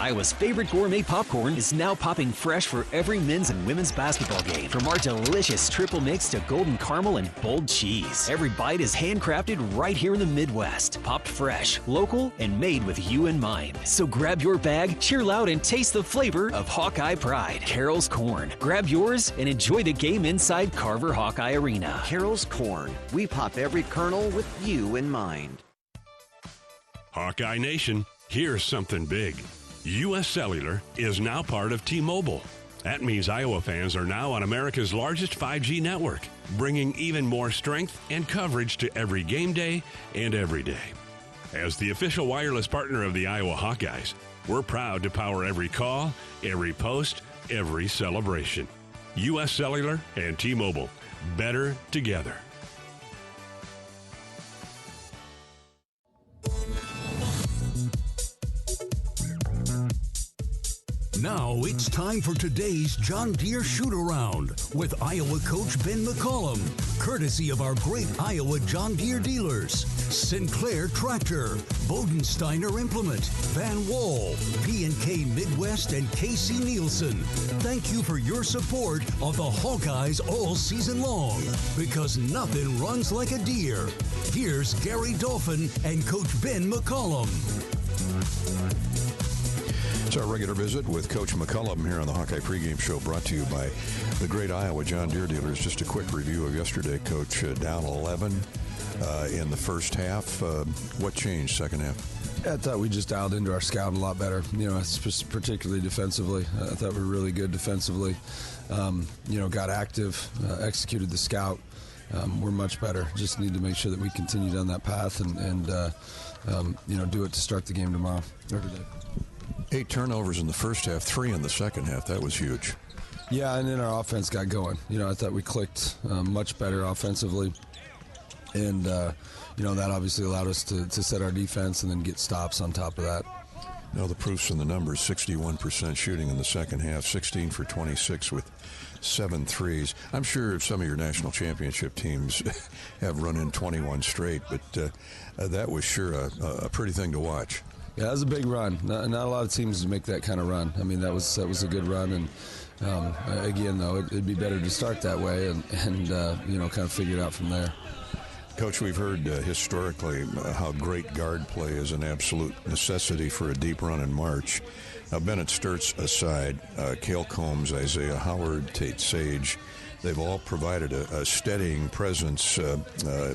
Iowa's favorite gourmet popcorn is now popping fresh for every men's and women's basketball game. From our delicious triple mix to golden caramel and bold cheese, every bite is handcrafted right here in the Midwest. Popped fresh, local, and made with you in mind. So grab your bag, cheer loud, and taste the flavor of Hawkeye Pride. Carol's Corn. Grab yours and enjoy the game inside Carver Hawkeye Arena. Carol's Corn. We pop every kernel with you in mind. Hawkeye Nation, here's something big. U.S. Cellular is now part of T-Mobile. That means Iowa fans are now on America's largest 5G network, bringing even more strength and coverage to every game day and every day. As the official wireless partner of the Iowa Hawkeyes, we're proud to power every call, every post, every celebration. U.S. Cellular and T-Mobile, better together. Now it's time for today's John Deere Shoot-Around with Iowa coach Ben McCollum, courtesy of our great Iowa John Deere dealers, Sinclair Tractor, Bodensteiner Implement, Van Wall, P&K Midwest, and Casey Nielsen. Thank you for your support of the Hawkeyes all season long, because nothing runs like a Deere. Here's Gary Dolphin and Coach Ben McCollum. It's our regular visit with Coach McCollum here on the Hawkeye Pregame Show, brought to you by the great Iowa John Deere dealers. Just a quick review of yesterday, Coach. Down 11 in the first half. What changed second half? I thought we just dialed into our scouting a lot better, particularly defensively. I thought we were really good defensively. Got active, executed the scout. We're much better. Just need to make sure that we continue down that path and do it to start the game tomorrow or today. 8 turnovers in the first half, 3 in the second half. That was huge. Yeah, and then our offense got going. I thought we clicked much better offensively. And, that obviously allowed us to set our defense and then get stops on top of that. Now the proof's in the numbers. 61% shooting in the second half, 16 for 26 with 7 threes. I'm sure some of your national championship teams have run in 21 straight, but that was sure a pretty thing to watch. Yeah, that was a big run. Not a lot of teams make that kind of run. I mean, that was a good run. And again, though, it'd be better to start that way and kind of figure it out from there. Coach, we've heard historically how great guard play is an absolute necessity for a deep run in March. Now, Bennett Sturtz aside, Cale Combs, Isaiah Howard, Tate Sage, they've all provided a steadying presence,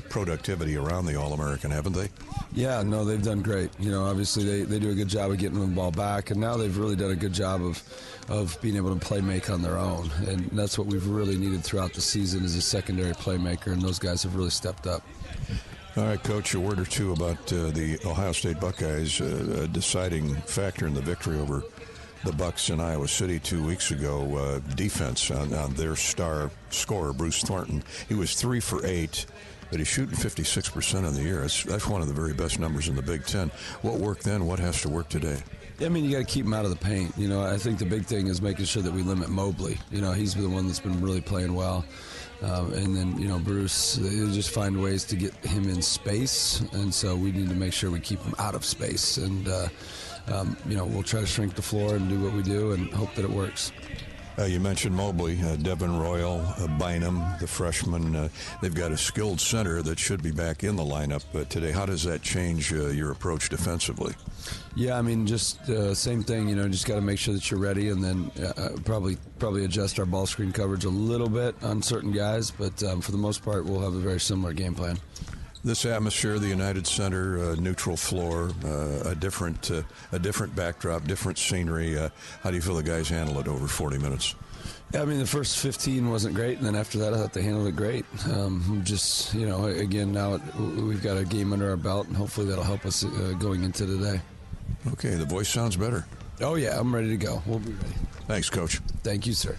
productivity around the All-American, haven't they? Yeah, no, they've done great. Obviously they do a good job of getting the ball back, and now they've really done a good job of being able to play make on their own. And that's what we've really needed throughout the season is a secondary playmaker, and those guys have really stepped up. All right, Coach, a word or two about the Ohio State Buckeyes, a deciding factor in the victory over the Bucks in Iowa City 2 weeks ago. Defense on their star scorer, Bruce Thornton. He was 3 for 8, but he's shooting 56% on the year. That's one of the very best numbers in the Big Ten. What worked then? What has to work today? I mean, you got to keep him out of the paint. I think the big thing is making sure that we limit Mobley. He's the one that's been really playing well. And then, Bruce, they just find ways to get him in space. And so we need to make sure we keep him out of space. And, we'll try to shrink the floor and do what we do and hope that it works. You mentioned Mobley, Devin Royal, Bynum, the freshman. They've got a skilled center that should be back in the lineup today. How does that change your approach defensively? Yeah, I mean, just same thing. Just got to make sure that you're ready, and then probably adjust our ball screen coverage a little bit on certain guys. But for the most part, we'll have a very similar game plan. This atmosphere, the United Center, neutral floor, a different backdrop, different scenery. How do you feel the guys handle it over 40 minutes? Yeah, I mean, the first 15 wasn't great, and then after that, I thought they handled it great. Again, now we've got a game under our belt, and hopefully that'll help us going into today. Okay, the voice sounds better. Oh, yeah, I'm ready to go. We'll be ready. Thanks, Coach. Thank you, sir.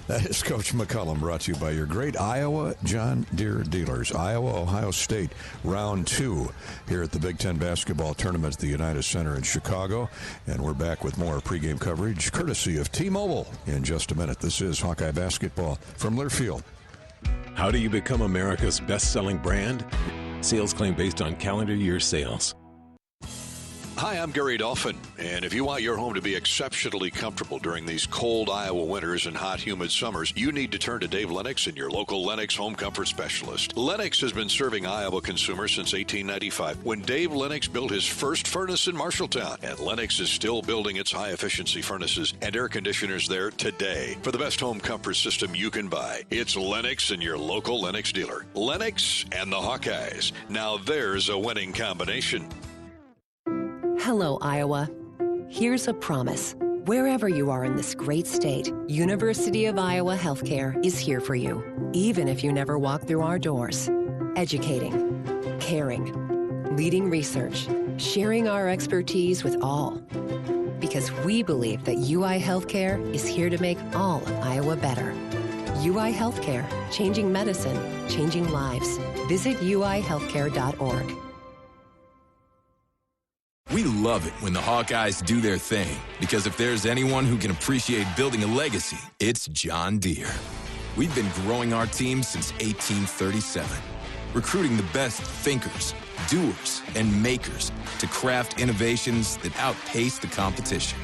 That is Coach McCollum, brought to you by your great Iowa John Deere dealers. Iowa, Ohio State, round 2 here at the Big Ten basketball tournament at the United Center in Chicago. And we're back with more pregame coverage, courtesy of T-Mobile, in just a minute. This is Hawkeye Basketball from Learfield. How do you become America's best-selling brand? Sales claim based on calendar year sales. Hi, I'm Gary Dolphin, and if you want your home to be exceptionally comfortable during these cold Iowa winters and hot, humid summers, you need to turn to Dave Lennox and your local Lennox home comfort specialist. Lennox has been serving Iowa consumers since 1895, when Dave Lennox built his first furnace in Marshalltown, and Lennox is still building its high-efficiency furnaces and air conditioners there today. For the best home comfort system you can buy, it's Lennox and your local Lennox dealer. Lennox and the Hawkeyes. Now there's a winning combination. Hello, Iowa. Here's a promise. Wherever you are in this great state, University of Iowa Healthcare is here for you, even if you never walk through our doors. Educating, caring, leading research, sharing our expertise with all. Because we believe that UI Healthcare is here to make all of Iowa better. UI Healthcare, changing medicine, changing lives. Visit uihealthcare.org. We love it when the Hawkeyes do their thing, because if there's anyone who can appreciate building a legacy, it's John Deere. We've been growing our team since 1837, recruiting the best thinkers, doers, and makers to craft innovations that outpace the competition.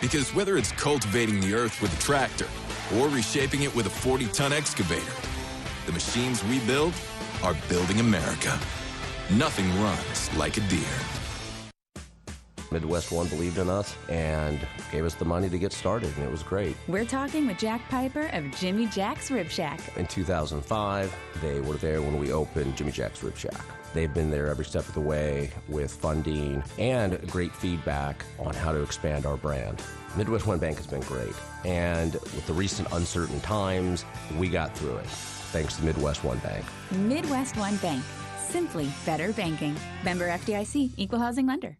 Because whether it's cultivating the earth with a tractor or reshaping it with a 40-ton excavator, the machines we build are building America. Nothing runs like a Deere. Midwest One believed in us and gave us the money to get started, and it was great. We're talking with Jack Piper of Jimmy Jack's Rib Shack. In 2005, they were there when we opened Jimmy Jack's Rib Shack. They've been there every step of the way with funding and great feedback on how to expand our brand. Midwest One Bank has been great, and with the recent uncertain times, we got through it, thanks to Midwest One Bank. Midwest One Bank, simply better banking. Member FDIC, equal housing lender.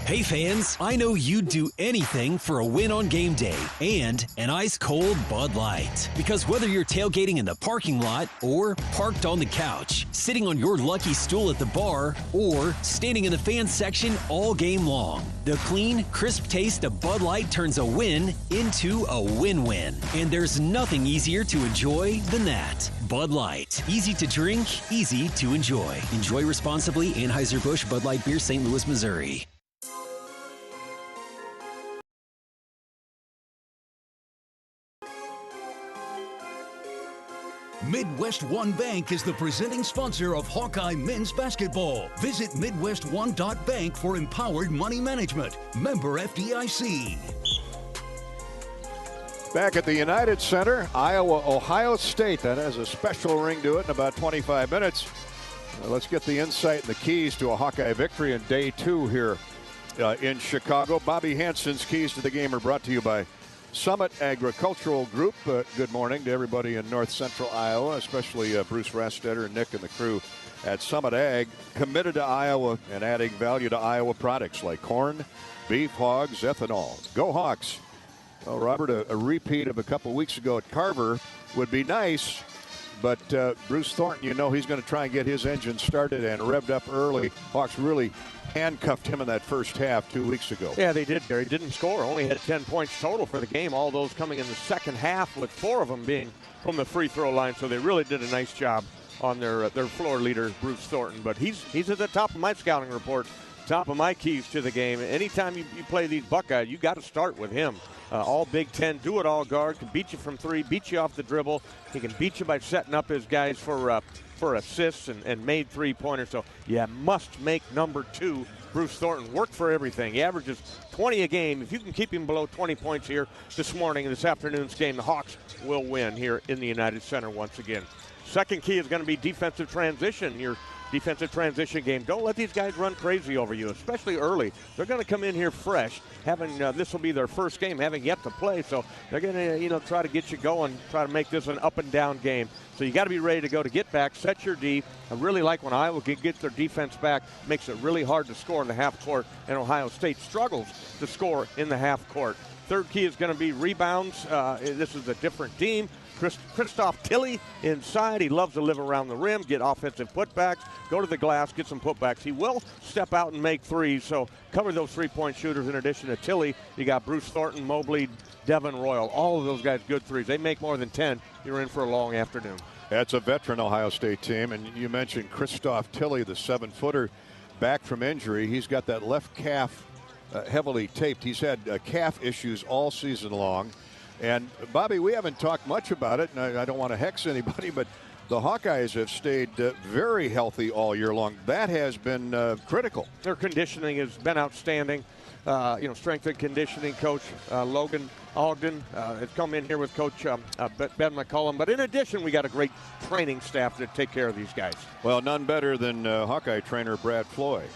Hey fans, I know you'd do anything for a win on game day and an ice-cold Bud Light. Because whether you're tailgating in the parking lot or parked on the couch, sitting on your lucky stool at the bar, or standing in the fan section all game long, the clean, crisp taste of Bud Light turns a win into a win-win. And there's nothing easier to enjoy than that. Bud Light. Easy to drink, easy to enjoy. Enjoy responsibly. Anheuser-Busch Bud Light Beer, St. Louis, Missouri. Midwest One Bank is the presenting sponsor of Hawkeye men's basketball. Visit MidwestOne.bank for empowered money management. Member FDIC. Back at the United Center, Iowa, Ohio State. That has a special ring to it in about 25 minutes. Let's get the insight and the keys to a Hawkeye victory in day 2 here in Chicago. Bobby Hansen's keys to the game are brought to you by Summit Agricultural Group. Good morning to everybody in north central Iowa, especially Bruce Rastetter and Nick and the crew at Summit Ag, committed to Iowa and adding value to Iowa products like corn, beef, hogs, ethanol. Go Hawks. Well, Robert, a repeat of a couple weeks ago at Carver would be nice, but Bruce Thornton, you know he's going to try and get his engine started and revved up early. Hawks really handcuffed him in that first half 2 weeks ago. Yeah, they did, Gary. Didn't score. Only had 10 points total for the game. All those coming in the second half, with 4 of them being from the free throw line. So they really did a nice job on their floor leader, Bruce Thornton. But he's at the top of my scouting report, top of my keys to the game. Anytime you play these Buckeyes, you got to start with him. All Big Ten, do-it-all guard, can beat you from 3, beat you off the dribble. He can beat you by setting up his guys for assists and made three-pointers. So you must make number 2, Bruce Thornton, work for everything. He averages 20 a game. If you can keep him below 20 points here this morning in this afternoon's game, the Hawks will win here in the United Center once again. Second key is going to be defensive transition. Your defensive transition game. Don't let these guys run crazy over you, especially early. They're going to come in here fresh, having this will be their first game, having yet to play. So they're going to try to get you going, try to make this an up and down game. So you got to be ready to go to get back, set your D. I really like when Iowa can get their defense back. Makes it really hard to score in the half court, and Ohio State struggles to score in the half court. Third key is going to be rebounds. This is a different team. Christoph Tilley inside. He loves to live around the rim, get offensive putbacks, go to the glass, get some putbacks. He will step out and make threes, so cover those three-point shooters. In addition to Tilley, you got Bruce Thornton, Mobley, Devin Royal. All of those guys good threes. They make more than 10. You're in for a long afternoon. That's a veteran Ohio State team, and you mentioned Christoph Tilley, the 7-footer. back from injury. He's got that left calf heavily taped. He's had calf issues all season long. And, Bobby, we haven't talked much about it, and I don't want to hex anybody, but the Hawkeyes have stayed very healthy all year long. That has been critical. Their conditioning has been outstanding. Strength and conditioning coach Logan Ogden has come in here with Coach Ben McCollum. But in addition, we got a great training staff to take care of these guys. Well, none better than Hawkeye trainer Brad Floyd.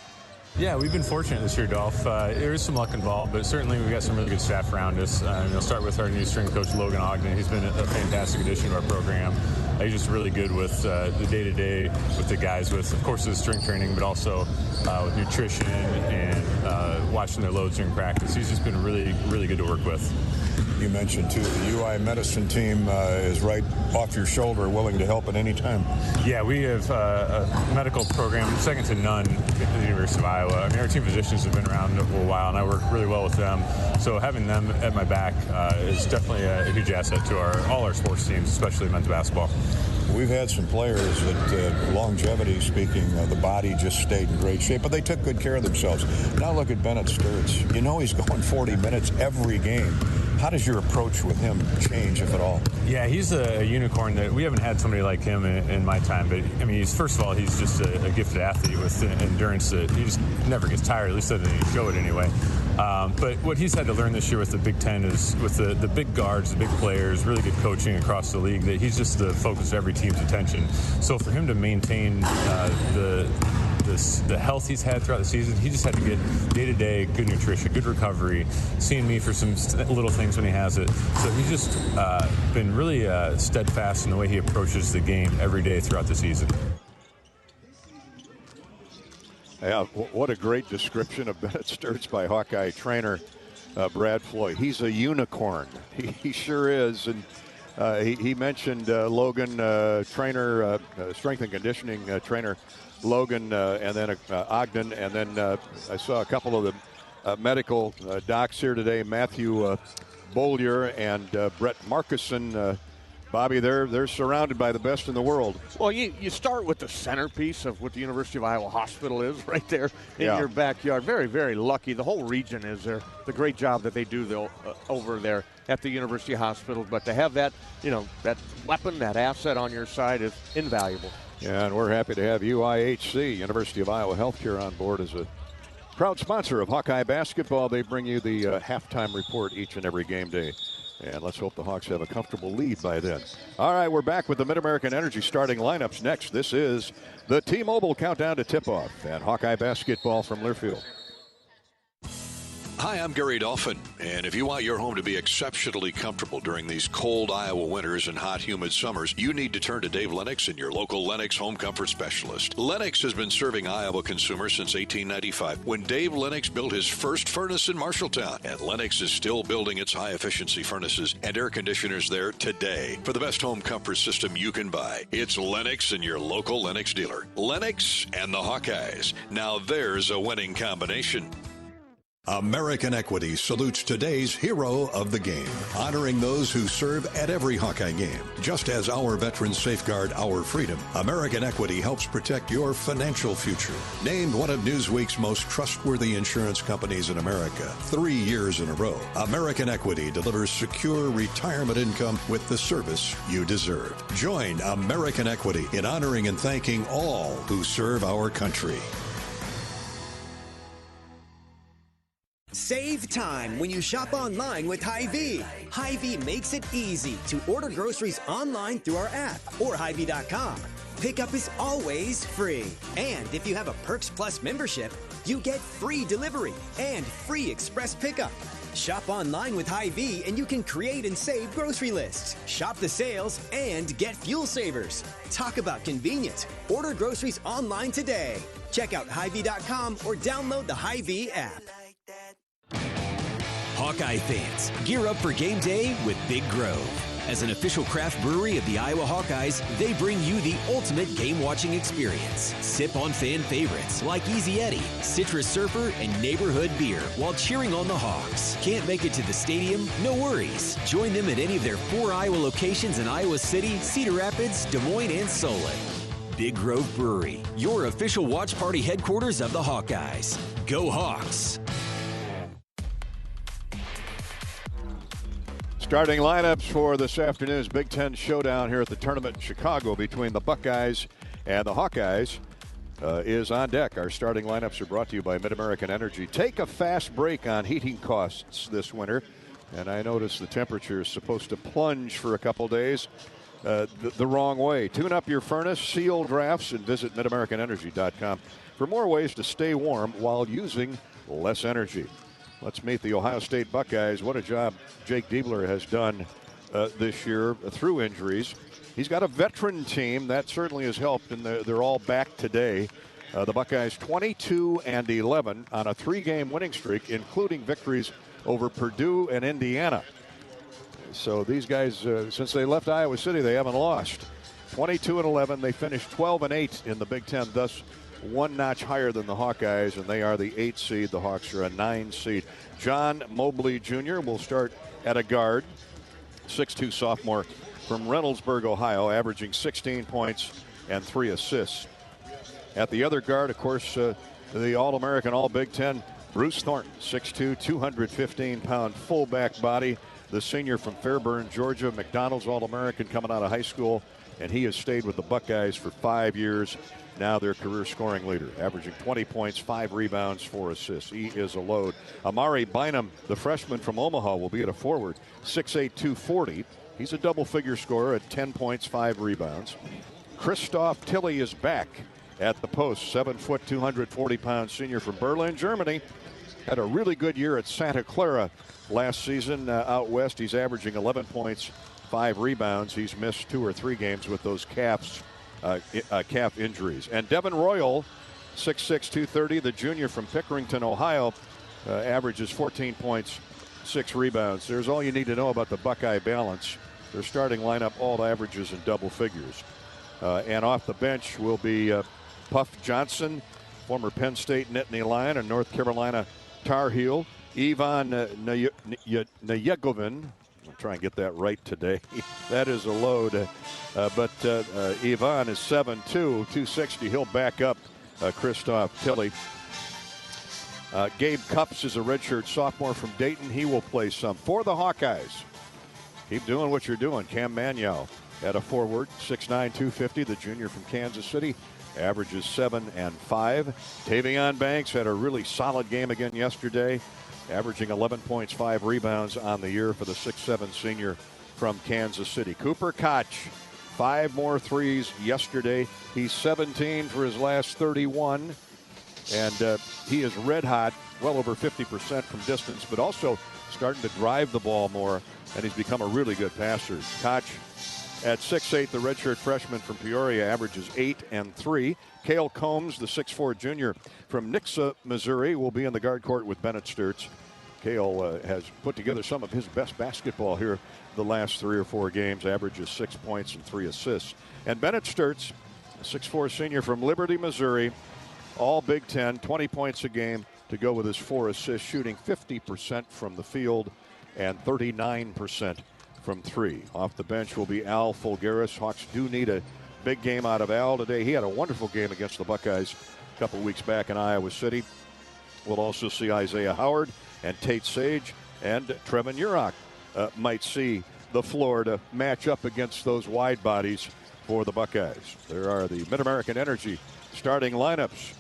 Yeah, we've been fortunate this year, Dolph. There is some luck involved, but certainly we've got some really good staff around us. We'll start with our new strength coach, Logan Ogden. He's been a fantastic addition to our program. He's just really good with the day-to-day with the guys, with, of course, the strength training, but also with nutrition and watching their loads during practice. He's just been really, really good to work with. You mentioned, too, the UI medicine team is right off your shoulder, willing to help at any time. Yeah, we have a medical program second to none at the University of Iowa. I mean, our team physicians have been around for a while, and I work really well with them. So having them at my back is definitely a huge asset to all our sports teams, especially men's basketball. We've had some players that, longevity speaking, the body just stayed in great shape, but they took good care of themselves. Now look at Bennett Sturts. You know he's going 40 minutes every game. How does your approach with him change, if at all? Yeah, he's a unicorn. That we haven't had somebody like him in my time. But, I mean, first of all, he's just a gifted athlete with endurance that he just never gets tired. At least that he show it anyway. But what he's had to learn this year with the Big Ten is with the big guards, the big players, really good coaching across the league, that he's just the focus of every team's attention. So for him to maintain the health he's had throughout the season, he just had to get day-to-day good nutrition, good recovery, seeing me for some little things when he has it. So he's just been really steadfast in the way he approaches the game every day throughout the season. Yeah, what a great description of Bennett Sturts by Hawkeye trainer Brad Floyd. He's a unicorn. He sure is. And he mentioned Logan, trainer, strength and conditioning trainer Logan, and then Ogden. And then I saw a couple of the medical docs here today, Matthew Beaulieu and Brett Markison. Bobby, they're surrounded by the best in the world. Well, you start with the centerpiece of what the University of Iowa Hospital is right there in your backyard. Very, very lucky. The whole region is there. The great job that they do over there at the University Hospital. But to have that, that weapon, that asset on your side is invaluable. Yeah, and we're happy to have UIHC, University of Iowa Healthcare, on board as a proud sponsor of Hawkeye basketball. They bring you the halftime report each and every game day. And let's hope the Hawks have a comfortable lead by then. All right, we're back with the Mid-American Energy starting lineups next. This is the T-Mobile countdown to tip-off and Hawkeye basketball from Learfield. Hi, I'm Gary Dolphin, and if you want your home to be exceptionally comfortable during these cold Iowa winters and hot, humid summers, you need to turn to Dave Lennox and your local Lennox home comfort specialist. Lennox has been serving Iowa consumers since 1895, when Dave Lennox built his first furnace in Marshalltown, and Lennox is still building its high-efficiency furnaces and air conditioners there today. For the best home comfort system you can buy, it's Lennox and your local Lennox dealer. Lennox and the Hawkeyes. Now there's a winning combination. American Equity salutes today's hero of the game, honoring those who serve at every Hawkeye game. Just as our veterans safeguard our freedom, American Equity helps protect your financial future. Named one of Newsweek's most trustworthy insurance companies in America 3 years in a row, American Equity delivers secure retirement income with the service you deserve. Join American Equity in honoring and thanking all who serve our country. Save time when you shop online with Hy-Vee. Hy-Vee makes it easy to order groceries online through our app or Hy-Vee.com. Pickup is always free. And if you have a Perks Plus membership, you get free delivery and free express pickup. Shop online with Hy-Vee and you can create and save grocery lists, shop the sales, and get fuel savers. Talk about convenience. Order groceries online today. Check out Hy-Vee.com or download the Hy-Vee app. Hawkeye fans, gear up for game day with Big Grove. As an official craft brewery of the Iowa Hawkeyes, they bring you the ultimate game-watching experience. Sip on fan favorites like Easy Eddie, Citrus Surfer, and Neighborhood Beer while cheering on the Hawks. Can't make it to the stadium? No worries. Join them at any of their 4 Iowa locations in Iowa City, Cedar Rapids, Des Moines, and Solon. Big Grove Brewery, your official watch party headquarters of the Hawkeyes. Go Hawks! Starting lineups for this afternoon's Big Ten showdown here at the tournament in Chicago between the Buckeyes and the Hawkeyes is on deck. Our starting lineups are brought to you by Mid-American Energy. Take a fast break on heating costs this winter. And I notice the temperature is supposed to plunge for a couple days the wrong way. Tune up your furnace, seal drafts, and visit MidAmericanEnergy.com for more ways to stay warm while using less energy. Let's meet the Ohio State Buckeyes. What a job Jake Diebler has done this year through injuries. He's got a veteran team. That certainly has helped, and they're all back today. The Buckeyes 22-11 on a three-game winning streak, including victories over Purdue and Indiana. So these guys, since they left Iowa City, they haven't lost. 22-11, they finished 12-8 in the Big Ten, thus one notch higher than the Hawkeyes, and they are the 8 seed. The Hawks are a 9 seed. John Mobley Jr. will start at a guard, 6'2 sophomore from Reynoldsburg, Ohio, averaging 16 points and 3 assists. At the other guard, of course, the All-American, All-Big Ten, Bruce Thornton, 6'2", 215-pound fullback body. The senior from Fairburn, Georgia, McDonald's All-American coming out of high school, and he has stayed with the Buckeyes for 5 years. Now their career scoring leader, averaging 20 points, 5 rebounds, 4 assists. He is a load. Amari Bynum, the freshman from Omaha, will be at a forward, 6'8", 240. He's a double-figure scorer at 10 points, 5 rebounds. Christoph Tilley is back at the post, 7', 240-pound senior from Berlin, Germany. Had a really good year at Santa Clara last season out west. He's averaging 11 points, 5 rebounds. He's missed 2 or 3 games with those calf injuries. And Devin Royal, 6'6", 230, the junior from Pickerington, Ohio, averages 14 points, 6 rebounds. There's all you need to know about the Buckeye balance. Their starting lineup, all averages in double figures. And off the bench will be Puff Johnson, former Penn State Nittany Lion and North Carolina Tar Heel. Ivan Nayegovin, I'll try and get that right today. That is a load. But Ivan is 7'2", 260. He'll back up Christoph Tilley. Gabe Cupps is a redshirt sophomore from Dayton. He will play some. For the Hawkeyes, keep doing what you're doing. Cam Manyow at a forward, 6'9", 250. The junior from Kansas City averages 7 and 5. Tavion Banks had a really solid game again yesterday, averaging 11 points, 5 rebounds on the year for the 6'7 senior from Kansas City. Cooper Koch, 5 more threes yesterday. He's 17 for his last 31, and he is red hot, well over 50% from distance, but also starting to drive the ball more, and he's become a really good passer. Koch, at 6'8", the redshirt freshman from Peoria, averages 8 and 3. Cale Combs, the 6'4 junior from Nixa, Missouri, will be in the guard court with Bennett Sturtz. Cale has put together some of his best basketball here the last 3 or 4 games, averages 6 points and 3 assists. And Bennett Sturtz, a 6'4 senior from Liberty, Missouri, all Big Ten, 20 points a game to go with his 4 assists, shooting 50% from the field and 39% from 3. Off the bench will be Al Fulgaris. Hawks do need a big game out of Al today. He had a wonderful game against the Buckeyes a couple weeks back in Iowa City. We'll also see Isaiah Howard and Tate Sage, and Trevin Urach might see the floor to match up against those wide bodies for the Buckeyes. There are the Mid-American Energy starting lineups.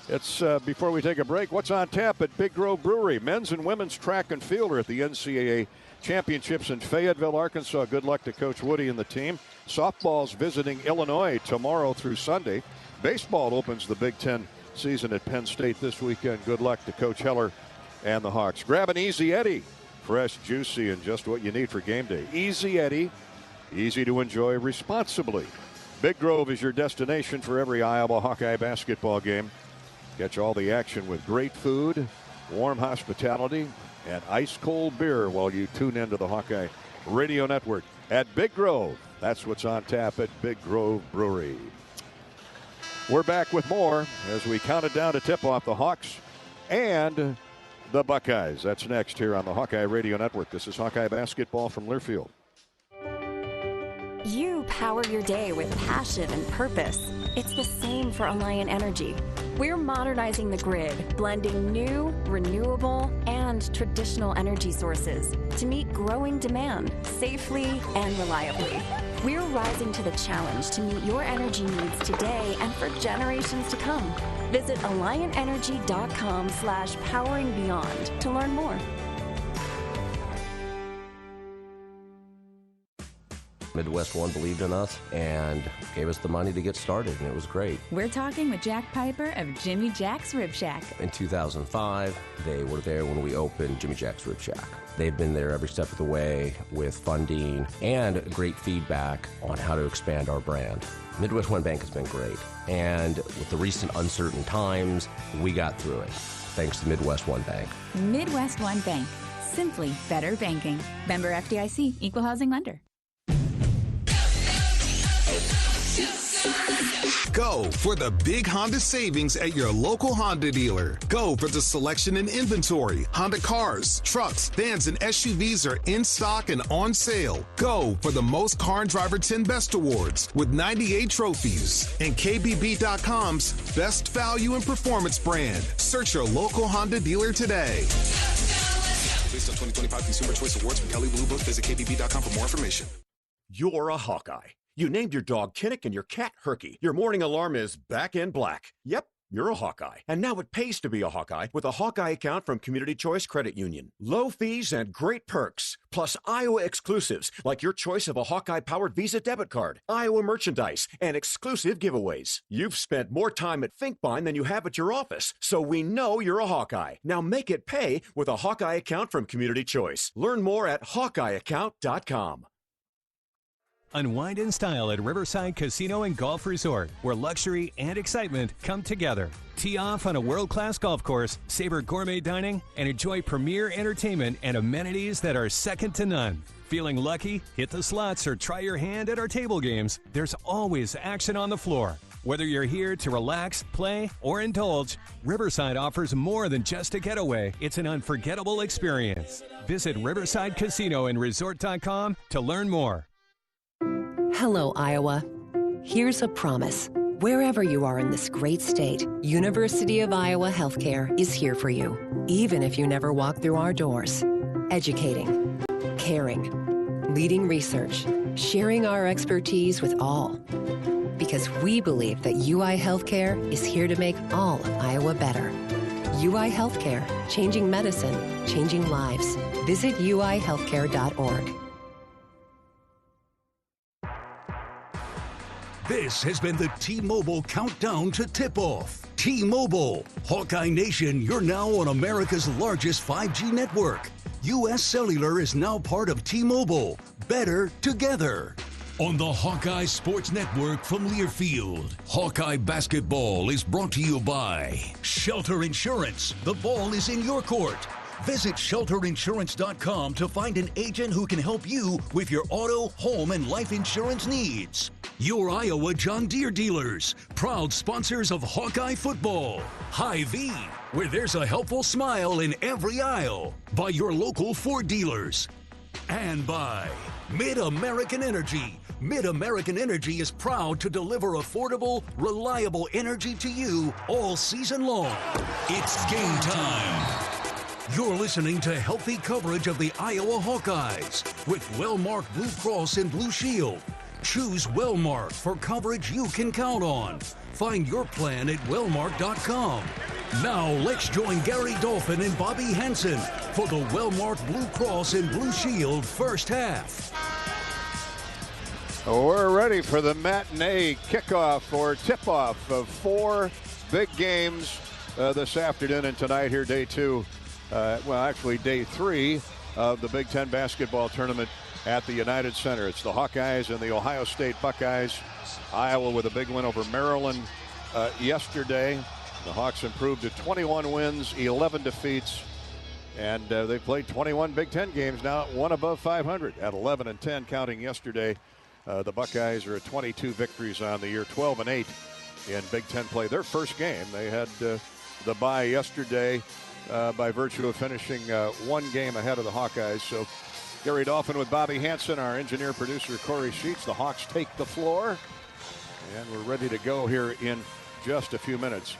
It's before we take a break, what's on tap at Big Grove Brewery? Men's and women's track and field are at the NCAA Championships in Fayetteville, Arkansas. Good luck to Coach Woody and the team. Softball's visiting Illinois tomorrow through Sunday. Baseball opens the Big Ten season at Penn State this weekend. Good luck to Coach Heller and the Hawks. Grab an Easy Eddie. Fresh, juicy, and just what you need for game day. Easy Eddie. Easy to enjoy responsibly. Big Grove is your destination for every Iowa Hawkeye basketball game. Catch all the action with great food, warm hospitality, and ice-cold beer while you tune into the Hawkeye Radio Network at Big Grove. That's what's on tap at Big Grove Brewery. We're back with more as we count it down to tip-off the Hawks and the Buckeyes. That's next here on the Hawkeye Radio Network. This is Hawkeye Basketball from Learfield. You power your day with passion and purpose. It's the same for Alliant Energy. We're modernizing the grid, blending new, renewable, and traditional energy sources to meet growing demand safely and reliably. We're rising to the challenge to meet your energy needs today and for generations to come. Visit AlliantEnergy.com/poweringBeyond to learn more. Midwest One believed in us and gave us the money to get started, and it was great. We're talking with Jack Piper of Jimmy Jack's Rib Shack. In 2005, they were there when we opened Jimmy Jack's Rib Shack. They've been there every step of the way with funding and great feedback on how to expand our brand. Midwest One Bank has been great, and with the recent uncertain times, we got through it, thanks to Midwest One Bank. Midwest One Bank. Simply better banking. Member FDIC, Equal Housing Lender. Go for the big Honda savings at your local Honda dealer. Go for the selection and inventory. Honda cars, trucks, vans, and SUVs are in stock and on sale. Go for the most Car and Driver 10 Best Awards with 98 trophies. And KBB.com's Best Value and Performance brand. Search your local Honda dealer today. Based on 2025 Consumer Choice Awards from Kelley Blue Book, visit KBB.com for more information. You're a Hawkeye. You named your dog Kinnick and your cat Herky. Your morning alarm is back in black. Yep, you're a Hawkeye. And now it pays to be a Hawkeye with a Hawkeye account from Community Choice Credit Union. Low fees and great perks, plus Iowa exclusives like your choice of a Hawkeye-powered Visa debit card, Iowa merchandise, and exclusive giveaways. You've spent more time at Finkbine than you have at your office, so we know you're a Hawkeye. Now make it pay with a Hawkeye account from Community Choice. Learn more at hawkeyeaccount.com. Unwind in style at Riverside Casino and Golf Resort, where luxury and excitement come together. Tee off on a world-class golf course, savor gourmet dining, and enjoy premier entertainment and amenities that are second to none. Feeling lucky? Hit the slots or try your hand at our table games. There's always action on the floor. Whether you're here to relax, play, or indulge, Riverside offers more than just a getaway. It's an unforgettable experience. Visit Riverside Casino and Resort.com to learn more. Hello, Iowa. Here's a promise. Wherever you are in this great state, University of Iowa Healthcare is here for you, even if you never walk through our doors. Educating, caring, leading research, sharing our expertise with all. Because we believe that UI Healthcare is here to make all of Iowa better. UI Healthcare, changing medicine, changing lives. Visit uihealthcare.org. This has been the T-Mobile Countdown to Tip-Off. T-Mobile. Hawkeye Nation, you're now on America's largest 5G network. U.S. Cellular is now part of T-Mobile. Better together. On the Hawkeye Sports Network from Learfield, Hawkeye Basketball is brought to you by Shelter Insurance. The ball is in your court. Visit shelterinsurance.com to find an agent who can help you with your auto, home, and life insurance needs. Your Iowa John Deere dealers, proud sponsors of Hawkeye football. Hy-Vee, where there's a helpful smile in every aisle. By your local Ford dealers. And by Mid-American Energy. Mid-American Energy is proud to deliver affordable, reliable energy to you all season long. It's game time. You're listening to healthy coverage of the Iowa Hawkeyes with Wellmark Blue Cross and Blue Shield. Choose Wellmark for coverage you can count on. Find your plan at wellmark.com. Now let's join Gary Dolphin and Bobby Hansen for the Wellmark Blue Cross and Blue Shield first half. We're ready for the matinee kickoff or tip-off of 4 big games this afternoon and tonight here, day 2. Actually day 3 of the Big Ten basketball tournament at the United Center. It's the Hawkeyes and the Ohio State Buckeyes. Iowa with a big win over Maryland yesterday. The Hawks improved to 21 wins, 11 defeats, and they played 21 Big Ten games now, one above 500 at 11-10, counting yesterday. The Buckeyes are at 22 victories on the year, 12-8 in Big Ten play. Their first game, they had the bye yesterday by virtue of finishing one game ahead of the Hawkeyes. So Gary Dolphin with Bobby Hansen, our engineer producer Corey Sheets. The Hawks take the floor, and we're ready to go here in just a few minutes.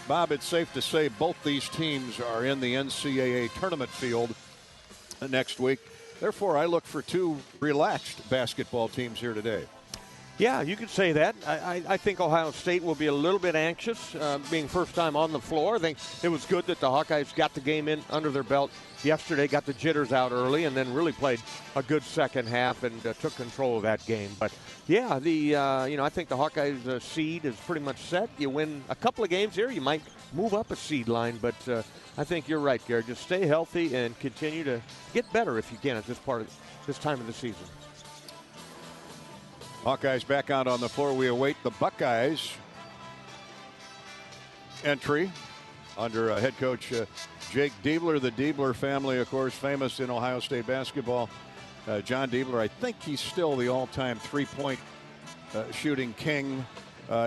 Bob, it's safe to say both these teams are in the NCAA tournament field next week. Therefore, I look for two relaxed basketball teams here today. Yeah, you could say that. I think Ohio State will be a little bit anxious, being first time on the floor. I think it was good that the Hawkeyes got the game in under their belt yesterday, got the jitters out early, and then really played a good second half and took control of that game. But yeah, I think the Hawkeyes seed is pretty much set. You win a couple of games here, you might move up a seed line, but I think you're right, Gary. Just stay healthy and continue to get better if you can at this time of the season. Hawkeyes back out on the floor. We await the Buckeyes entry under head coach Jake Diebler. The Diebler family, of course, famous in Ohio State basketball. John Diebler, I think he's still the all-time three-point shooting king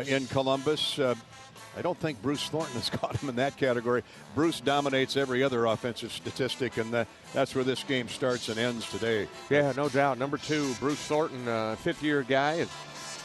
in Columbus. I don't think Bruce Thornton has caught him in that category. Bruce dominates every other offensive statistic, and that's where this game starts and ends today. Yeah, no doubt. Number 2, Bruce Thornton, fifth-year guy, has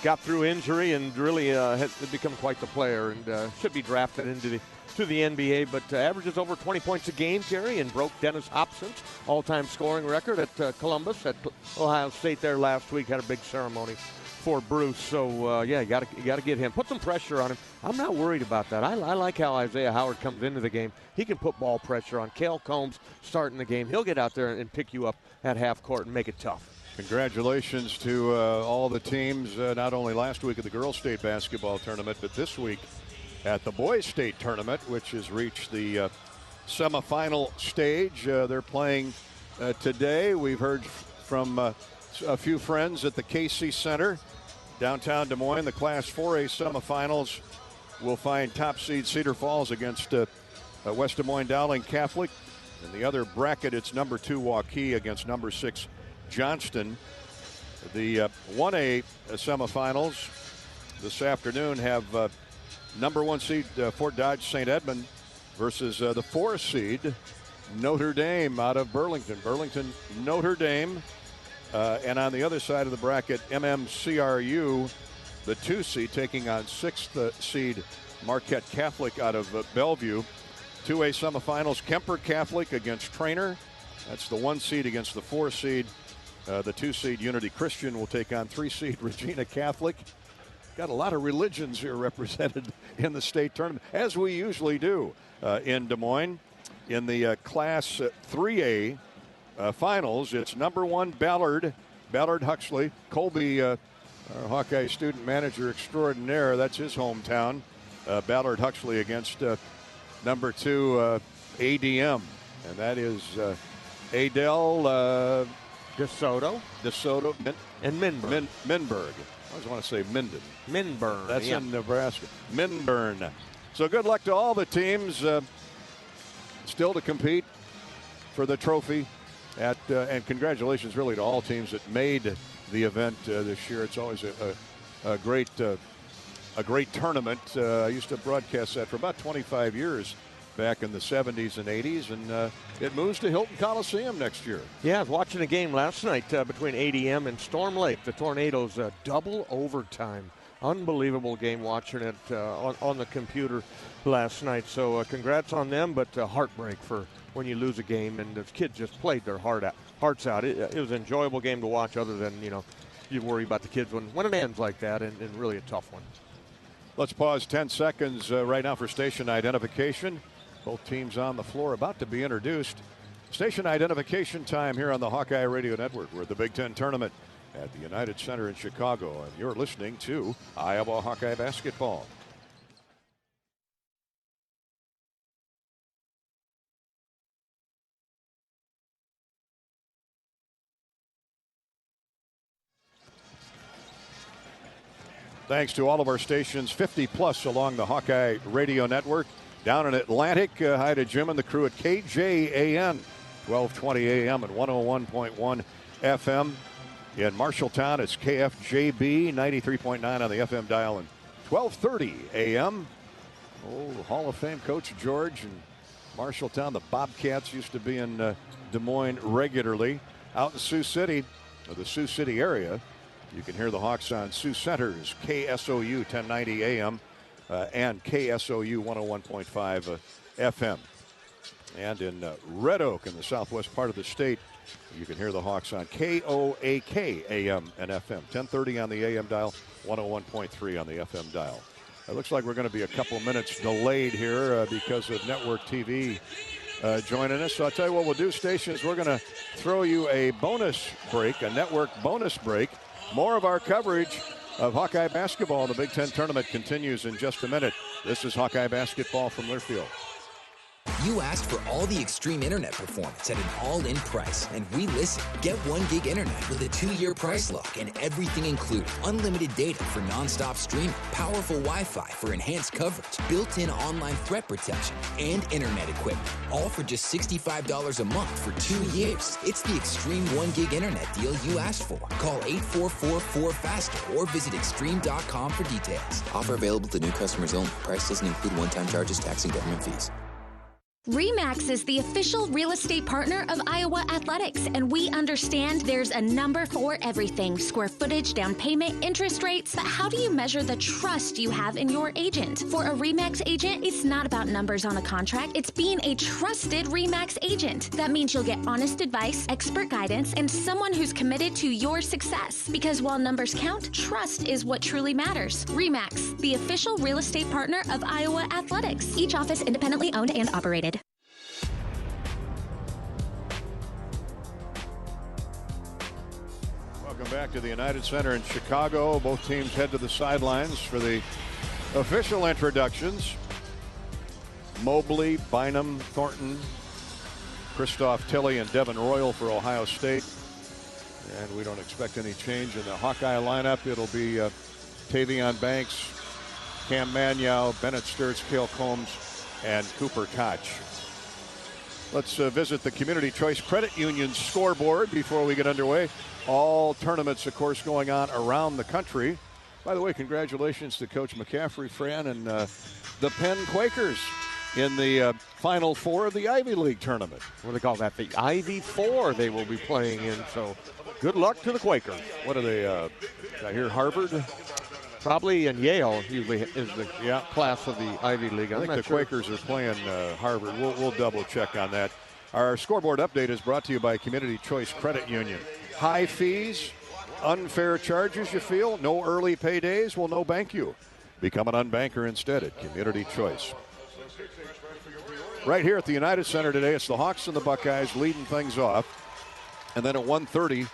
got through injury and really has become quite the player, and should be drafted into the NBA, but averages over 20 points a game, Gary, and broke Dennis Hopson's all-time scoring record at Columbus at Ohio State there last week. Had a big ceremony for Bruce. So, you got to get him. Put some pressure on him. I'm not worried about that. I like how Isaiah Howard comes into the game. He can put ball pressure on. Cale Combs starting the game. He'll get out there and pick you up at half court and make it tough. Congratulations to all the teams, not only last week at the girls' state basketball tournament, but this week at the boys' state tournament, which has reached the semifinal stage. They're playing today. We've heard from a few friends at the Casey Center, downtown Des Moines. The Class 4A semifinals will find top seed Cedar Falls against West Des Moines Dowling Catholic. In the other bracket, it's number 2 Waukee against number 6 Johnston. The 1A semifinals this afternoon have number 1 seed Fort Dodge St. Edmund versus the 4 seed Notre Dame out of Burlington. Notre Dame. And on the other side of the bracket, MMCRU, the 2 seed, taking on 6th seed Marquette Catholic out of Bellevue. 2A semifinals, Kemper Catholic against Trainer. That's the 1 seed against the 4 seed. The 2 seed Unity Christian will take on 3 seed Regina Catholic. Got a lot of religions here represented in the state tournament, as we usually do in Des Moines. In the Class 3A finals, it's number 1 Ballard Huxley. Colby, our Hawkeye student manager extraordinaire, that's his hometown. Ballard Huxley against number 2 ADM, and that is Adele DeSoto and Minberg. I always want to say Minden. Minburn. That's in Nebraska. Minburn. So good luck to all the teams still to compete for the trophy. And congratulations really to all teams that made the event this year. It's always a great tournament. I used to broadcast that for about 25 years back in the 70s and 80s, and it moves to Hilton Coliseum next year. Yeah, I was watching a game last night between ADM and Storm Lake. The Tornadoes, double overtime. Unbelievable game, watching it on the computer last night. So congrats on them, but heartbreak for when you lose a game, and the kids just played their hearts out. It was an enjoyable game to watch, other than, you worry about the kids when it ends like that, and really a tough one. Let's pause 10 seconds right now for station identification. Both teams on the floor about to be introduced. Station identification time here on the Hawkeye Radio Network. We're at the Big Ten Tournament at the United Center in Chicago, and you're listening to Iowa Hawkeye Basketball. Thanks to all of our stations, 50 plus along the Hawkeye Radio Network. Down in Atlantic, hi to Jim and the crew at KJAN, 1220 AM and 101.1 FM. In Marshalltown, it's KFJB, 93.9 on the FM dial and 1230 AM. Oh, Hall of Fame Coach George and Marshalltown, the Bobcats used to be in Des Moines regularly. Out in Sioux City, or the Sioux City area, you can hear the Hawks on Sioux Center's KSOU 1090 AM and KSOU 101.5 FM. And in Red Oak in the southwest part of the state, you can hear the Hawks on KOAK AM and FM. 1030 on the AM dial, 101.3 on the FM dial. It looks like we're going to be a couple minutes delayed here because of network TV joining us. So I'll tell you what we'll do, stations. We're going to throw you a bonus break, a network bonus break. More of our coverage of Hawkeye basketball. The Big Ten tournament continues in just a minute. This is Hawkeye basketball from Learfield. You asked for all the extreme internet performance at an all-in price, and we listen. Get 1 gig internet with a 2-year price lock and everything included. Unlimited data for non-stop streaming, powerful Wi-Fi for enhanced coverage, built-in online threat protection, and internet equipment. All for just $65 a month for 2 years. It's the extreme 1 gig internet deal you asked for. Call 844-4FASTER or visit extreme.com for details. Offer available to new customers only. Price doesn't include one-time charges, tax, and government fees. RE/MAX is the official real estate partner of Iowa Athletics, and we understand there's a number for everything: square footage, down payment, interest rates. But how do you measure the trust you have in your agent? For a RE/MAX agent, it's not about numbers on a contract. It's being a trusted RE/MAX agent. That means you'll get honest advice, expert guidance, and someone who's committed to your success. Because while numbers count, trust is what truly matters. RE/MAX, the official real estate partner of Iowa Athletics. Each office independently owned and operated. Welcome back to the United Center in Chicago. Both teams head to the sidelines for the official introductions. Mobley, Bynum, Thornton, Christoph Tilley, and Devin Royal for Ohio State. And we don't expect any change in the Hawkeye lineup. It'll be Tavion Banks, Cam Manyow, Bennett Sturtz, Cale Combs, and Cooper Koch. Let's visit the Community Choice Credit Union's scoreboard before we get underway. All tournaments, of course, going on around the country. By the way, congratulations to Coach McCaffrey, Fran, and the Penn Quakers in the Final Four of the Ivy League tournament. What do they call that? The Ivy Four they will be playing in, so good luck to the Quakers. What are they, I hear Harvard? Probably, and Yale usually is the class of the Ivy League. I think the Quakers are playing Harvard. We'll double check on that. Our scoreboard update is brought to you by Community Choice Credit Union. High fees, unfair charges you feel, no early paydays? Well, no, bank you. Become an unbanker instead at Community Choice. Right here at the United Center today, it's the Hawks and the Buckeyes leading things off. And then at 1:30,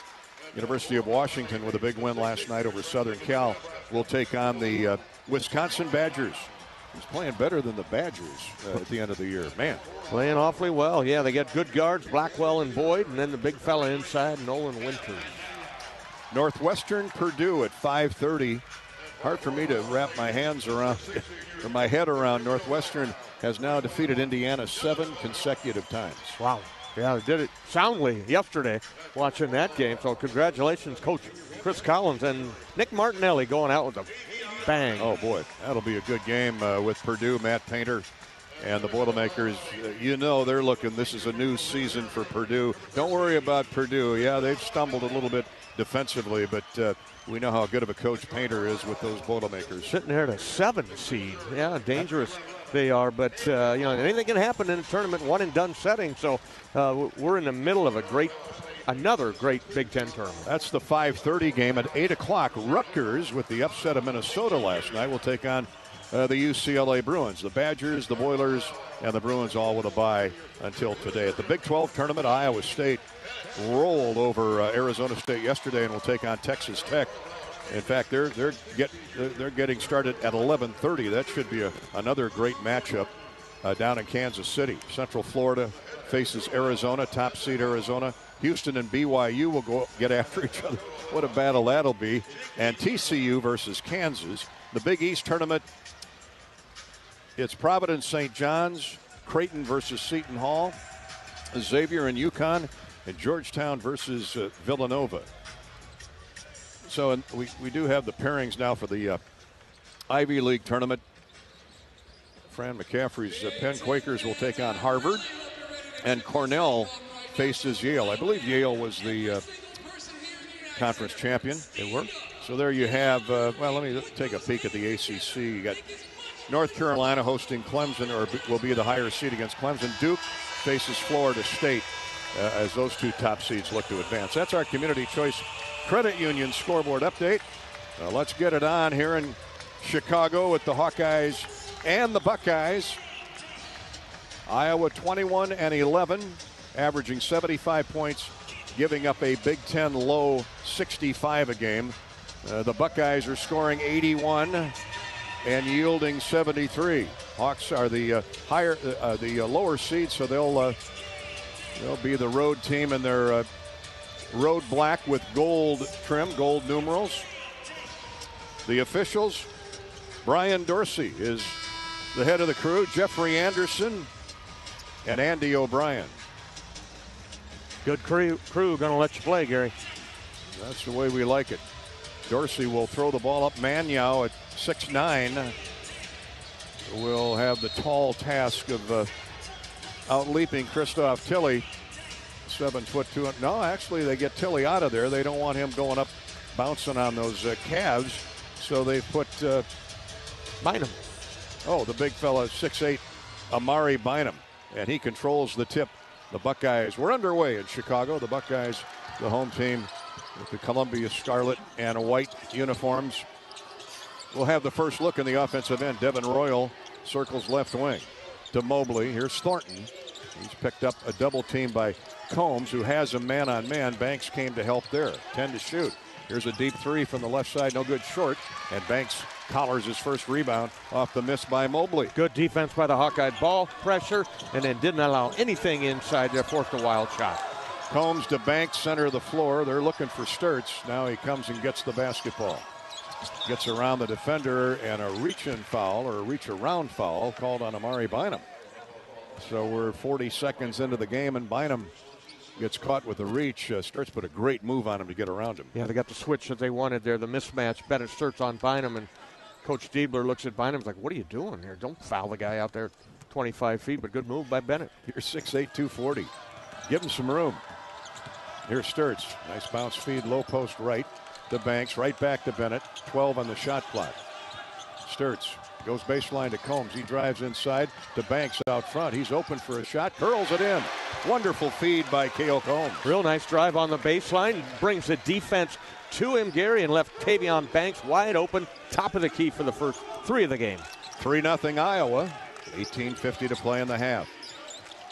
University of Washington, with a big win last night over Southern Cal, will take on the Wisconsin Badgers. He's playing better than the Badgers at the end of the year. Man. Playing awfully well. Yeah, they got good guards, Blackwell and Boyd, and then the big fella inside, Nolan Winters. Northwestern Purdue at 5:30. Hard for me to wrap my hands around, or my head around. Northwestern has now defeated Indiana 7 consecutive times. Wow. Yeah, they did it soundly yesterday watching that game. So congratulations, Coach Chris Collins and Nick Martinelli going out with a bang. Oh, boy. That'll be a good game with Purdue, Matt Painter, and the Boilermakers. You know they're looking. This is a new season for Purdue. Don't worry about Purdue. Yeah, they've stumbled a little bit defensively, but we know how good of a coach Painter is with those Boilermakers. Sitting there at a 7 seed. Yeah, dangerous they are. But, anything can happen in a tournament, one-and-done setting. So we're in the middle of another great Big Ten tournament. That's the 5:30 game. At 8 o'clock, Rutgers, with the upset of Minnesota last night, will take on the UCLA Bruins. The Badgers, the Boilers, and the Bruins all with a bye until today. At the Big 12 tournament, Iowa State rolled over Arizona State yesterday and will take on Texas Tech. In fact, they're getting started at 11:30. That should be another great matchup down in Kansas City. Central Florida faces Arizona, top seed Arizona. Houston and BYU will go get after each other. What a battle that'll be. And TCU versus Kansas. The Big East tournament, it's Providence St. John's, Creighton versus Seton Hall, Xavier and UConn, and Georgetown versus Villanova. So we do have the pairings now for the Ivy League tournament. Fran McCaffrey's Penn Quakers will take on Harvard, and Cornell faces Yale. I believe Yale was the conference champion. They were. So there you have, well, let me take a peek at the ACC. You got North Carolina hosting Clemson, or will be the higher seed against Clemson. Duke faces Florida State as those two top seeds look to advance. That's our Community Choice Credit Union scoreboard update. Let's get it on here in Chicago with the Hawkeyes and the Buckeyes. Iowa 21-11, averaging 75 points, giving up a Big Ten low 65 a game. The Buckeyes are scoring 81 and yielding 73. Hawks are the lower seed, so they'll be the road team in their road black with gold trim, gold numerals. The officials, Brian Dorsey is the head of the crew, Jeffrey Anderson and Andy O'Brien. Good crew going to let you play, Gary. That's the way we like it. Dorsey will throw the ball up. Manyow at 6'9" will have the tall task of out-leaping Christoph Tilley. 7'2". No, actually, they get Tilley out of there. They don't want him going up, bouncing on those calves. So they put Bynum. Oh, the big fella, 6'8", Amari Bynum. And he controls the tip. The Buckeyes were underway in Chicago. The Buckeyes, the home team, with the Columbia Scarlet and white uniforms. We'll have the first look in the offensive end. Devin Royal circles left wing to Mobley. Here's Thornton. He's picked up a double team by Combs, who has a man-on-man. Banks came to help there. 10 to shoot. Here's a deep three from the left side. No good short. And Banks collars his first rebound off the miss by Mobley. Good defense by the Hawkeye. Ball pressure, and then didn't allow anything inside there. Forced a wild shot. Combs to Banks, center of the floor. They're looking for Sturts. Now he comes and gets the basketball. Gets around the defender, and a reach-in foul, or a reach-around foul, called on Amari Bynum. So we're 40 seconds into the game, and Bynum gets caught with a reach. Sturts put a great move on him to get around him. Yeah, they got the switch that they wanted there, the mismatch. Bennett Sturts on Bynum, and Coach Diebler looks at Bynum like, what are you doing here? Don't foul the guy out there 25 feet, but good move by Bennett. Here's 6'8", 240. Give him some room. Here's Sturts. Nice bounce feed, low post right to Banks, right back to Bennett. 12 on the shot clock. Sturts goes baseline to Combs. He drives inside to Banks out front. He's open for a shot, curls it in. Wonderful feed by Cale Combs. Real nice drive on the baseline. Brings the defense to him, Gary, and left Tavion Banks wide open. Top of the key for the first three of the game. 3-0 Iowa. 18:50 to play in the half.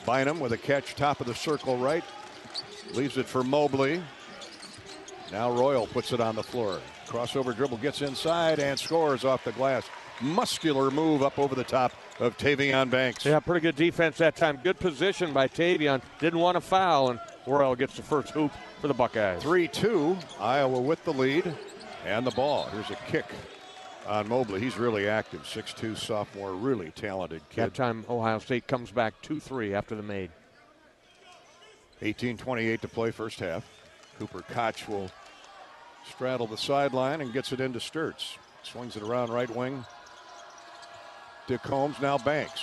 Bynum with a catch, top of the circle right. Leaves it for Mobley. Now Royal puts it on the floor. Crossover dribble, gets inside and scores off the glass. Muscular move up over the top of Tavion Banks. Yeah, pretty good defense that time. Good position by Tavion. Didn't want to foul, and Royal gets the first hoop for the Buckeyes. 3-2, Iowa with the lead and the ball. Here's a kick on Mobley. He's really active. 6'2", sophomore, really talented kid. That time Ohio State comes back 2-3 after the made. 18:28 to play first half. Cooper Koch will straddle the sideline and gets it into Sturts. Swings it around right wing to Combs. Now Banks.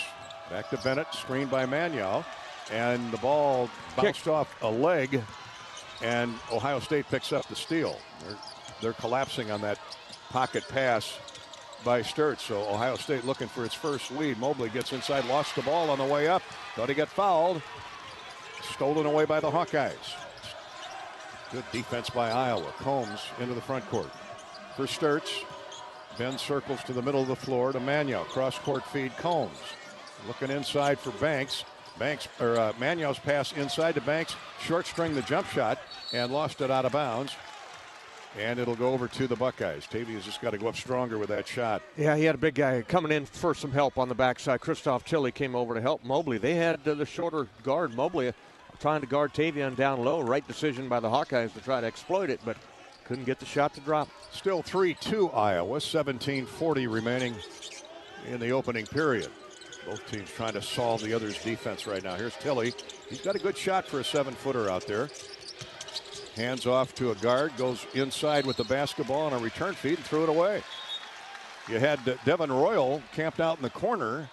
Back to Bennett. Screened by Manyow. And the ball bounced off a leg. And Ohio State picks up the steal. They're collapsing on that pocket pass by Sturts. So Ohio State looking for its first lead. Mobley gets inside. Lost the ball on the way up. Thought he got fouled. Stolen away by the Hawkeyes. Good defense by Iowa. Combs into the front court. For Sturts. Ben circles to the middle of the floor to Manyow. Cross-court feed Combs. Looking inside for Banks. Manyow's pass inside to Banks. Short string the jump shot and lost it out of bounds. And it'll go over to the Buckeyes. Tavia's just got to go up stronger with that shot. Yeah, he had a big guy coming in for some help on the backside. Christoph Tilley came over to help Mobley. They had the shorter guard, Mobley, trying to guard Tavion down low. Right decision by the Hawkeyes to try to exploit it, but couldn't get the shot to drop. Still 3-2 Iowa. 17:40 remaining in the opening period. Both teams trying to solve the other's defense right now. Here's Tilley. He's got a good shot for a 7-footer out there. Hands off to a guard, goes inside with the basketball on a return feed and threw it away. You had Devin Royal camped out in the corner,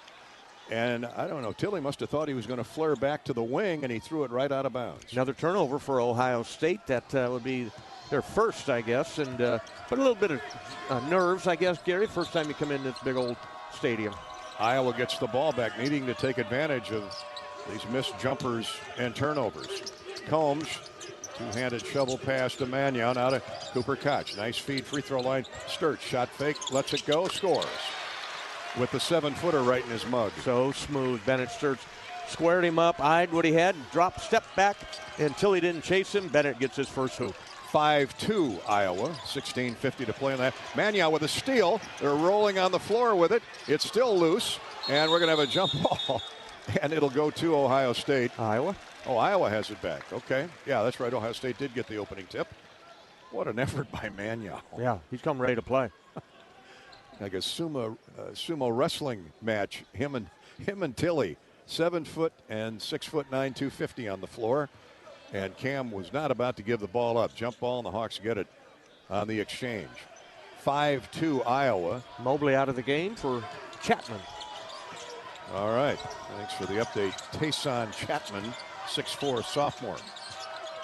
And I don't know, Tilley must have thought he was going to flare back to the wing, and he threw it right out of bounds. Another turnover for Ohio State. That would be their first, I guess. And but a little bit of nerves, I guess, Gary. First time you come in this big old stadium. Iowa gets the ball back, needing to take advantage of these missed jumpers and turnovers. Combs, two-handed shovel pass to Mannion, out of Cooper Koch. Nice feed, free throw line. Sturts, shot fake, lets it go, scores. With the 7-footer right in his mug. So smooth. Bennett Sturts squared him up, eyed what he had, dropped, stepped back until he didn't chase him. Bennett gets his first hoop. 5-2 Iowa, 16:50 to play in that. Mannion with a steal. They're rolling on the floor with it. It's still loose, and we're going to have a jump ball, and it'll go to Ohio State. Iowa? Oh, Iowa has it back. Okay. Yeah, that's right. Ohio State did get the opening tip. What an effort by Mannion. Yeah, he's come ready to play. Like a sumo wrestling match. Him and Tilley, 7 foot and 6'9", 250 on the floor. And Cam was not about to give the ball up. Jump ball, and the Hawks get it on the exchange. 5-2 Iowa. Mobley out of the game for Chapman. All right. Thanks for the update. Tayson Chapman, 6'4", sophomore.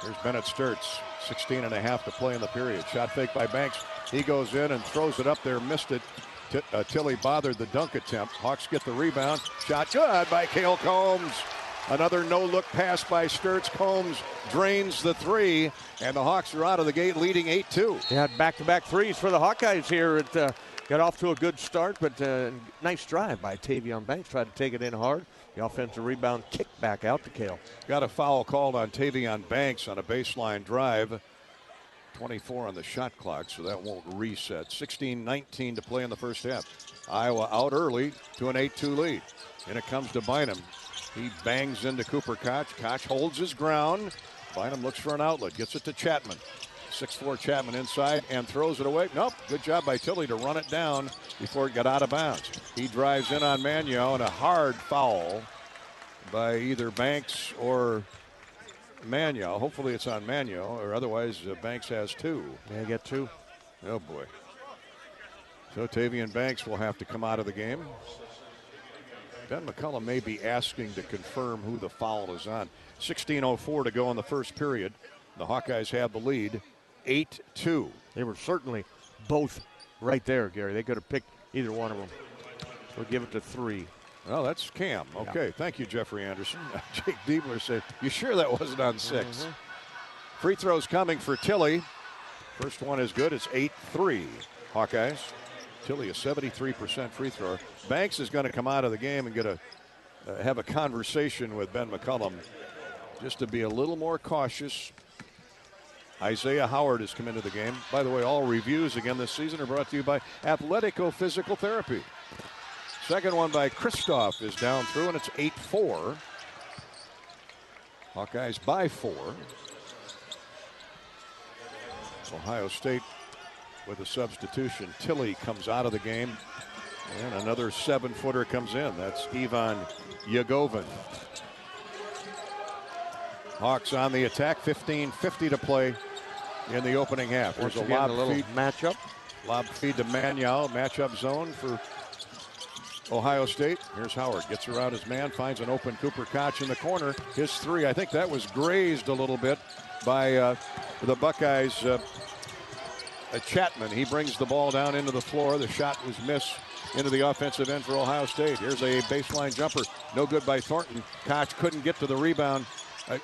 Here's Bennett Sturts, 16.5 to play in the period. Shot fake by Banks. He goes in and throws it up there, missed it. Tilley bothered the dunk attempt. Hawks get the rebound. Shot good by Cale Combs. Another no-look pass by Sturts. Combs drains the three, and the Hawks are out of the gate leading 8-2. They had back-to-back threes for the Hawkeyes here. It got off to a good start, but nice drive by Tavion Banks. Tried to take it in hard. The offensive rebound kicked back out to Cale. Got a foul called on Tavion Banks on a baseline drive. 24 on the shot clock, so that won't reset. 16-19 to play in the first half. Iowa out early to an 8-2 lead. And it comes to Bynum. He bangs into Cooper Koch. Koch holds his ground. Bynum looks for an outlet. Gets it to Chapman. 6'4" Chapman inside and throws it away. Nope. Good job by Tilley to run it down before it got out of bounds. He drives in on Mannion, and a hard foul by either Banks or Mannion. Hopefully it's on Mannion, or otherwise Banks has two. Yeah, get two. Oh, boy. So Tavion Banks will have to come out of the game. Ben McCollum may be asking to confirm who the foul is on. 16:04 to go in the first period. The Hawkeyes have the lead, 8-2. They were certainly both right there, Gary. They could have picked either one of them. We'll give it to 3. Well, that's Cam. Okay, yeah. Thank you, Jeffrey Anderson. Jake Diebler said, you sure that wasn't on 6? Mm-hmm. Free throws coming for Tilley. First one is good. It's 8-3 Hawkeyes. Tilley, a 73% free thrower. Banks is going to come out of the game and get have a conversation with Ben McCollum just to be a little more cautious. Isaiah Howard has come into the game. By the way, all reviews again this season are brought to you by Athletico Physical Therapy. Second one by Christoph is down through, and it's 8-4. Hawkeyes by 4. Ohio State with a substitution. Tilley comes out of the game, and another 7-footer comes in. That's Ivan Yagovin. Hawks on the attack, 15:50 to play in the opening half. There's a lob feed matchup. Lob feed to Mannion, matchup zone for Ohio State. Here's Howard, gets around his man, finds an open Cooper Koch in the corner. His 3, I think that was grazed a little bit by the Buckeyes. Chapman, he brings the ball down into the floor. The shot was missed into the offensive end for Ohio State. Here's a baseline jumper, no good by Thornton. Koch couldn't get to the rebound.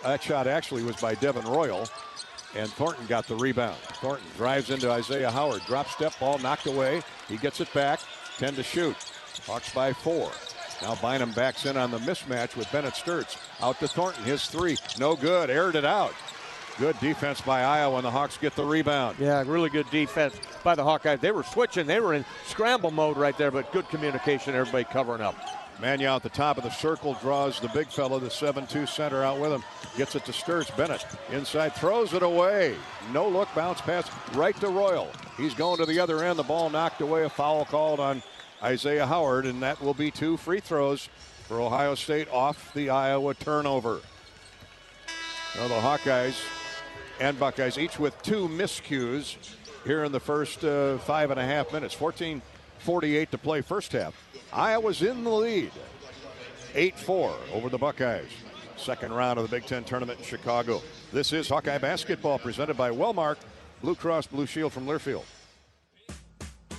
That shot actually was by Devin Royal, and Thornton got the rebound. Thornton drives into Isaiah Howard. Drop step ball knocked away. He gets it back. 10 to shoot. Hawks by 4. Now Bynum backs in on the mismatch with Bennett Sturts. Out to Thornton. His 3. No good. Aired it out. Good defense by Iowa, and the Hawks get the rebound. Yeah, really good defense by the Hawkeyes. They were switching. They were in scramble mode right there, but good communication. Everybody covering up. Mannion at the top of the circle draws the big fella, the 7'2" center out with him. Gets it to Sturts. Bennett inside, throws it away. No look, bounce pass right to Royal. He's going to the other end. The ball knocked away. A foul called on Isaiah Howard, and that will be 2 free throws for Ohio State off the Iowa turnover. Well, the Hawkeyes and Buckeyes each with 2 miscues here in the first 5.5 minutes. 14:48 to play first half. Iowa's in the lead. 8-4 over the Buckeyes. Second round of the Big Ten tournament in Chicago. This is Hawkeye basketball presented by Wellmark, Blue Cross Blue Shield from Learfield.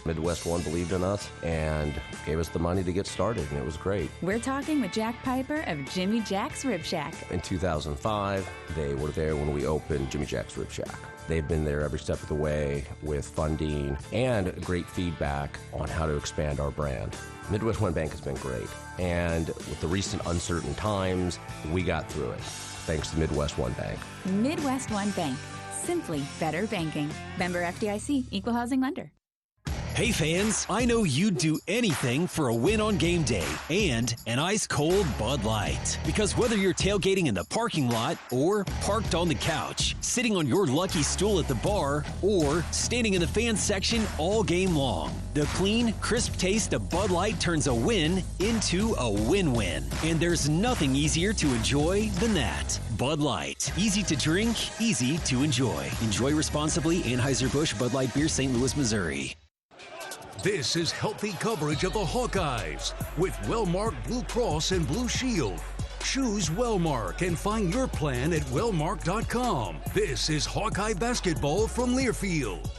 Midwest One believed in us and gave us the money to get started, and it was great. We're talking with Jack Piper of Jimmy Jack's Rib Shack. In 2005, they were there when we opened Jimmy Jack's Rib Shack. They've been there every step of the way with funding and great feedback on how to expand our brand. Midwest One Bank has been great, and with the recent uncertain times, we got through it, thanks to Midwest One Bank. Midwest One Bank. Simply better banking. Member FDIC, Equal Housing Lender. Hey fans, I know you'd do anything for a win on game day and an ice-cold Bud Light. Because whether you're tailgating in the parking lot or parked on the couch, sitting on your lucky stool at the bar, or standing in the fan section all game long, the clean, crisp taste of Bud Light turns a win into a win-win. And there's nothing easier to enjoy than that. Bud Light. Easy to drink, easy to enjoy. Enjoy responsibly. Anheuser-Busch Bud Light Beer, St. Louis, Missouri. This is healthy coverage of the Hawkeyes with Wellmark Blue Cross and Blue Shield. Choose Wellmark and find your plan at wellmark.com. This is Hawkeye basketball from Learfield.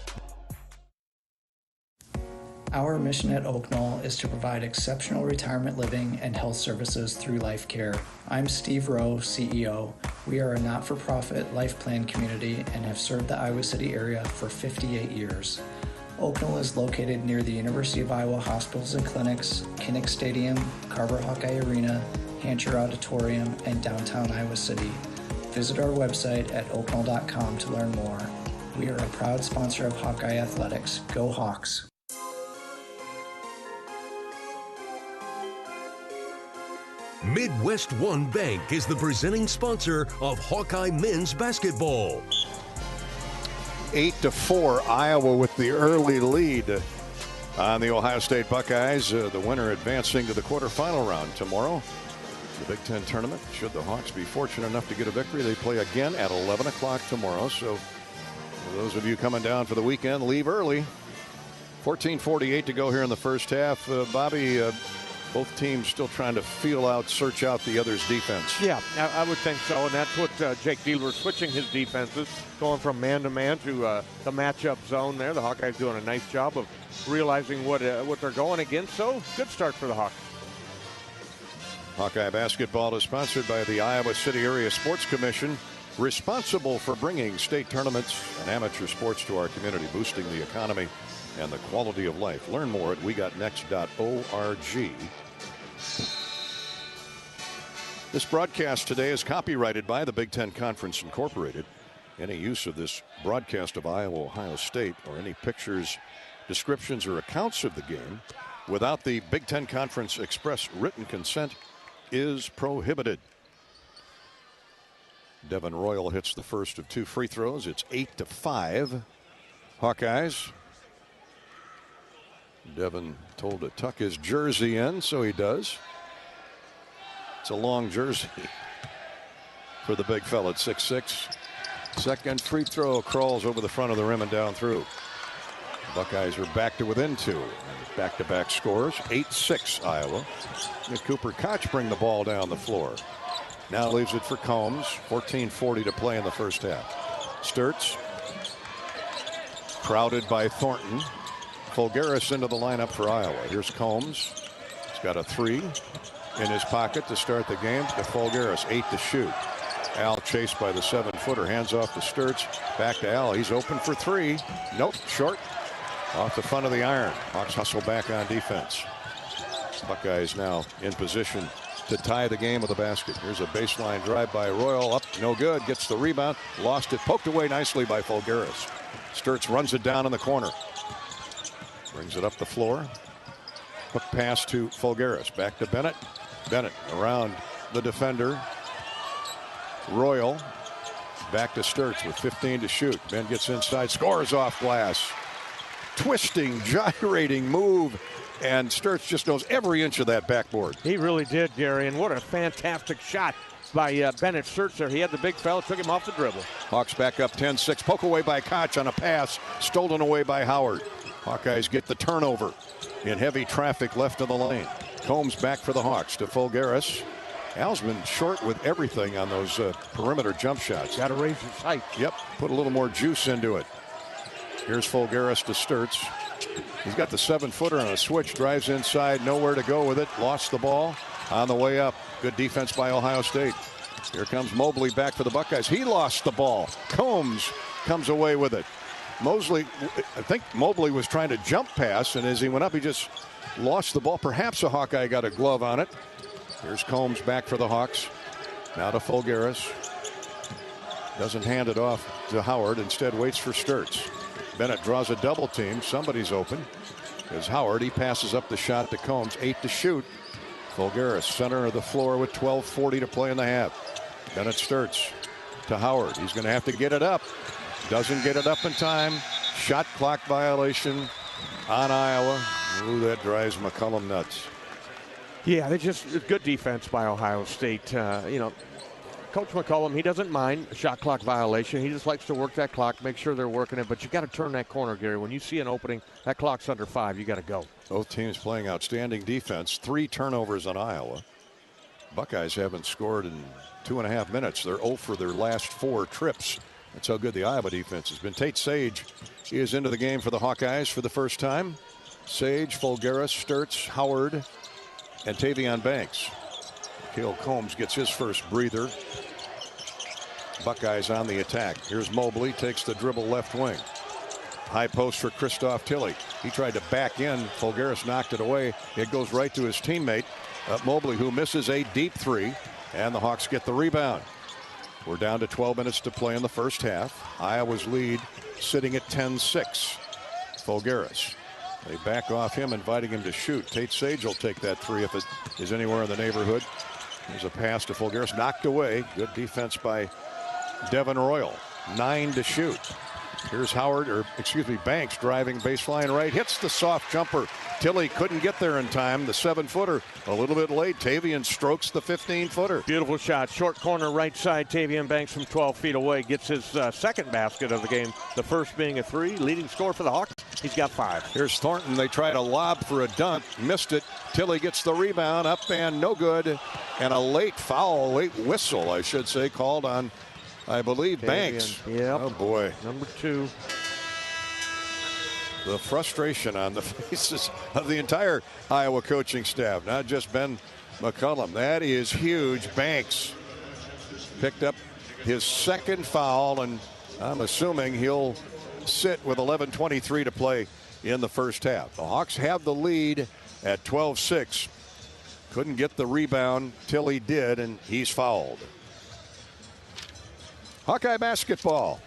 Our mission at Oak Knoll is to provide exceptional retirement living and health services through life care. I'm Steve Rowe, CEO. We are a not-for-profit life plan community and have served the Iowa City area for 58 years. Oak Knoll is located near the University of Iowa hospitals and clinics, Kinnick Stadium, Carver Hawkeye Arena, Hancher Auditorium, and downtown Iowa City. Visit our website at oakknoll.com to learn more. We are a proud sponsor of Hawkeye Athletics. Go Hawks! Midwest One Bank is the presenting sponsor of Hawkeye men's basketball. 8-4, Iowa with the early lead on the Ohio State Buckeyes. The winner advancing to the quarterfinal round tomorrow. The Big Ten tournament. Should the Hawks be fortunate enough to get a victory, they play again at 11 o'clock tomorrow. So for those of you coming down for the weekend, leave early. 14:48 to go here in the first half. Bobby, both teams still trying to search out the other's defense. Yeah, I would think so, and that's what Jake Dealer switching his defenses, going from man-to-man to the matchup zone there. The Hawkeyes doing a nice job of realizing what they're going against, so good start for the Hawks. Hawkeye basketball is sponsored by the Iowa City Area Sports Commission, responsible for bringing state tournaments and amateur sports to our community, boosting the economy and the quality of life. Learn more at wegotnext.org. This broadcast today is copyrighted by the Big Ten Conference Incorporated. Any use of this broadcast of Iowa, Ohio State, or any pictures, descriptions, or accounts of the game without the Big Ten Conference express written consent is prohibited. Devin Royal hits the first of two free throws. It's 8-5. Hawkeyes. Devin told to tuck his jersey in, so he does. It's a long jersey for the big fella at 6'6". Second free throw crawls over the front of the rim and down through. Buckeyes are back to within two. Back-to-back scores. 8-6 Iowa. Cooper Koch bring the ball down the floor. Now leaves it for Combs. 14:40 to play in the first half. Sturts. Crowded by Thornton. Fulgaris into the lineup for Iowa. Here's Combs. He's got a three in his pocket to start the game. To Fulgaris, 8 to shoot. Al chased by the 7-footer. Hands off to Sturts. Back to Al. He's open for three. Nope, short. Off the front of the iron. Hawks hustle back on defense. Buckeyes now in position to tie the game with a basket. Here's a baseline drive by Royal. Up, no good. Gets the rebound. Lost it. Poked away nicely by Fulgaris. Sturts runs it down in the corner. Brings it up the floor. Hook pass to Fulgaris. Back to Bennett. Bennett around the defender. Royal. Back to Sturts with 15 to shoot. Ben gets inside. Scores off glass. Twisting, gyrating move. And Sturts just knows every inch of that backboard. He really did, Gary. And what a fantastic shot by Bennett Sturts there. He had the big fella, took him off the dribble. Hawks back up 10-6. Poke away by Koch on a pass. Stolen away by Howard. Hawkeyes get the turnover in heavy traffic left of the lane. Combs back for the Hawks to Fulgaris. Al's been short with everything on those perimeter jump shots. Got to raise his height. Yep, put a little more juice into it. Here's Fulgaris to Sturts. He's got the 7-footer on a switch, drives inside, nowhere to go with it, lost the ball on the way up. Good defense by Ohio State. Here comes Mobley back for the Buckeyes. He lost the ball. Combs comes away with it. Mosley, I think Mobley was trying to jump pass, and as he went up, he just lost the ball. Perhaps a Hawkeye got a glove on it. Here's Combs back for the Hawks. Now to Fulgaris. Doesn't hand it off to Howard. Instead waits for Sturts. Bennett draws a double team. Somebody's open. As Howard, he passes up the shot to Combs. 8 to shoot. Fulgaris, center of the floor with 12:40 to play in the half. Bennett Sturts to Howard. He's going to have to get it up. Doesn't get it up in time. Shot clock violation on Iowa. Ooh, that drives McCollum nuts. Yeah, they just good defense by Ohio State. Coach McCollum, he doesn't mind a shot clock violation. He just likes to work that clock, make sure they're working it. But you got to turn that corner, Gary. When you see an opening, that clock's under 5. You got to go. Both teams playing outstanding defense. 3 turnovers on Iowa. Buckeyes haven't scored in 2.5 minutes. They're 0 for their last 4 trips. That's how good the Iowa defense has been. Tate Sage is into the game for the Hawkeyes for the first time. Sage, Fulgaris, Sturts, Howard, and Tavion Banks. Cale Combs gets his first breather. Buckeyes on the attack. Here's Mobley, takes the dribble left wing. High post for Christoph Tilley. He tried to back in. Fulgaris knocked it away. It goes right to his teammate, Mobley, who misses a deep 3. And the Hawks get the rebound. We're down to 12 minutes to play in the first half. Iowa's lead sitting at 10-6. Fulgaris. They back off him, inviting him to shoot. Tate Sage will take that 3 if it is anywhere in the neighborhood. There's a pass to Fulgaris, knocked away. Good defense by Devin Royal. 9 to shoot. Here's Banks driving baseline right. Hits the soft jumper. Tilley couldn't get there in time. The 7-footer a little bit late. Tavion strokes the 15-footer. Beautiful shot. Short corner right side. Tavion Banks from 12 feet away gets his second basket of the game. The first being a 3. Leading scorer for the Hawks. He's got 5. Here's Thornton. They try to lob for a dunk. Missed it. Tilley gets the rebound. Up and no good. And a late whistle, I should say, called on, I believe, Banks. Yep. Oh, boy. Number 2. The frustration on the faces of the entire Iowa coaching staff, not just Ben McCollum. That is huge. Banks picked up his second foul, and I'm assuming he'll sit with 11:23 to play in the first half. The Hawks have the lead at 12-6. Couldn't get the rebound till he did, and he's fouled. Hawkeye basketball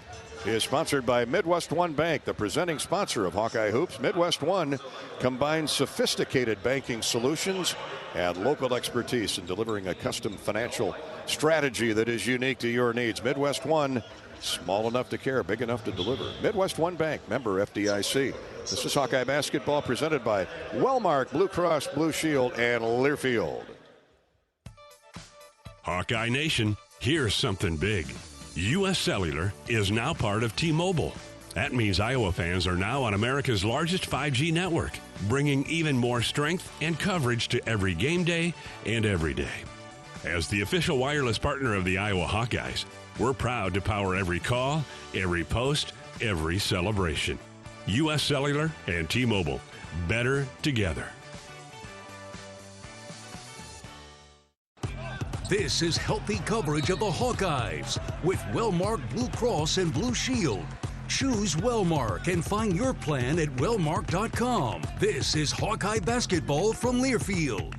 is sponsored by Midwest One Bank, the presenting sponsor of Hawkeye Hoops. Midwest One combines sophisticated banking solutions and local expertise in delivering a custom financial strategy that is unique to your needs. Midwest One, small enough to care, big enough to deliver. Midwest One Bank, member FDIC. This is Hawkeye basketball presented by Wellmark, Blue Cross Blue Shield, and Learfield. Hawkeye Nation, here's something big. U.S. Cellular is now part of T-Mobile. That means Iowa fans are now on America's largest 5G network, bringing even more strength and coverage to every game day and every day. As the official wireless partner of the Iowa Hawkeyes, we're proud to power every call, every post, every celebration. U.S. Cellular and T-Mobile, better together. This is healthy coverage of the Hawkeyes with Wellmark Blue Cross and Blue Shield. Choose Wellmark and find your plan at wellmark.com. This is Hawkeye basketball from Learfield.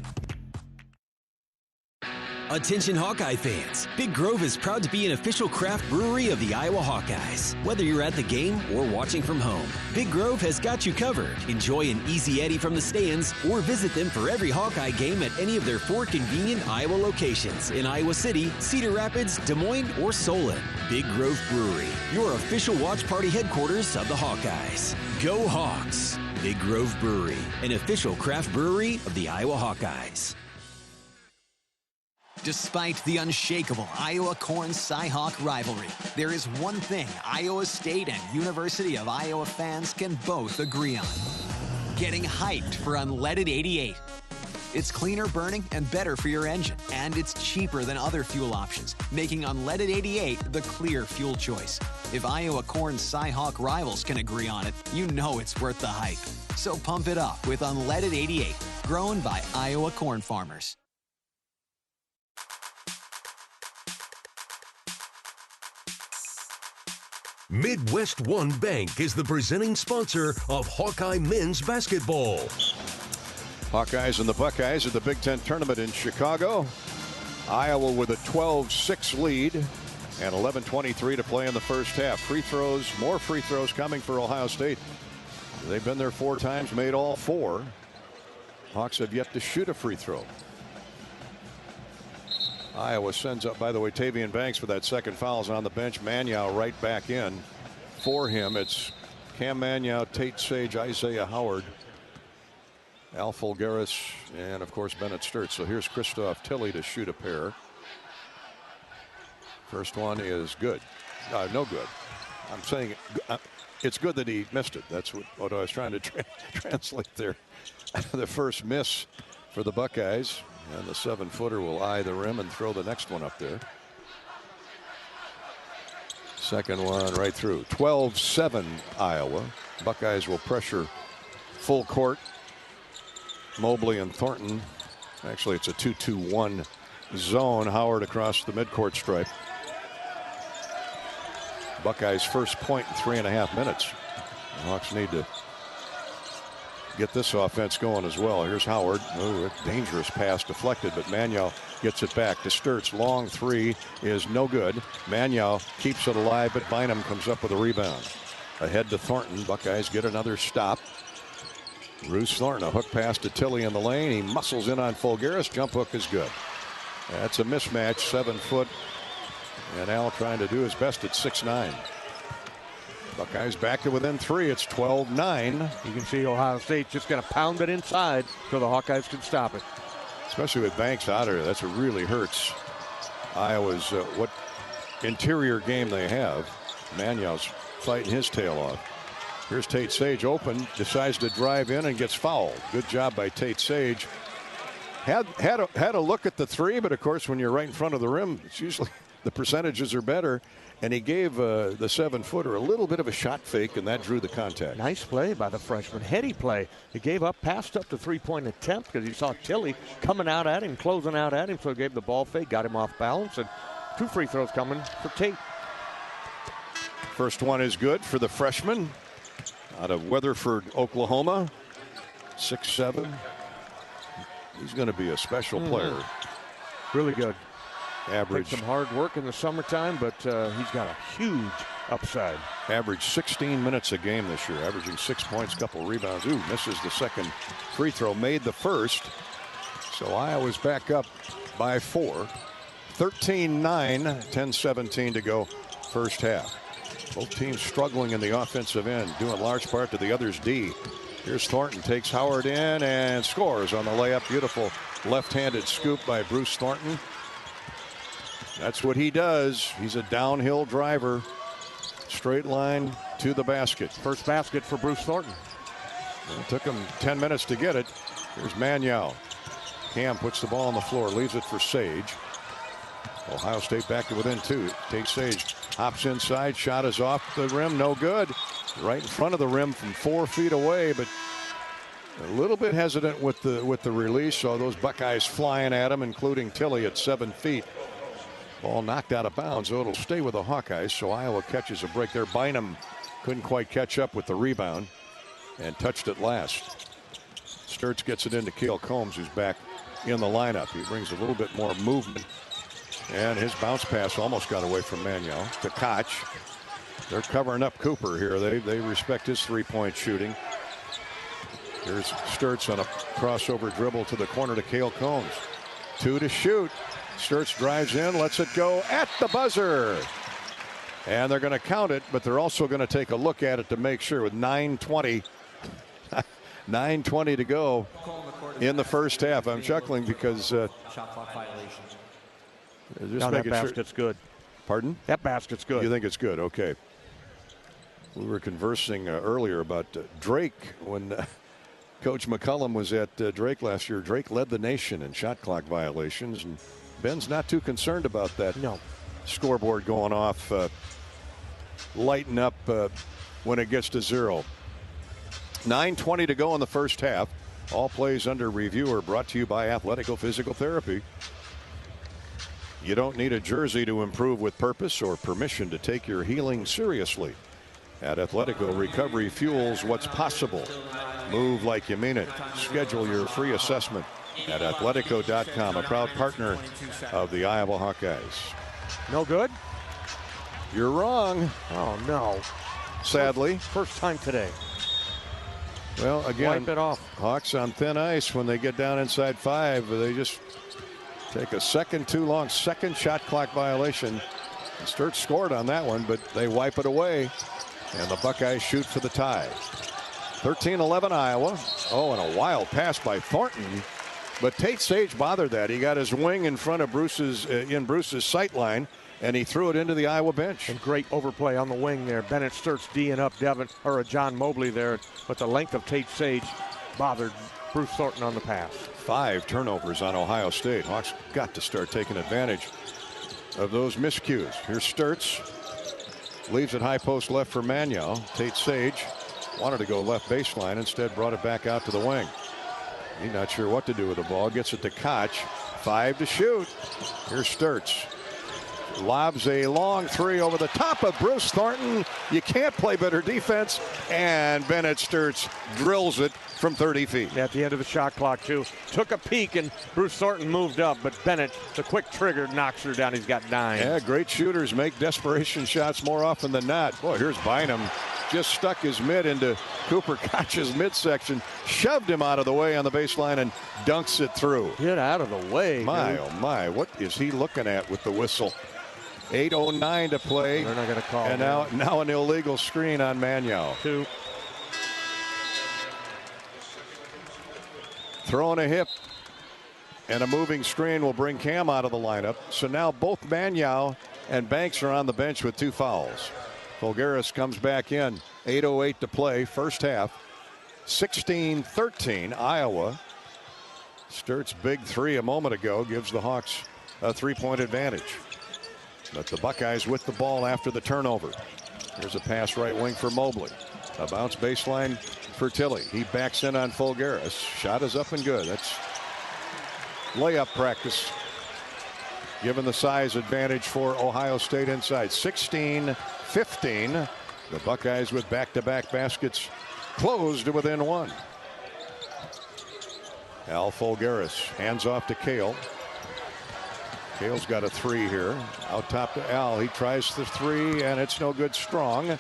Attention Hawkeye fans, Big Grove is proud to be an official craft brewery of the Iowa Hawkeyes. Whether you're at the game or watching from home, Big Grove has got you covered. Enjoy an easy Eddie from the stands or visit them for every Hawkeye game at any of their 4 convenient Iowa locations in Iowa City, Cedar Rapids, Des Moines, or Solon. Big Grove Brewery, your official watch party headquarters of the Hawkeyes. Go Hawks! Big Grove Brewery, an official craft brewery of the Iowa Hawkeyes. Despite the unshakable Iowa Corn-Cyhawk rivalry, there is one thing Iowa State and University of Iowa fans can both agree on: getting hyped for Unleaded 88. It's cleaner burning and better for your engine. And it's cheaper than other fuel options, making unleaded 88 the clear fuel choice. If Iowa corn Cy-Hawk rivals can agree on it, you know it's worth the hype. So pump it up with unleaded 88, grown by Iowa corn farmers. Midwest One Bank is the presenting sponsor of Hawkeye men's basketball. Hawkeyes and the Buckeyes at the Big Ten tournament in Chicago. Iowa with a 12-6 lead and 11:23 to play in the first half. More free throws coming for Ohio State. They've been there 4 times, made all 4. Hawks have yet to shoot a free throw. Iowa sends up, by the way, Tavian Banks for that second foul is on the bench. Manyow right back in for him. It's Cam Manyow, Tate Sage, Isaiah Howard, Al Fulgaris, and of course Bennett Sturtz. So here's Christoph Tilley to shoot a pair. First one is good. No good. I'm saying it's good that he missed it. That's what I was trying to translate there. The first miss for the Buckeyes. And the 7-footer will eye the rim and throw the next one up there. Second one right through. 12-7 Iowa. Buckeyes will pressure full court. Mobley and Thornton. Actually, it's a 2-2-1 zone. Howard across the midcourt stripe. Buckeyes' first point in 3.5 minutes. The Hawks need to get this offense going as well. Here's Howard. Oh, a dangerous pass deflected, but Manyow gets it back to Sturtz. Long 3 is no good. Manyow keeps it alive, but Bynum comes up with a rebound. Ahead to Thornton. Buckeyes get another stop. Bruce Thornton, a hook pass to Tilley in the lane. He muscles in on Fulgaris. Jump hook is good. That's a mismatch, 7 foot. And Al trying to do his best at 6'9". Buckeyes back to within 3. It's 12-9. You can see Ohio State just going to pound it inside so the Hawkeyes can stop it. Especially with Banks out of there. That's what really hurts Iowa's what interior game they have. Manyow's fighting his tail off. Here's Tate Sage open, decides to drive in and gets fouled. Good job by Tate Sage. Had a look at the 3, but of course when you're right in front of the rim, it's usually the percentages are better. And he gave the 7-footer a little bit of a shot fake, and that drew the contact. Nice play by the freshman. Heady play. He gave up, passed up the 3-point attempt because he saw Tilley coming out at him, closing out at him, so he gave the ball fake, got him off balance, and 2 free throws coming for Tate. First one is good for the freshman out of Weatherford, Oklahoma. 6'7". He's going to be a special player. Really good. Average. Takes some hard work in the summertime, but he's got a huge upside. Averaged 16 minutes a game this year, averaging 6 points, couple rebounds. Ooh, misses the second free throw, made the first. So Iowa's back up by 4. 13-9, 10-17 to go first half. Both teams struggling in the offensive end, due in large part to the other's D. Here's Thornton, takes Howard in and scores on the layup. Beautiful left-handed scoop by Bruce Thornton. That's what he does. He's a downhill driver. Straight line to the basket. First basket for Bruce Thornton. It took him 10 minutes to get it. Here's Manyow. Cam puts the ball on the floor, leaves it for Sage. Ohio State back to within 2. Tate Sage hops inside. Shot is off the rim. No good. Right in front of the rim from 4 feet away, but a little bit hesitant with the release. So those Buckeyes flying at him, including Tilley at 7 feet. Ball knocked out of bounds, so it'll stay with the Hawkeyes. So Iowa catches a break there. Bynum couldn't quite catch up with the rebound and touched it last. Sturtz gets it into Cale Combs, who's back in the lineup. He brings a little bit more movement. And his bounce pass almost got away from Manyow to Koch. They're covering up Cooper here. They respect his 3-point shooting. Here's Sturtz on a crossover dribble to the corner to Cale Combs. 2 to shoot. Sturtz drives in, lets it go at the buzzer. And they're going to count it, but they're also going to take a look at it to make sure with 9:20 to go in the first half. I'm chuckling because shot clock violation. That basket's good. Pardon? That basket's good. You think it's good? Okay. We were conversing earlier about Drake when Coach McCollum was at Drake last year. Drake led the nation in shot clock violations, and Ben's not too concerned about that. No. Scoreboard going off, lighten up when it gets to 0. 9:20 to go in the first half. All plays under review are brought to you by Athletico Physical Therapy. You don't need a jersey to improve with purpose or permission to take your healing seriously. At Athletico, recovery fuels what's possible. Move like you mean it. Schedule your free assessment at athletico.com, a proud partner of the Iowa Hawkeyes. No good? You're wrong. Oh, no. Sadly. First time today. Well, again, wipe it off. Hawks on thin ice when they get down inside 5. They just take a second too long. Second shot clock violation. Sturt scored on that one, but they wipe it away. And the Buckeyes shoot for the tie. 13-11 Iowa. Oh, and a wild pass by Thornton. But Tate Sage bothered that. He got his wing in front of Bruce's sight line, and he threw it into the Iowa bench. And great overplay on the wing there. Bennett Sturt's D'ing up John Mobley there, but the length of Tate Sage bothered Bruce Thornton on the pass. 5 turnovers on Ohio State. Hawks got to start taking advantage of those miscues. Here's Sturtz. Leaves it high post left for Magnow. Tate Sage wanted to go left baseline, instead brought it back out to the wing. He's not sure what to do with the ball. Gets it to Koch. 5 to shoot. Here's Sturtz. Lobs a long 3 over the top of Bruce Thornton. You can't play better defense. And Bennett Sturtz drills it from 30 feet. At the end of the shot clock, too. Took a peek, and Bruce Thornton moved up, but Bennett, the quick trigger, knocks her down. He's got 9. Yeah, great shooters make desperation shots more often than not. Boy, here's Bynum. Just stuck his mid into Cooper Koch's midsection, shoved him out of the way on the baseline, and dunks it through. Get out of the way. My, dude. oh my, what is he looking at with the whistle? 8:09 to play. They're not going to call. And now an illegal screen on Magnow. 2. Throwing a hip and a moving screen will bring Cam out of the lineup. So now both Magnow and Banks are on the bench with 2 fouls. Fulgaris comes back in. 8:08 to play, first half. 16-13 Iowa. Sturt's big 3 a moment ago gives the Hawks a 3-point advantage. But the Buckeyes with the ball after the turnover. Here's a pass right wing for Mobley. A bounce baseline for Tilley. He backs in on Fulgaris. Shot is up and good. That's layup practice. Given the size advantage for Ohio State inside. 16-15. The Buckeyes with back-to-back baskets closed to within 1. Al Fulgaris hands off to Cale. Cale's got a 3 here. Out top to Al. He tries the 3, and it's no good. Strong.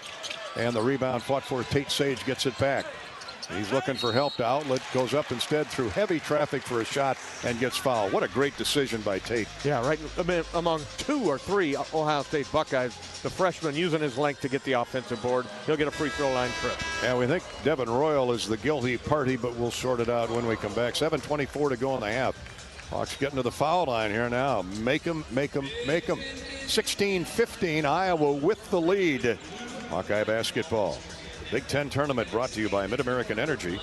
And the rebound fought for. Tate Sage gets it back. He's looking for help to outlet. Goes up instead through heavy traffic for a shot and gets fouled. What a great decision by Tate. Yeah, right among 2 or 3 Ohio State Buckeyes. The freshman using his length to get the offensive board. He'll get a free throw line trip. And we think Devin Royal is the guilty party, but we'll sort it out when we come back. 7:24 to go in the half. Hawks getting to the foul line here now. Make them, make them, make them. 16-15, Iowa with the lead. Hawkeye basketball. Big Ten tournament brought to you by Mid-American Energy,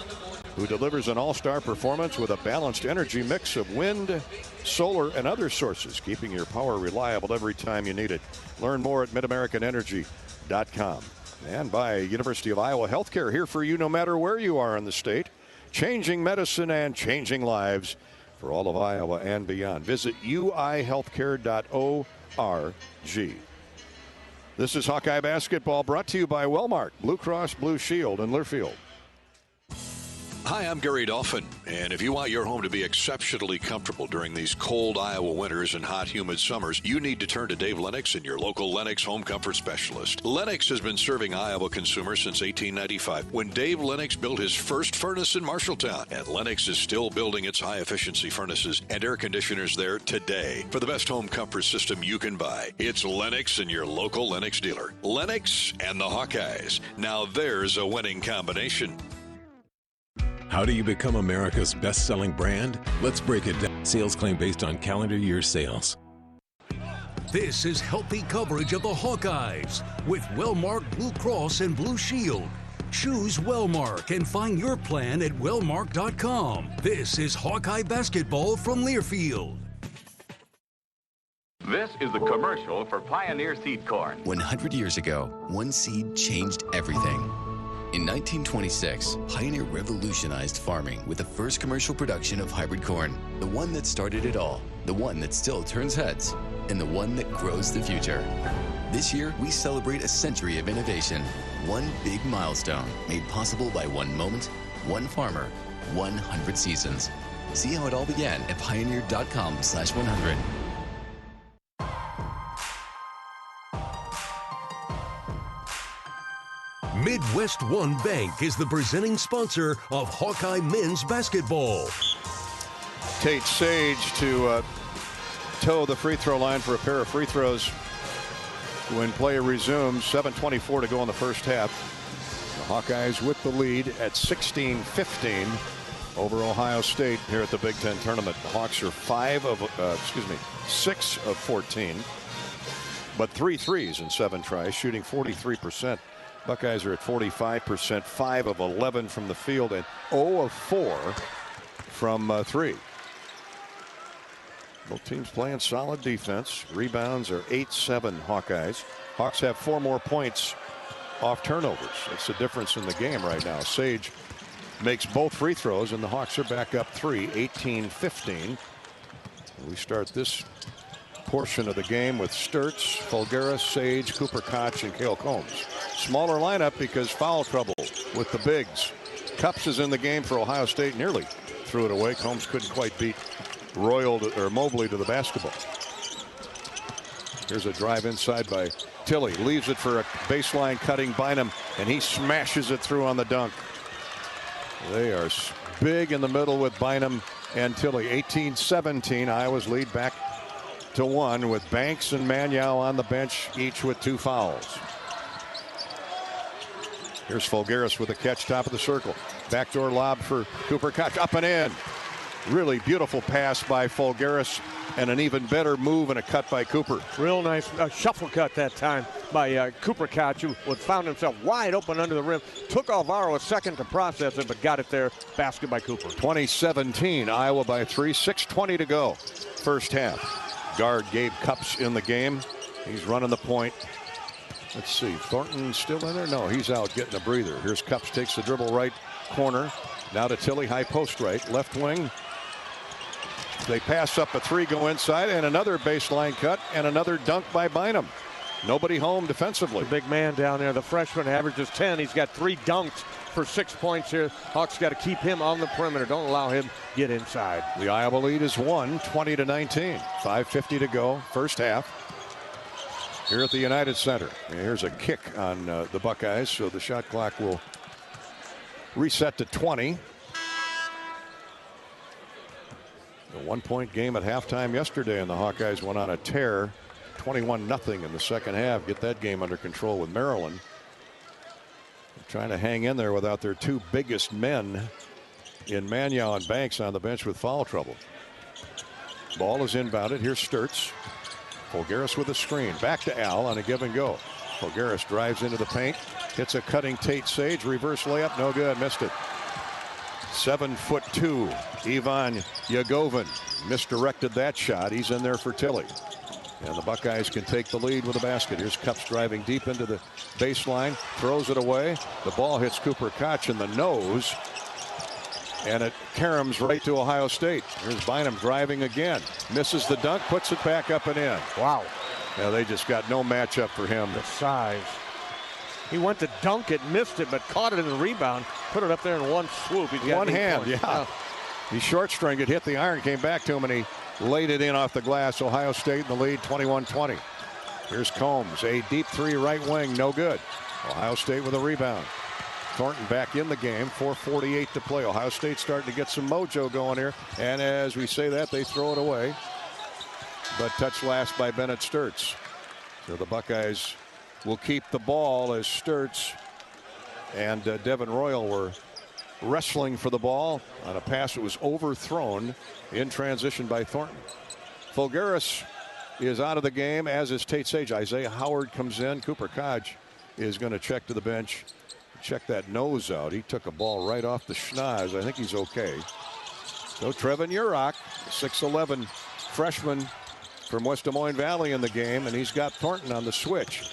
who delivers an all-star performance with a balanced energy mix of wind, solar, and other sources, keeping your power reliable every time you need it. Learn more at midamericanenergy.com. And by University of Iowa Healthcare, here for you no matter where you are in the state. Changing medicine and changing lives for all of Iowa and beyond. Visit uihealthcare.org. This is Hawkeye Basketball brought to you by Wellmark, Blue Cross Blue Shield in Learfield. Hi, I'm Gary Dolphin, and if you want your home to be exceptionally comfortable during these cold Iowa winters and hot, humid summers, you need to turn to Dave Lennox and your local Lennox home comfort specialist. Lennox has been serving Iowa consumers since 1895, when Dave Lennox built his first furnace in Marshalltown, and Lennox is still building its high-efficiency furnaces and air conditioners there today. For the best home comfort system you can buy, it's Lennox and your local Lennox dealer. Lennox and the Hawkeyes. Now there's a winning combination. How do you become America's best-selling brand? Let's break it down. Sales claim based on calendar year sales. This is healthy coverage of the Hawkeyes with Wellmark Blue Cross and Blue Shield. Choose Wellmark and find your plan at wellmark.com. This is Hawkeye Basketball from Learfield. This is the commercial for Pioneer Seed Corn. 100 years ago, one seed changed everything. In 1926, Pioneer revolutionized farming with the first commercial production of hybrid corn. The one that started it all, the one that still turns heads, and the one that grows the future. This year, we celebrate a century of innovation. One big milestone made possible by one moment, one farmer, 100 seasons. See how it all began at pioneer.com/100. Midwest One Bank is the presenting sponsor of Hawkeye men's basketball. Tate Sage to toe the free throw line for a pair of free throws when play resumes. 7:24 to go in the first half. The Hawkeyes with the lead at 16-15 over Ohio State here at the Big Ten tournament. The Hawks are 6 of 14, but 3 threes in 7 tries, shooting 43%. Buckeyes are at 45%, 5 of 11 from the field, and 0 of 4 from 3. Both teams playing solid defense. Rebounds are 8-7 Hawkeyes. Hawks have 4 more points off turnovers. It's the difference in the game right now. Sage makes both free throws, and the Hawks are back up 3, 18-15. We start this portion of the game with Sturtz, Fulgaris, Sage, Cooper Koch, and Cale Combs. Smaller lineup because foul trouble with the bigs. Cups is in the game for Ohio State, nearly threw it away. Combs couldn't quite beat Mobley to the basketball. Here's a drive inside by Tilley. Leaves it for a baseline cutting Bynum, and he smashes it through on the dunk. They are big in the middle with Bynum and Tilley. 18-17, Iowa's lead back to 1 with Banks and Maniau on the bench, each with 2 fouls. Here's Fulgaris with a catch, top of the circle. Backdoor lob for Cooper Koch, up and in. Really beautiful pass by Fulgaris, and an even better move and a cut by Cooper. Real nice shuffle cut that time by Cooper Koch, who found himself wide open under the rim. Took Alvaro a second to process it, but got it there. Basket by Cooper. 2017, Iowa by 3, 6:20 to go. First half. Guard Gabe Cups in the game. He's running the point. Let's see, Thornton still in there? No, he's out getting a breather. Here's Cups, takes the dribble right corner. Now to Tilley, high post right, left wing. They pass up a 3, go inside, and another baseline cut, and another dunk by Bynum. Nobody home defensively. The big man down there, the freshman, averages 10. He's got 3 dunks for 6 points here. Hawks got to keep him on the perimeter. Don't allow him get inside. The Iowa lead is 1, 20-19. 5:50 to go, first half. Here at the United Center. And here's a kick on the Buckeyes, so the shot clock will reset to 20. A 1-point game at halftime yesterday, and the Hawkeyes went on a tear. 21-0 in the second half. Get that game under control with Maryland. They're trying to hang in there without their 2 biggest men in Maniau and Banks on the bench with foul trouble. Ball is inbounded. Here's Sturtz. Fulgaris with a screen. Back to Al on a give and go. Fulgaris drives into the paint. Hits a cutting Tate Sage. Reverse layup. No good. Missed it. 7'2" Ivan Yagovin misdirected that shot. He's in there for Tilley. And the Buckeyes can take the lead with a basket. Here's Cups driving deep into the baseline. Throws it away. The ball hits Cooper Koch in the nose. And it caroms right to Ohio State. Here's Bynum driving again. Misses the dunk, puts it back up and in. Wow. Yeah, they just got no matchup for him. The size. He went to dunk it, missed it, but caught it in the rebound. Put it up there in one swoop. He's got one hand, points. yeah. He short-stringed it, hit the iron, came back to him, and he laid it in off the glass. Ohio State in the lead, 21-20. Here's Combs, a deep 3 right wing, no good. Ohio State with a rebound. Thornton back in the game, 4:48 to play. Ohio State starting to get some mojo going here. And as we say that, they throw it away. But touched last by Bennett Sturtz. So the Buckeyes will keep the ball as Sturtz and Devin Royal were wrestling for the ball on a pass that was overthrown in transition by Thornton. Fulgaris is out of the game, as is Tate Sage. Isaiah Howard comes in. Cooper Koch is going to check to the bench. Check that nose out. He took a ball right off the schnoz. I think he's okay. So Trevin Urach, 6'11" freshman from West Des Moines Valley in the game, and he's got Thornton on the switch.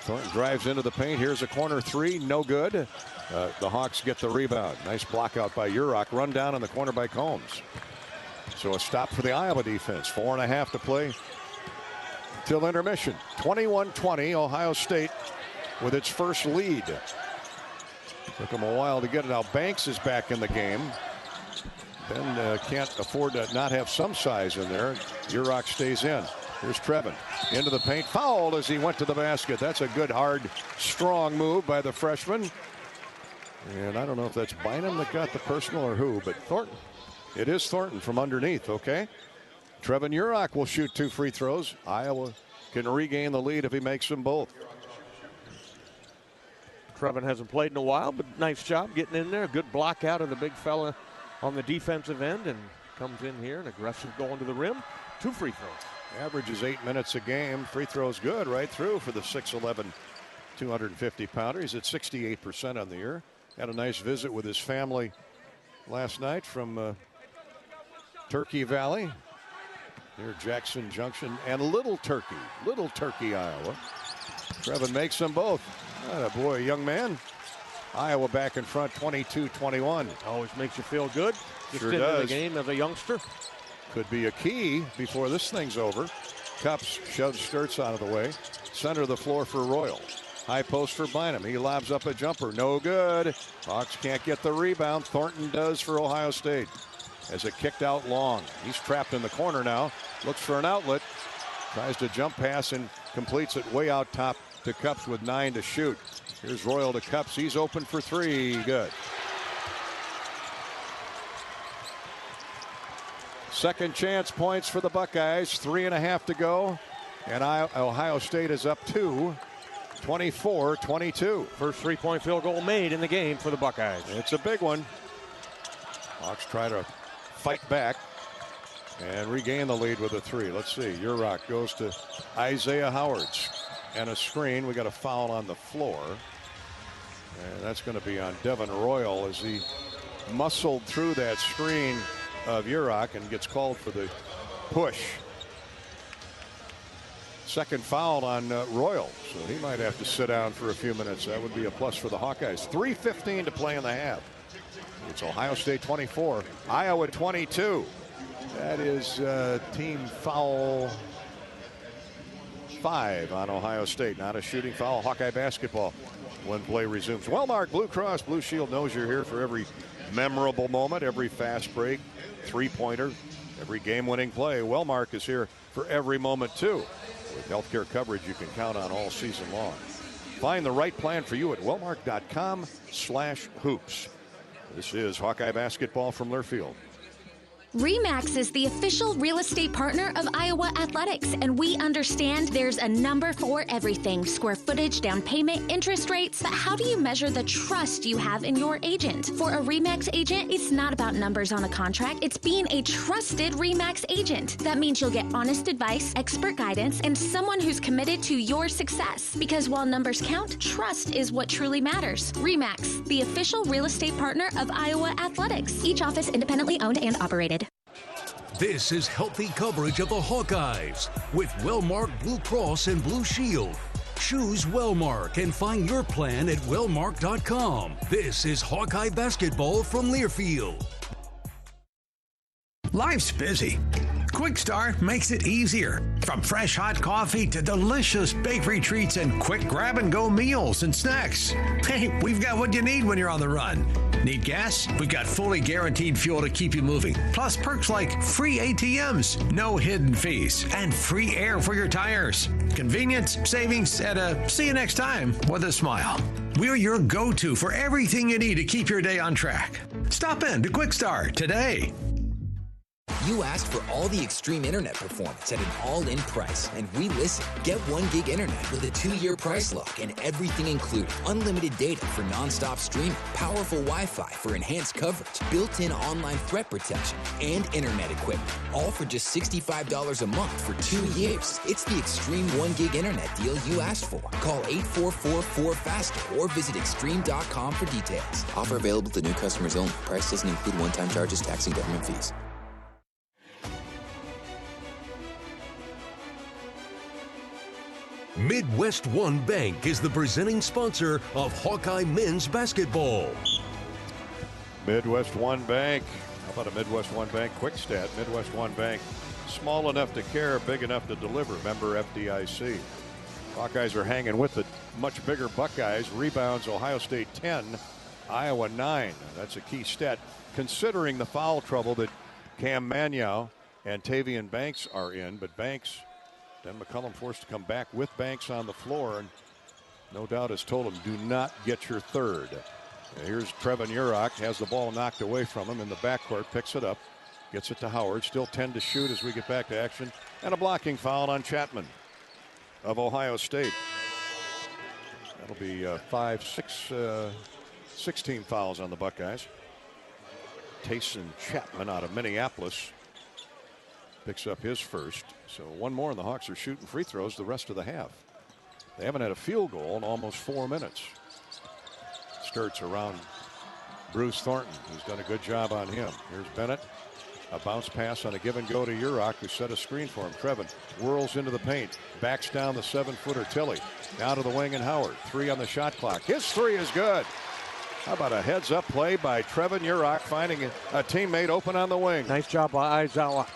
Thornton drives into the paint. Here's a corner three, no good. The Hawks get the rebound. Nice block out by Urach. Run down in the corner by Combs. So a stop for the Iowa defense. 4.5 to play till intermission. 21-20, Ohio State with its first lead. Took them a while to get it. Now Banks is back in the game. Ben can't afford to not have some size in there. Urach stays in. Here's Trevin into the paint. Fouled as he went to the basket. That's a good, hard, strong move by the freshman. And I don't know if that's Bynum that got the personal or who, but Thornton. It is Thornton from underneath, okay? Trevin Urach will shoot 2 free throws. Iowa can regain the lead if he makes them both. Trevin hasn't played in a while, but nice job getting in there. Good block out of the big fella on the defensive end, and comes in here and aggressive going to the rim. 2 free throws. Averages 8 minutes a game. Free throws good right through for the 6'11", 250-pounder. He's at 68% on the year. Had a nice visit with his family last night from Turkey Valley near Jackson Junction and Little Turkey, Iowa. Trevin makes them both. Oh, boy, young man. Iowa back in front, 22-21. Always makes you feel good. Just Sure into does. the game as a youngster. Could be a key before this thing's over. Cups shoves Sturts out of the way. Center of the floor for Royal. High post for Bynum. He lobs up a jumper. No good. Hawks can't get the rebound. Thornton does for Ohio State. As it kicked out long. He's trapped in the corner now. Looks for an outlet. Tries to jump pass and completes it way out top to Cups with 9 to shoot. Here's Royal to Cups. He's open for 3. Good. Second chance points for the Buckeyes. 3.5 to go. And Ohio State is up 2. 24-22. First 3-point field goal made in the game for the Buckeyes. It's a big one. Hawks try to fight back and regain the lead with a 3. Let's see. Urach goes to Isaiah Howards. And a screen. We got a foul on the floor. And that's going to be on Devin Royal as he muscled through that screen of Urach and gets called for the push. Second foul on Royal, so he might have to sit down for a few minutes. That would be a plus for the Hawkeyes. 3:15 to play in the half. It's Ohio State 24, Iowa 22. That is team foul 5 on Ohio State. Not a shooting foul. Hawkeye basketball when play resumes. Wellmark Blue Cross Blue Shield knows you're here for every memorable moment, every fast break, 3-pointer, every game-winning play. Wellmark is here for every moment too. With healthcare coverage you can count on all season long. Find the right plan for you at wellmark.com/hoops. This is Hawkeye basketball from Learfield. RE/MAX is the official real estate partner of Iowa Athletics, and we understand there's a number for everything. Square footage, down payment, interest rates. But how do you measure the trust you have in your agent? For a RE/MAX agent, it's not about numbers on a contract. It's being a trusted RE/MAX agent. That means you'll get honest advice, expert guidance, and someone who's committed to your success. Because while numbers count, trust is what truly matters. RE/MAX, the official real estate partner of Iowa Athletics. Each office independently owned and operated. This is healthy coverage of the Hawkeyes with Wellmark Blue Cross and Blue Shield. Choose Wellmark and find your plan at wellmark.com. This is Hawkeye basketball from Learfield. Life's busy. Quick Start makes it easier. From fresh hot coffee to delicious bakery treats and quick grab-and-go meals and snacks. Hey, we've got what you need when you're on the run. Need gas? We've got fully guaranteed fuel to keep you moving. Plus perks like free ATMs, no hidden fees, and free air for your tires. Convenience, savings, and a see you next time with a smile. We're your go-to for everything you need to keep your day on track. Stop in to Quick Start today. You asked for all the extreme internet performance at an all-in price, and we listen. Get 1 gig internet with a 2-year price lock and everything included. Unlimited data for non-stop streaming, powerful Wi-Fi for enhanced coverage, built-in online threat protection, and internet equipment. All for just $65 a month for 2 years. It's the extreme 1 gig internet deal you asked for. Call 844-4FASTER or visit extreme.com for details. Offer available to new customers only. Price doesn't include one-time charges, tax, and government fees. Midwest One Bank is the presenting sponsor of Hawkeye men's basketball. Midwest One Bank. How about a Midwest One Bank quick stat? Midwest One Bank, small enough to care, big enough to deliver. Member FDIC. Hawkeyes are hanging with the much bigger Buckeyes. Rebounds, Ohio State 10, Iowa 9. That's a key stat, considering the foul trouble that Cam Manyow and Tavian Banks are in. But Banks, then McCollum forced to come back with Banks on the floor, and no doubt has told him, do not get your third. Here's Trevin Urach, has the ball knocked away from him in the backcourt, picks it up, gets it to Howard. Still 10 to shoot as we get back to action. And a blocking foul on Chapman of Ohio State. That'll be 16 fouls on the Buckeyes. Tayson Chapman out of Minneapolis picks up his first. So one more, and the Hawks are shooting free throws the rest of the half. They haven't had a field goal in almost 4 minutes. Sturts around Bruce Thornton, who's done a good job on him. Here's Bennett. A bounce pass on a give and go to Urach, who set a screen for him. Trevin whirls into the paint, backs down the 7-footer Tilly. Down to the wing and Howard. 3 on the shot clock. His 3 is good. How about a heads-up play by Trevin Urach, finding a teammate open on the wing. Nice job by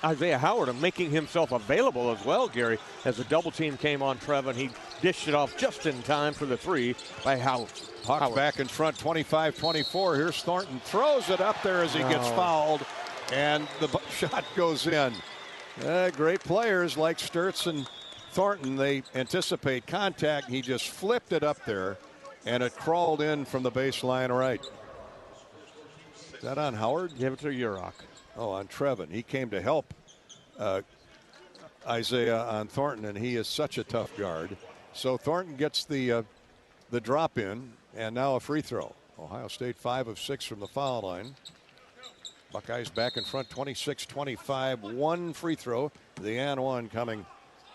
Isaiah Howard of making himself available as well, Gary. As the double team came on Trevin, he dished it off just in time for the 3 by Howard. Hawks back in front, 25-24. Here's Thornton, throws it up there as he gets fouled, and the shot goes in. Great players like Sturts and Thornton, they anticipate contact. He just flipped it up there, and it crawled in from the baseline right. Is that on Howard? Give it to Urach. Oh, on Trevin. He came to help Isaiah on Thornton, and he is such a tough guard. So Thornton gets the drop in, and now a free throw. Ohio State 5 of 6 from the foul line. Buckeyes back in front, 26-25. 1 free throw. The and one coming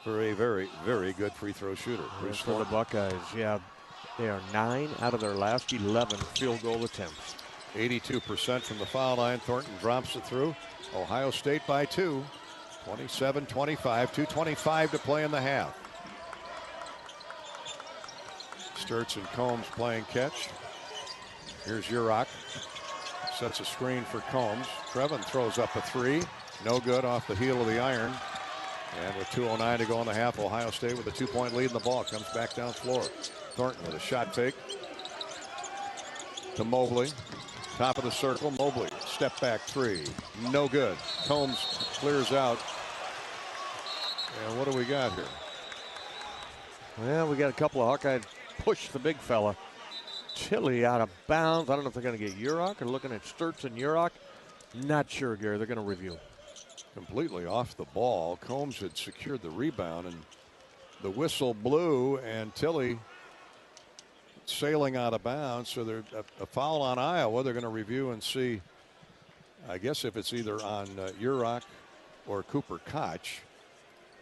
for a very, very good free throw shooter. For the Buckeyes, yeah. They are 9 out of their last 11 field goal attempts. 82% from the foul line. Thornton drops it through. Ohio State by 2. 27-25. 2:25 to play in the half. Sturts and Combs playing catch. Here's Urach. Sets a screen for Combs. Trevin throws up a 3. No good, off the heel of the iron. And with 2:09 to go in the half, Ohio State with a 2-point lead, and the ball comes back down floor. Thornton with a shot fake to Mobley. Top of the circle, Mobley. Step back 3. No good. Combs clears out. And what do we got here? Well, we got a couple of Hawkeyes push the big fella. Tilly out of bounds. I don't know if they're going to get Urach or looking at Sturts and Urach. Not sure, Gary. They're going to review. Completely off the ball. Combs had secured the rebound, and the whistle blew, and Tilly sailing out of bounds. So there's a foul on Iowa. They're going to review and see, I guess, if it's either on Urach or Cooper Koch.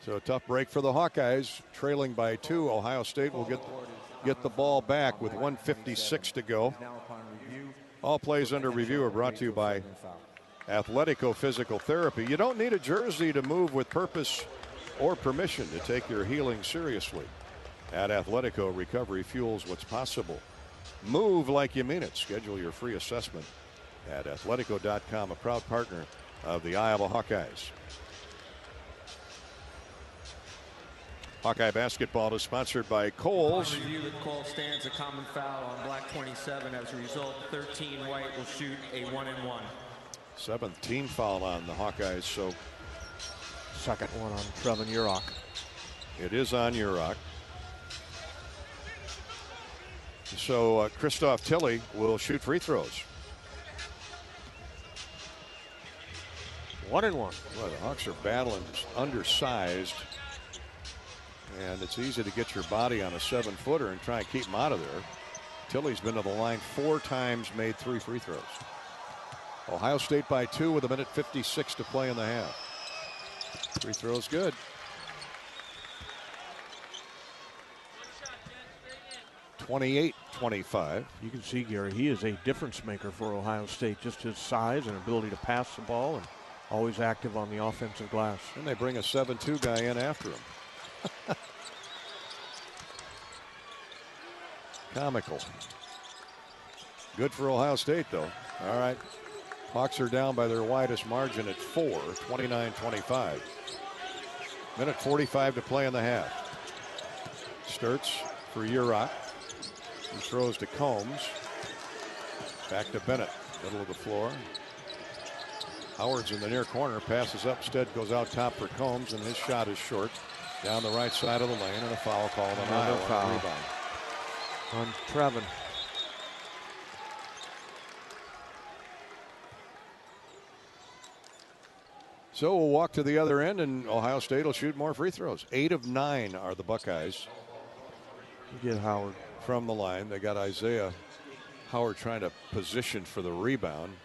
So a tough break for the Hawkeyes, trailing by 2. Ohio State will get the ball back with 1:56 to go. All plays under review are brought to you by Athletico Physical Therapy. You don't need a jersey to move with purpose or permission to take your healing seriously. At Athletico, recovery fuels what's possible. Move like you mean it. Schedule your free assessment at athletico.com, a proud partner of the Iowa Hawkeyes. Hawkeye basketball is sponsored by Kohl's. On review, the call stands a common foul on black 27. As a result, 13 white will shoot a 1-and-1. 7th team foul on the Hawkeyes, so second one on Trevin Urach. It is on Urach. So Christoph Tilly will shoot free throws. 1-1. Well, the Hawks are battling undersized, and it's easy to get your body on a 7-footer and try and keep him out of there. Tilley's been to the line 4 times, made 3 free throws. Ohio State by 2 with 1:56 to play in the half. Free throws good. 28-25. You can see, Gary, he is a difference maker for Ohio State. Just his size and ability to pass the ball, and always active on the offensive glass. And they bring a 7-2 guy in after him. Comical. Good for Ohio State, though. All right. Hawks are down by their widest margin at 4, 29-25. 1:45 to play in the half. Sturts for Urach. He throws to Combs. Back to Bennett, middle of the floor. Howard's in the near corner, passes up. Stead goes out top for Combs, and his shot is short. Down the right side of the lane, and a foul called on Iowa. Foul Rebound on Trevin. So we'll walk to the other end, and Ohio State will shoot more free throws. 8 of 9 are the Buckeyes. You get Howard from the line. They got Isaiah Howard trying to position for the rebound.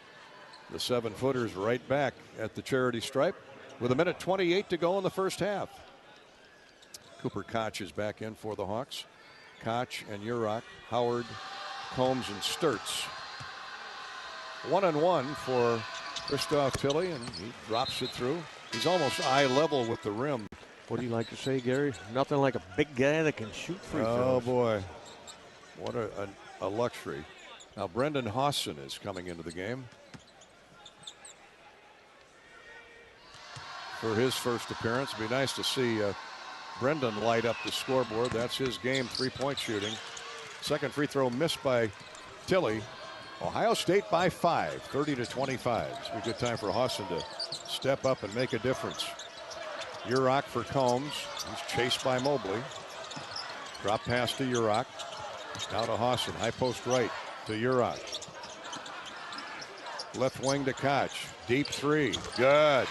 The 7-footers right back at the charity stripe with 1:28 to go in the first half. Cooper Koch is back in for the Hawks. Koch and Urach, Howard, Combs, and Sturts. 1-on-1 for Christoph Tilley, and he drops it through. He's almost eye level with the rim. What do you like to say, Gary? Nothing like a big guy that can shoot free throws. Oh, boy. What a luxury. Now, Brendan Hawson is coming into the game for his first appearance. It'd be nice to see Brendan light up the scoreboard. That's his game, 3-point shooting. Second free throw missed by Tilley. Ohio State by 5, 30-25. It's a good time for Hawson to step up and make a difference. Urach for Combs. He's chased by Mobley. Drop pass to Urach. Now to Hawson. High post right to Urach. Left wing to Koch. Deep 3. Good.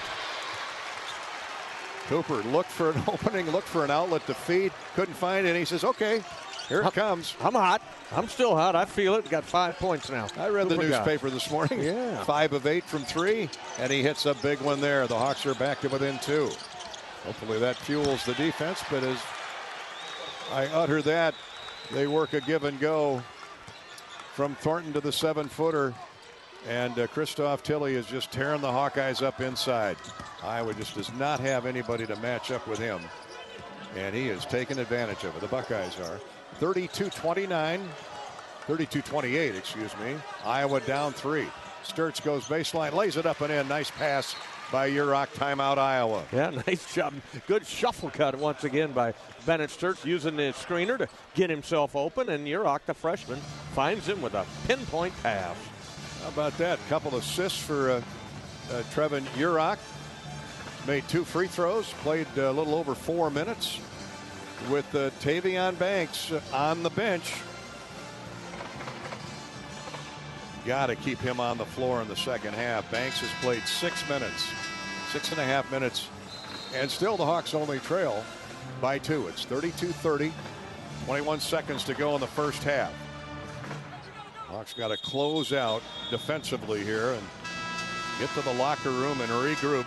Cooper looked for an opening, looked for an outlet to feed. Couldn't find it. He says, okay, here it comes. I'm hot. I'm still hot. I feel it. Got 5 points now. I read the newspaper this morning. Yeah. 5 of 8 from 3, and he hits a big one there. The Hawks are back to within 2. Hopefully that fuels the defense, but as I utter that, they work a give and go from Thornton to the 7-footer, and Christoph Tilley is just tearing the Hawkeyes up inside. Iowa just does not have anybody to match up with him, and he is taking advantage of it. The Buckeyes are 32-29, 32-28, excuse me. Iowa down 3. Sturts goes baseline, lays it up and in. Nice pass by Urach. Timeout, Iowa. Yeah, nice job. Good shuffle cut once again by Bennett Sturts, using the screener to get himself open, and Urach, the freshman, finds him with a pinpoint pass. How about that? A couple assists for Trevin Urach. Made 2 free throws, played a little over 4 minutes with Tavion Banks on the bench. Got to keep him on the floor in the second half. Banks has played 6 minutes, 6.5 minutes, and still the Hawks only trail by 2. It's 32-30, 21 seconds to go in the first half. Hawks got to close out defensively here and get to the locker room and regroup.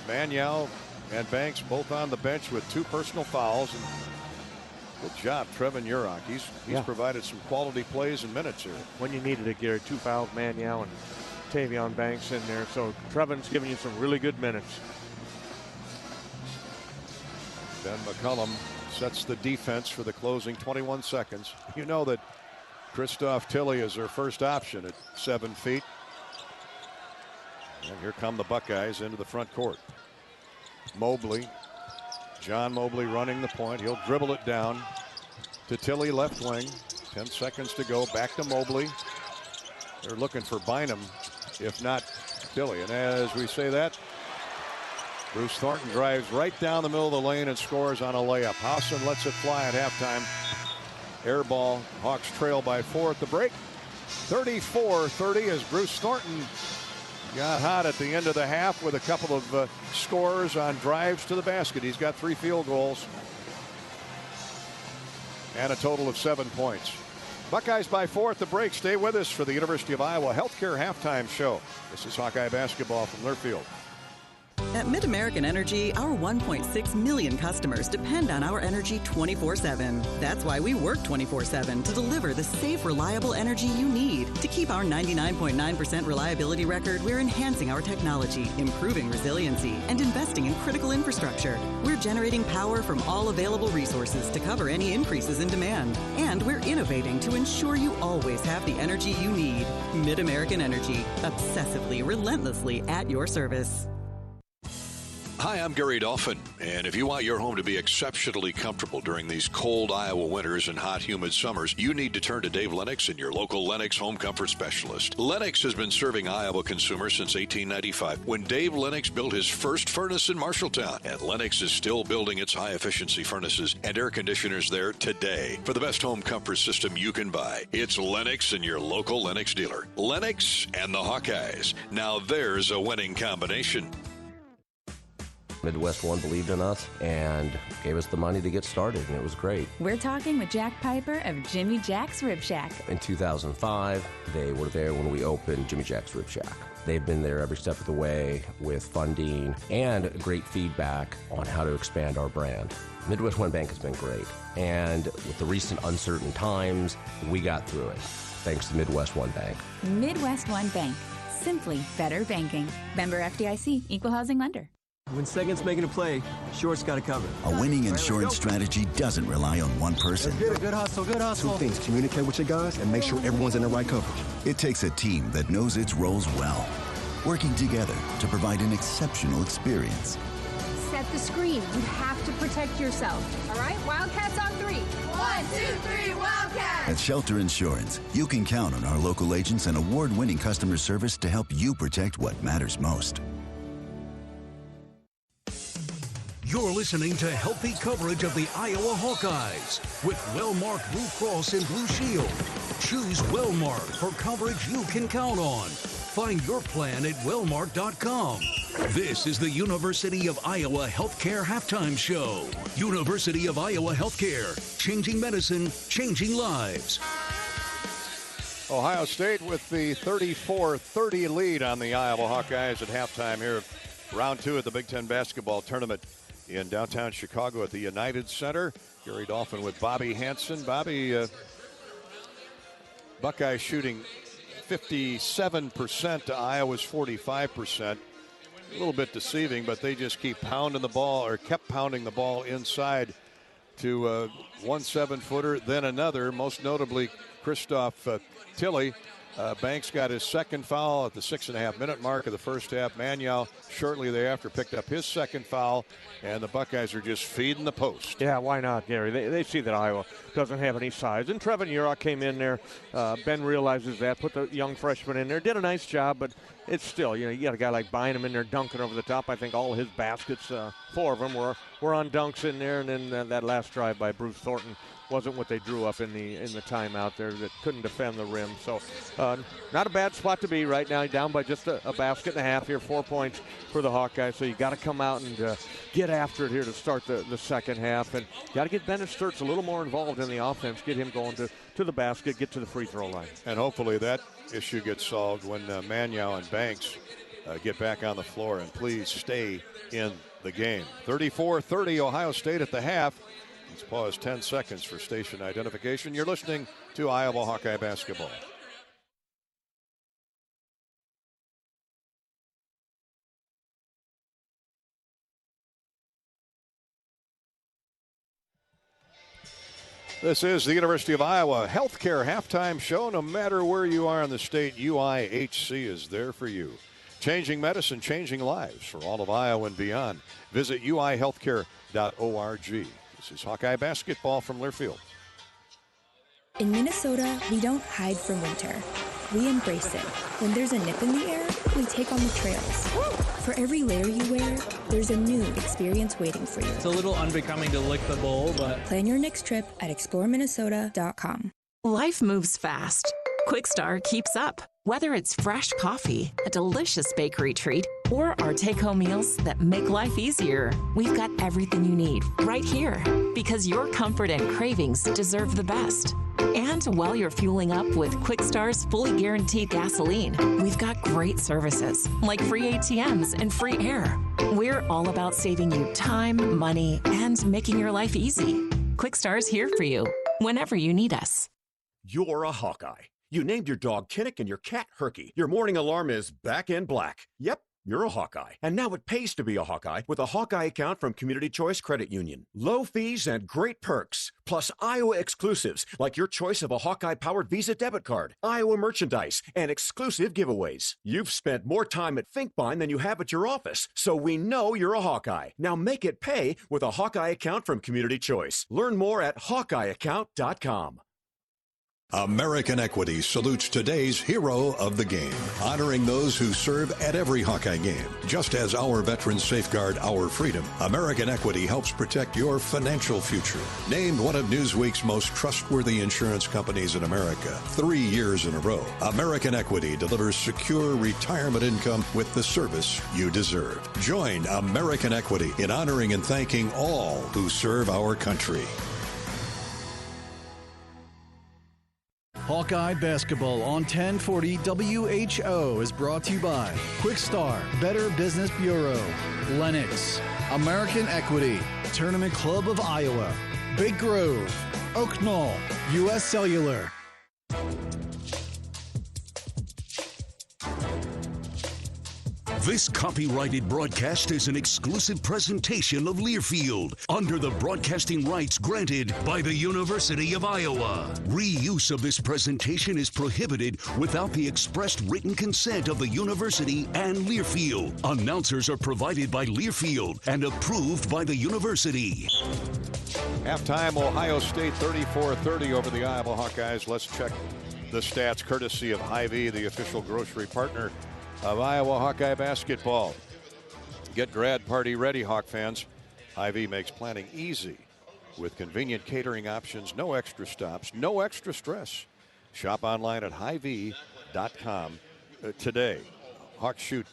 Maniau and Banks both on the bench with 2 personal fouls. And good job, Trevin Urach. He's provided some quality plays and minutes here. When you needed it, Gary, 2 fouls, Maniau and Tavion Banks in there. So Trevin's giving you some really good minutes. Ben McCollum sets the defense for the closing 21 seconds. You know that Christoph Tilley is their first option at 7 feet. And here come the Buckeyes into the front court. Mobley, John Mobley running the point. He'll dribble it down to Tilley, left wing. 10 seconds to go. Back to Mobley. They're looking for Bynum, if not Tilley. And as we say that, Bruce Thornton drives right down the middle of the lane and scores on a layup. Hawson lets it fly at halftime. Air ball. Hawks trail by 4 at the break. 34-30 as Bruce Thornton got hot at the end of the half with a couple of scores on drives to the basket. He's got 3 field goals and a total of 7 points. Buckeyes by 4 at the break. Stay with us for the University of Iowa Healthcare Halftime Show. This is Hawkeye basketball from Learfield. At Mid-American Energy, our 1.6 million customers depend on our energy 24/7. That's why we work 24/7 to deliver the safe, reliable energy you need. To keep our 99.9% reliability record, we're enhancing our technology, improving resiliency, and investing in critical infrastructure. We're generating power from all available resources to cover any increases in demand. And we're innovating to ensure you always have the energy you need. Mid-American Energy, obsessively, relentlessly at your service. Hi, I'm Gary Dolphin, and if you want your home to be exceptionally comfortable during these cold Iowa winters and hot, humid summers, you need to turn to Dave Lennox and your local Lennox home comfort specialist. Lennox has been serving Iowa consumers since 1895, when Dave Lennox built his first furnace in Marshalltown, and Lennox is still building its high-efficiency furnaces and air conditioners there today. For the best home comfort system you can buy, it's Lennox and your local Lennox dealer. Lennox and the Hawkeyes. Now there's a winning combination. Midwest One believed in us and gave us the money to get started, and it was great. We're talking with Jack Piper of Jimmy Jack's Rib Shack. In 2005, they were there when we opened Jimmy Jack's Rib Shack. They've been there every step of the way with funding and great feedback on how to expand our brand. Midwest One Bank has been great, and with the recent uncertain times, we got through it, thanks to Midwest One Bank. Midwest One Bank. Simply better banking. Member FDIC, Equal Housing Lender. When second's making a play, short's got to cover. A winning insurance strategy doesn't rely on one person. Good hustle, good hustle. Two things: communicate with your guys and make sure everyone's in the right coverage. It takes a team that knows its roles well, working together to provide an exceptional experience. Set the screen. You have to protect yourself. All right, Wildcats on 3. 1, 2, 3, Wildcats! At Shelter Insurance, you can count on our local agents and award-winning customer service to help you protect what matters most. You're listening to healthy coverage of the Iowa Hawkeyes with well-marked Blue Cross and Blue Shield. Choose Wellmark for coverage you can count on. Find your plan at wellmark.com. This is the University of Iowa Healthcare Halftime Show. University of Iowa Healthcare, changing medicine, changing lives. Ohio State with the 34-30 lead on the Iowa Hawkeyes at halftime here. Round 2 at the Big Ten basketball tournament in downtown Chicago at the United Center. Gary Dolphin with Bobby Hansen. Bobby, Buckeyes shooting 57% to Iowa's 45%. A little bit deceiving, but they just keep pounding the ball, or kept pounding the ball inside to one 7-footer, then another, most notably Christoph Tilley. Banks got his second foul at the 6.5-minute mark of the first half. Mannion shortly thereafter picked up his second foul, and the Buckeyes are just feeding the post. Yeah, why not, Gary? They see that Iowa doesn't have any size. And Trevin Urach came in there. Ben realizes that, put the young freshman in there, did a nice job, but it's still, you got a guy like Bynum in there dunking over the top. I think all his baskets, 4 of them were on dunks in there, and then that last drive by Bruce Thornton wasn't what they drew up in the timeout there, that couldn't defend the rim. So not a bad spot to be right now. Down by just a basket and a half here, 4 points for the Hawkeyes. So you got to come out and get after it here to start the second half. And got to get Bennett Sturtz a little more involved in the offense, get him going to the basket, get to the free throw line. And hopefully that issue gets solved when Mannion and Banks get back on the floor. And please stay in the game. 34-30 Ohio State at the half. Let's pause 10 seconds for station identification. You're listening to Iowa Hawkeye basketball. This is the University of Iowa Healthcare Halftime Show. No matter where you are in the state, UIHC is there for you. Changing medicine, changing lives for all of Iowa and beyond. Visit uihealthcare.org. This is Hawkeye basketball from Learfield. In Minnesota, we don't hide from winter. We embrace it. When there's a nip in the air, we take on the trails. For every layer you wear, there's a new experience waiting for you. It's a little unbecoming to lick the bowl, but... Plan your next trip at exploreminnesota.com. Life moves fast. Quickstar keeps up. Whether it's fresh coffee, a delicious bakery treat, or our take-home meals that make life easier, we've got everything you need right here, because your comfort and cravings deserve the best. And while you're fueling up with Quickstar's fully guaranteed gasoline, we've got great services like free ATMs and free air. We're all about saving you time, money, and making your life easy. Quickstar's here for you whenever you need us. You're a Hawkeye. You named your dog Kinnick and your cat Herky. Your morning alarm is back in black. Yep, you're a Hawkeye. And now it pays to be a Hawkeye with a Hawkeye account from Community Choice Credit Union. Low fees and great perks, plus Iowa exclusives like your choice of a Hawkeye-powered Visa debit card, Iowa merchandise, and exclusive giveaways. You've spent more time at Finkbine than you have at your office, so we know you're a Hawkeye. Now make it pay with a Hawkeye account from Community Choice. Learn more at hawkeyeaccount.com. American Equity salutes today's hero of the game, honoring those who serve at every Hawkeye game. Just as our veterans safeguard our freedom, American Equity helps protect your financial future. Named one of Newsweek's most trustworthy insurance companies in America 3 years in a row, American Equity delivers secure retirement income with the service you deserve. Join American Equity in honoring and thanking all who serve our country. Hawkeye Basketball on 1040 WHO is brought to you by Quickstar, Better Business Bureau, Lennox, American Equity, Tournament Club of Iowa, Big Grove, Oak Knoll, U.S. Cellular. This copyrighted broadcast is an exclusive presentation of Learfield under the broadcasting rights granted by the University of Iowa. Reuse of this presentation is prohibited without the expressed written consent of the university and Learfield. Announcers are provided by Learfield and approved by the university. Halftime, Ohio State 34-30 over the Iowa Hawkeyes. Let's check the stats courtesy of Hy-Vee, the official grocery partner of Iowa Hawkeye basketball. Get grad party ready, Hawk fans. Hy-Vee makes planning easy with convenient catering options, no extra stops, no extra stress. Shop online at hyvee.com today. Hawks shoot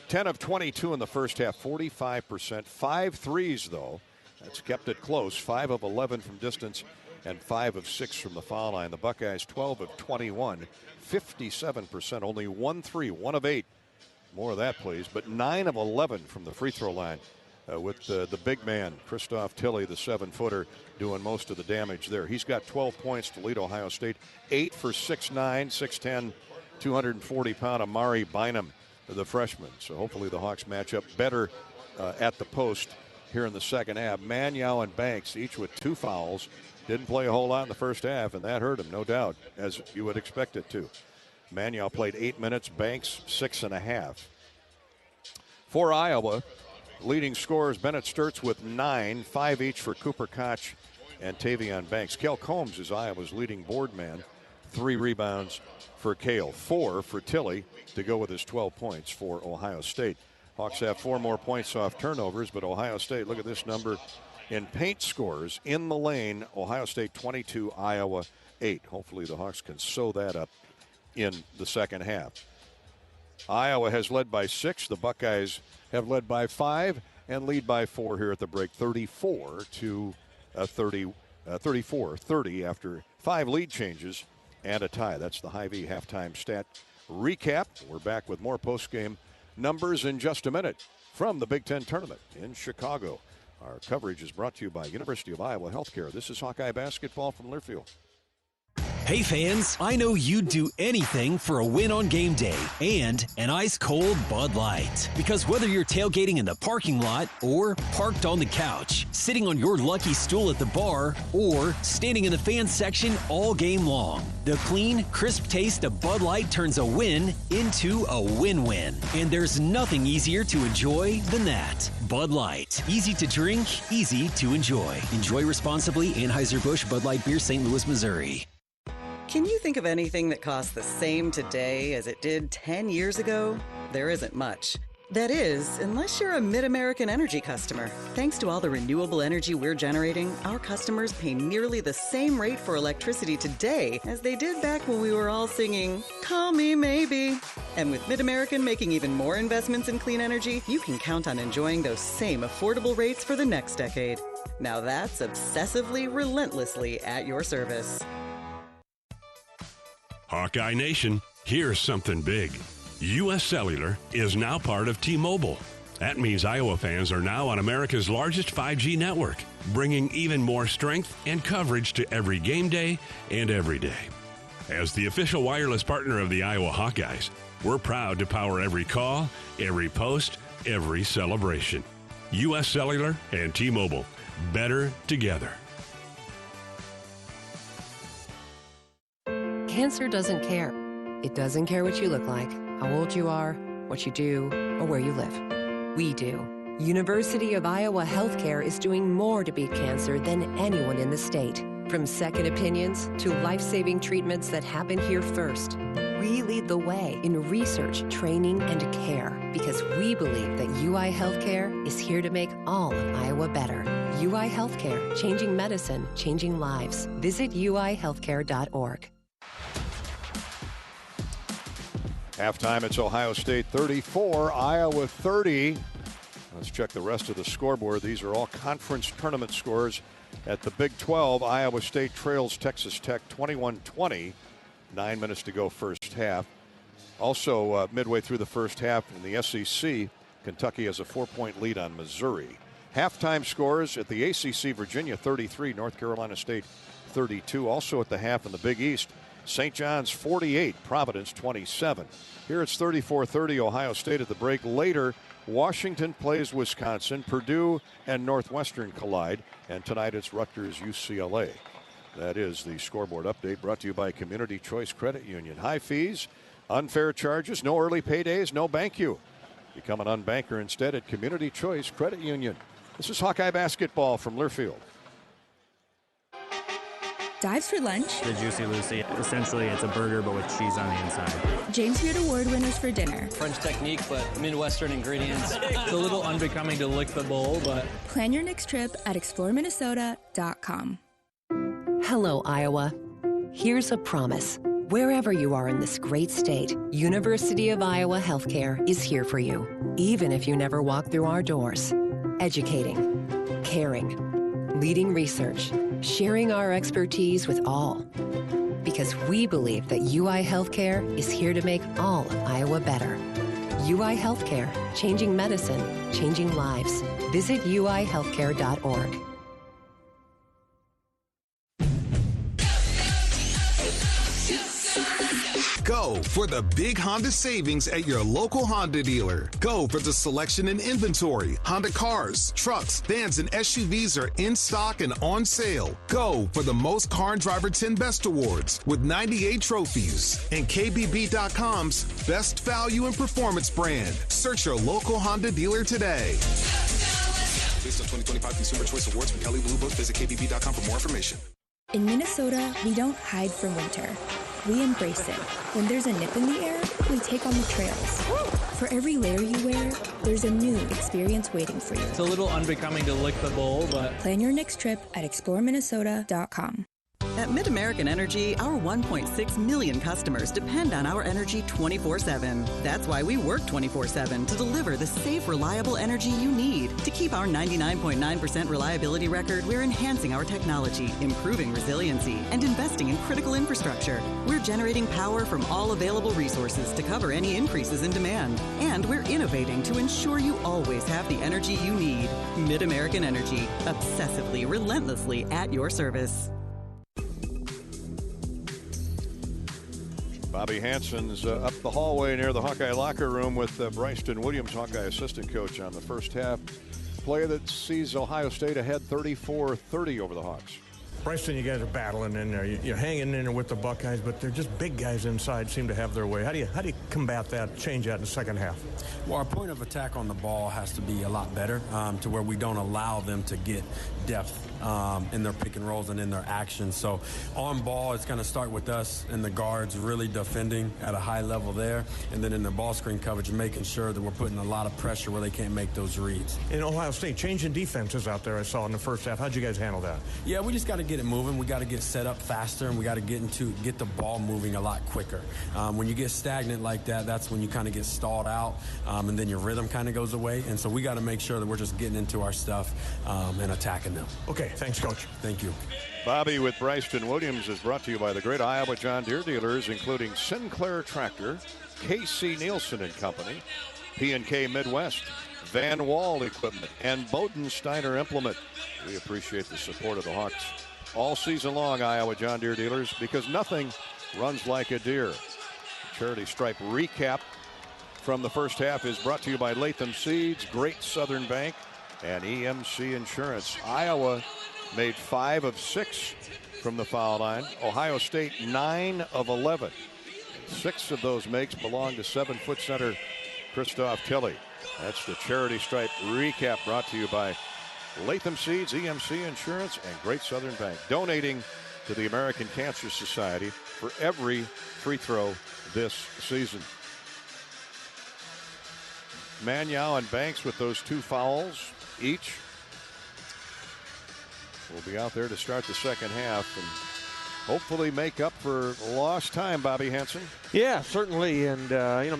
10 of 22 in the first half, 45%. 5 threes, though. That's kept it close. 5 of 11 from distance and 5 of 6 from the foul line. The Buckeyes 12 of 21. 57%, only 1 3, 1 of 8. More of that, please. But 9 of 11 from the free throw line with the big man, Christoph Tilley, the 7-footer, doing most of the damage there. He's got 12 points to lead Ohio State. 8 for 6'9", 6'10", 240-pound Amari Bynum, the freshman. So hopefully the Hawks match up better at the post here in the second half. Manyow and Banks, each with 2 fouls. Didn't play a whole lot in the first half, and that hurt him, no doubt, as you would expect it to. Manyow played 8 minutes, Banks 6.5. For Iowa, leading scorers Bennett Sturtz with 9, 5 each for Cooper Koch and Tavion Banks. Kel Combs is Iowa's leading board man, 3 rebounds for Cale, 4 for Tilley to go with his 12 points for Ohio State. Hawks have 4 more points off turnovers, but Ohio State, look at this number. In paint scores in the lane, Ohio State 22, Iowa 8. Hopefully the Hawks can sew that up in the second half. Iowa has led by 6. The Buckeyes have led by 5 and lead by 4 here at the break, 34-30 after 5 lead changes and a tie. That's the Hy-Vee halftime stat recap. We're back with more postgame numbers in just a minute from the Big Ten tournament in Chicago. Our coverage is brought to you by University of Iowa Healthcare. This is Hawkeye basketball from Learfield. Hey fans, I know you'd do anything for a win on game day and an ice-cold Bud Light. Because whether you're tailgating in the parking lot or parked on the couch, sitting on your lucky stool at the bar, or standing in the fans section all game long, the clean, crisp taste of Bud Light turns a win into a win-win. And there's nothing easier to enjoy than that. Bud Light. Easy to drink, easy to enjoy. Enjoy responsibly. Anheuser-Busch Bud Light Beer, St. Louis, Missouri. Can you think of anything that costs the same today as it did 10 years ago? There isn't much. That is, unless you're a Mid-American Energy customer. Thanks to all the renewable energy we're generating, our customers pay nearly the same rate for electricity today as they did back when we were all singing, "Call Me Maybe." And with Mid-American making even more investments in clean energy, you can count on enjoying those same affordable rates for the next decade. Now that's obsessively, relentlessly at your service. Hawkeye Nation, here's something big. U.S. Cellular is now part of T-Mobile. That means Iowa fans are now on America's largest 5G network, bringing even more strength and coverage to every game day and every day. As the official wireless partner of the Iowa Hawkeyes, we're proud to power every call, every post, every celebration. U.S. Cellular and T-Mobile, better together. Cancer doesn't care. It doesn't care what you look like, how old you are, what you do, or where you live. We do. University of Iowa Healthcare is doing more to beat cancer than anyone in the state. From second opinions to life-saving treatments that happen here first. We lead the way in research, training, and care because we believe that UI Healthcare is here to make all of Iowa better. UI Healthcare, changing medicine, changing lives. Visit uihealthcare.org. Halftime, it's Ohio State 34, Iowa 30. Let's check the rest of the scoreboard. These are all conference tournament scores. At the Big 12, Iowa State trails Texas Tech 21-20. 9 minutes to go first half. Also, midway through the first half in the SEC, Kentucky has a 4-point lead on Missouri. Halftime scores at the ACC, Virginia 33, North Carolina State 32. Also at the half in the Big East, St. John's 48, Providence 27. Here it's 34-30, Ohio State at the break. Later, Washington plays Wisconsin, Purdue and Northwestern collide, and tonight it's Rutgers UCLA. That is the scoreboard update brought to you by Community Choice Credit Union. High fees, unfair charges, no early paydays, no bank you. Become an unbanker instead at Community Choice Credit Union. This is Hawkeye basketball from Learfield. Dives for lunch. The Juicy Lucy. Essentially, it's a burger, but with cheese on the inside. James Beard Award winners for dinner. French technique, but Midwestern ingredients. It's a little unbecoming to lick the bowl, but... Plan your next trip at exploreminnesota.com. Hello, Iowa. Here's a promise. Wherever you are in this great state, University of Iowa Healthcare is here for you, even if you never walk through our doors. Educating, caring, leading research, sharing our expertise with all. Because we believe that UI Healthcare is here to make all of Iowa better. UI Healthcare, changing medicine, changing lives. Visit uihealthcare.org. Go for the big Honda savings at your local Honda dealer. Go for the selection and inventory. Honda cars, trucks, vans, and SUVs are in stock and on sale. Go for the most Car and Driver 10 Best Awards with 98 trophies. And KBB.com's Best Value and Performance brand. Search your local Honda dealer today. Based on 2025 Consumer Choice Awards from Kelley Blue Book, visit KBB.com for more information. In Minnesota, we don't hide from winter. We embrace it. When there's a nip in the air, we take on the trails. For every layer you wear, there's a new experience waiting for you. It's a little unbecoming to lick the bowl, but... Plan your next trip at exploreminnesota.com. At Mid-American Energy, our 1.6 million customers depend on our energy 24/7. That's why we work 24/7 to deliver the safe, reliable energy you need. To keep our 99.9% reliability record, we're enhancing our technology, improving resiliency, and investing in critical infrastructure. We're generating power from all available resources to cover any increases in demand. And we're innovating to ensure you always have the energy you need. Mid-American Energy, obsessively, relentlessly at your service. Bobby Hansen's up the hallway near the Hawkeye locker room with Bryston Williams, Hawkeye assistant coach, on the first half play that sees Ohio State ahead 34-30 over the Hawks. Bryston, you guys are battling in there. You're hanging in there with the Buckeyes, but they're just big guys inside, seem to have their way. How do you combat that, change that in the second half? Well, our point of attack on the ball has to be a lot better to where we don't allow them to get depth in their pick and rolls and in their actions. So on ball, it's going to start with us and the guards really defending at a high level there, and then in the ball screen coverage, making sure that we're putting a lot of pressure where they can't make those reads. In Ohio State, changing defenses out there I saw in the first half. How'd you guys handle that? Yeah, we just got to get it moving. We got to get set up faster, and we got to get the ball moving a lot quicker. When you get stagnant like that, that's when you kind of get stalled out, and then your rhythm kind of goes away. And so we got to make sure that we're just getting into our stuff and attacking them. Okay, thanks, Coach. Thank you. Bobby with Bryston Williams is brought to you by the great Iowa John Deere dealers, including Sinclair Tractor, K.C. Nielsen and Company, P&K Midwest, Van Wall Equipment, and Bodensteiner Implement. We appreciate the support of the Hawks all season long, Iowa John Deere dealers, because nothing runs like a deer. Charity Stripe recap from the first half is brought to you by Latham Seeds, Great Southern Bank, and EMC Insurance. Iowa made 5 of 6 from the foul line. Ohio State 9 of 11. 6 of those makes belong to 7-foot center Christoph Tilley. That's the Charity Stripe recap brought to you by Latham Seeds, EMC Insurance, and Great Southern Bank. Donating to the American Cancer Society for every free throw this season. Magnow and Banks with those 2 fouls each will be out there to start the second half and hopefully make up for lost time, Bobby Hansen. Yeah, certainly, and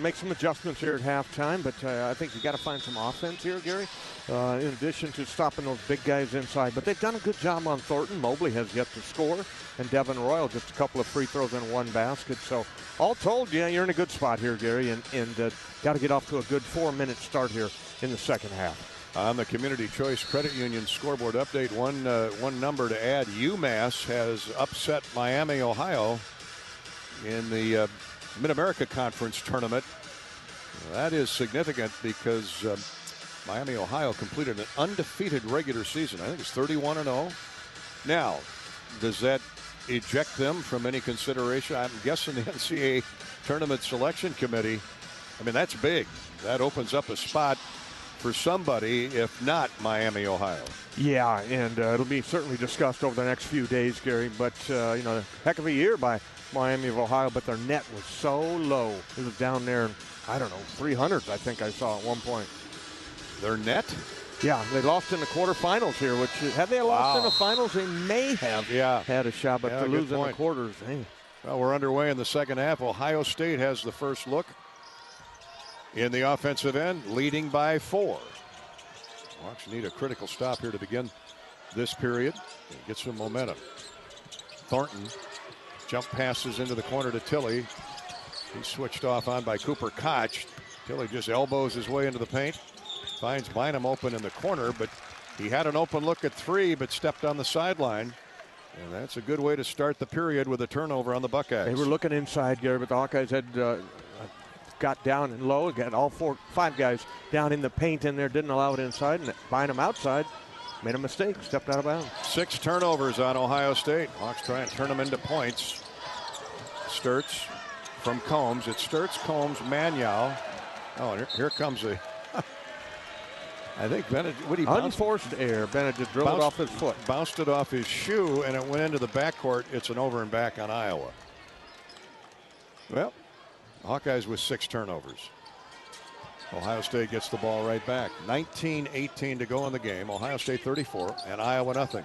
make some adjustments here at halftime, but I think you got to find some offense here, Gary, in addition to stopping those big guys inside. But they've done a good job on Thornton. Mobley has yet to score, and Devin Royal just a couple of free throws and 1 basket. So all told, yeah, you're in a good spot here, Gary, and got to get off to a good 4-minute start here in the second half. On the Community Choice Credit Union scoreboard update, one number to add. UMass has upset Miami, Ohio in the Mid-America Conference tournament. That is significant because Miami, Ohio completed an undefeated regular season. I think it's 31-0. Now, does that eject them from any consideration? I'm guessing the NCAA Tournament Selection Committee, I mean, that's big. That opens up a spot for somebody, if not Miami, Ohio. Yeah, and it'll be certainly discussed over the next few days, Gary. But, heck of a year by Miami of Ohio, but their net was so low. It was down there, I don't know, 300s, I think I saw at one point. Their net? Yeah, they lost in the quarterfinals here, which, had they lost in the finals, they may have had a shot, but to lose in the quarters, hey. Well, we're underway in the second half. Ohio State has the first look in the offensive end, leading by 4. Hawks need a critical stop here to begin this period and get some momentum. Thornton jump passes into the corner to Tilley. He's switched off on by Cooper Koch. Tilley just elbows his way into the paint. Finds Bynum open in the corner, but he had an open look at 3, but stepped on the sideline. And that's a good way to start the period with a turnover on the Buckeyes. They were looking inside, Gary, but the Hawkeyes had got down and low, got all 5 guys down in the paint in there, didn't allow it inside, and Bynum outside made a mistake, stepped out of bounds. 6 turnovers on Ohio State. Hawks try and turn them into points. Sturts from Combs. It's Sturts, Combs, Magnow. Oh, and here comes a I think Bennett, unforced error. Bennett just drilled it off his foot. Bounced it off his shoe, and it went into the backcourt. It's an over and back on Iowa. Well, Hawkeyes with 6 turnovers. Ohio State gets the ball right back. 19-18 to go in the game. Ohio State 34 and Iowa nothing.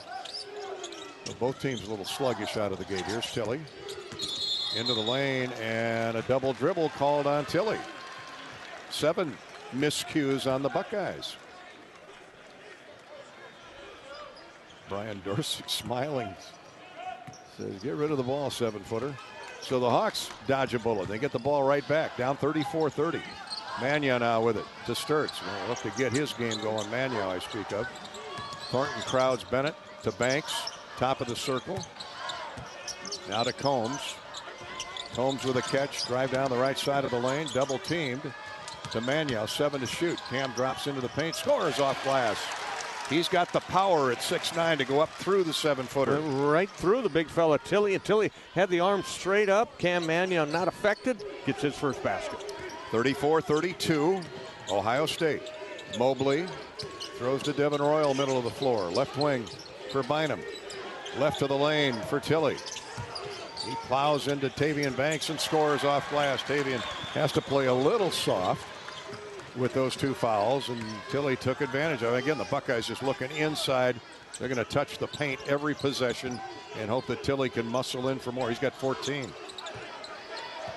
So both teams a little sluggish out of the gate. Here's Tilley into the lane, and a double dribble called on Tilley. 7 miscues on the Buckeyes. Brian Dorsey smiling. Says, get rid of the ball, 7-footer. So the Hawks dodge a bullet. They get the ball right back, down 34-30. Magnow now with it to Sturts. We'll have to get his game going. Magnow, I speak of. Thornton crowds Bennett to Banks, top of the circle. Now to Combs. Combs with a catch, drive down the right side of the lane, double teamed to Magnow, 7 to shoot. Cam drops into the paint, scores off glass. He's got the power at 6'9" to go up through the 7-footer. Right through the big fella, Tilley. And Tilley had the arm straight up. Cam Magnow not affected. Gets his first basket. 34-32, Ohio State. Mobley throws to Devin Royal, middle of the floor. Left wing, for Bynum. Left of the lane for Tilley. He plows into Tavian Banks and scores off glass. Tavian has to play a little soft with those 2 fouls, and Tilley took advantage of it. Again, the Buckeyes just looking inside. They're going to touch the paint every possession and hope that Tilley can muscle in for more. He's got 14.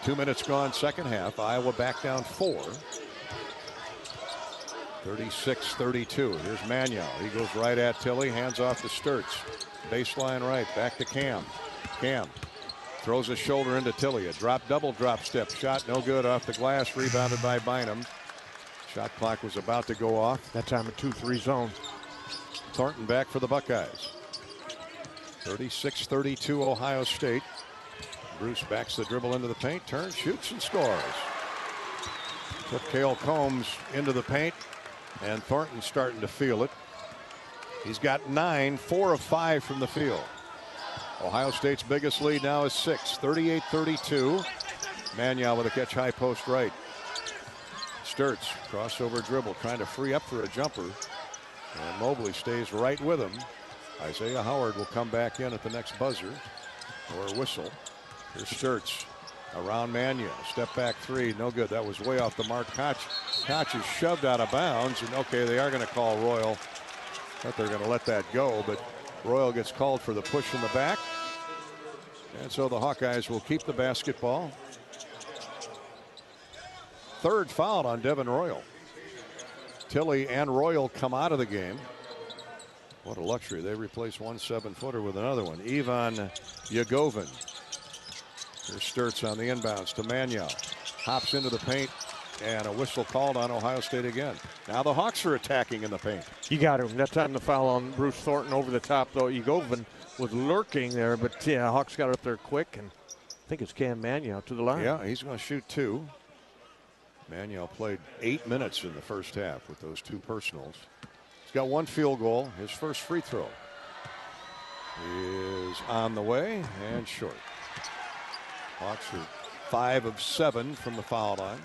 2 minutes gone, second half. Iowa back down 4. 36-32. Here's Manuel. He goes right at Tilley, hands off to Sturts. Baseline right, back to Cam. Cam throws a shoulder into Tilley. A double drop step shot, no good off the glass, rebounded by Bynum. Shot clock was about to go off. That time a 2-3 zone. Thornton back for the Buckeyes. 36-32 Ohio State. Bruce backs the dribble into the paint, turns, shoots, and scores. Took Cale Combs into the paint, and Thornton starting to feel it. He's got 9, 4 of 5 from the field. Ohio State's biggest lead now is 6, 38-32. Manuel with a catch high post right. Sturts, crossover dribble, trying to free up for a jumper. And Mobley stays right with him. Isaiah Howard will come back in at the next buzzer or a whistle. Here's Sturts around Manuel. Step back 3, no good. That was way off the mark. Koch is shoved out of bounds, and okay, they are going to call Royal. But they're going to let that go, but Royal gets called for the push in the back. And so the Hawkeyes will keep the basketball. Third foul on Devin Royal. Tilley and Royal come out of the game. What a luxury. They replace one 7-footer with another one. Ivan Yagovin. Here's Sturts on the inbounds to Manuel. Hops into the paint, and a whistle called on Ohio State again. Now the Hawks are attacking in the paint. You got him. That time the foul on Bruce Thornton over the top, though. Yagovin was lurking there, but yeah, Hawks got up there quick, and I think it's Cam Manuel to the line. Yeah, he's going to shoot 2. Manuel played 8 minutes in the first half with those 2 personals. He's got 1 field goal. His first free throw is on the way and short. Hawks are 5 of 7 from the foul line.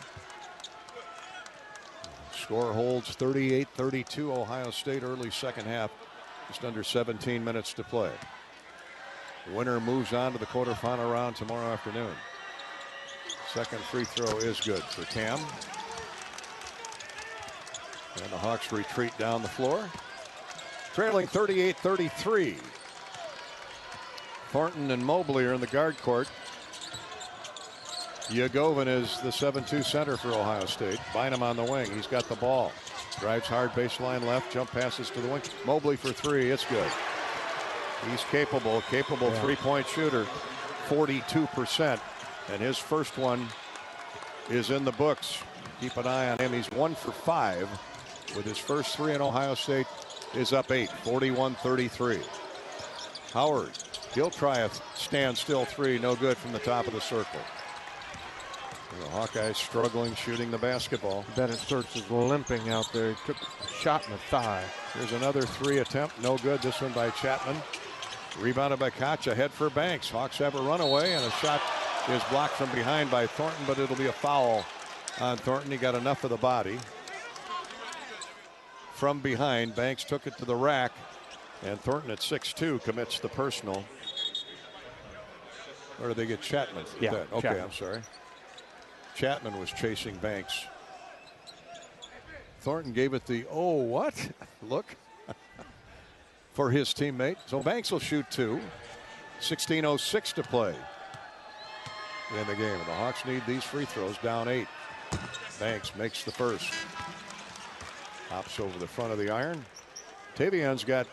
Score holds 38-32 Ohio State, early second half. Just under 17 minutes to play. The winner moves on to the quarterfinal round tomorrow afternoon. Second free throw is good for Cam. And the Hawks retreat down the floor. Trailing 38-33. Thornton and Mobley are in the guard court. Yagovin is the 7-2 center for Ohio State. Bynum on the wing. He's got the ball. Drives hard, baseline left, jump passes to the wing. Mobley for 3. It's good. He's capable three-point shooter, 42%. And his first one is in the books. Keep an eye on him. He's 1 for 5 with his first 3, and Ohio State is up 8, 41-33. Howard, he'll try a standstill 3, no good from the top of the circle. The Hawkeyes struggling shooting the basketball. Bennett Sturts is limping out there. He took a shot in the thigh. Here's another 3 attempt, no good. This one by Chapman. Rebounded by Koch, ahead for Banks. Hawks have a runaway, and a shot is blocked from behind by Thornton, but it'll be a foul on Thornton. He got enough of the body. From behind, Banks took it to the rack, and Thornton at 6'2" commits the personal. Or did they get Chapman? Yeah, okay, Chapman. I'm sorry. Chapman was chasing Banks. Thornton gave it the, oh, what? Look. For his teammate. So Banks will shoot 2. 16:06 to play in the game. And the Hawks need these free throws, down 8. Banks makes the first. Hops over the front of the iron. Tavian's got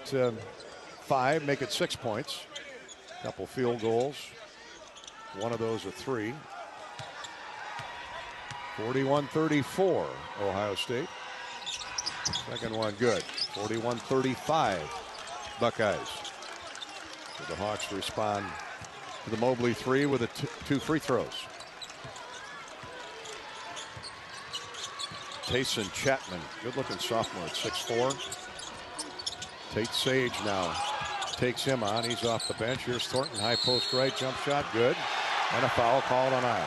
5, make it 6 points. Couple field goals. One of those a 3. 41-34 Ohio State. Second one good. 41-35 Buckeyes. So the Hawks respond to the Mobley 3 with 2 free throws. Tayson Chapman, good looking sophomore at 6'4". Tate Sage now takes him on. He's off the bench. Here's Thornton, high post right, jump shot, good. And a foul called on Iowa.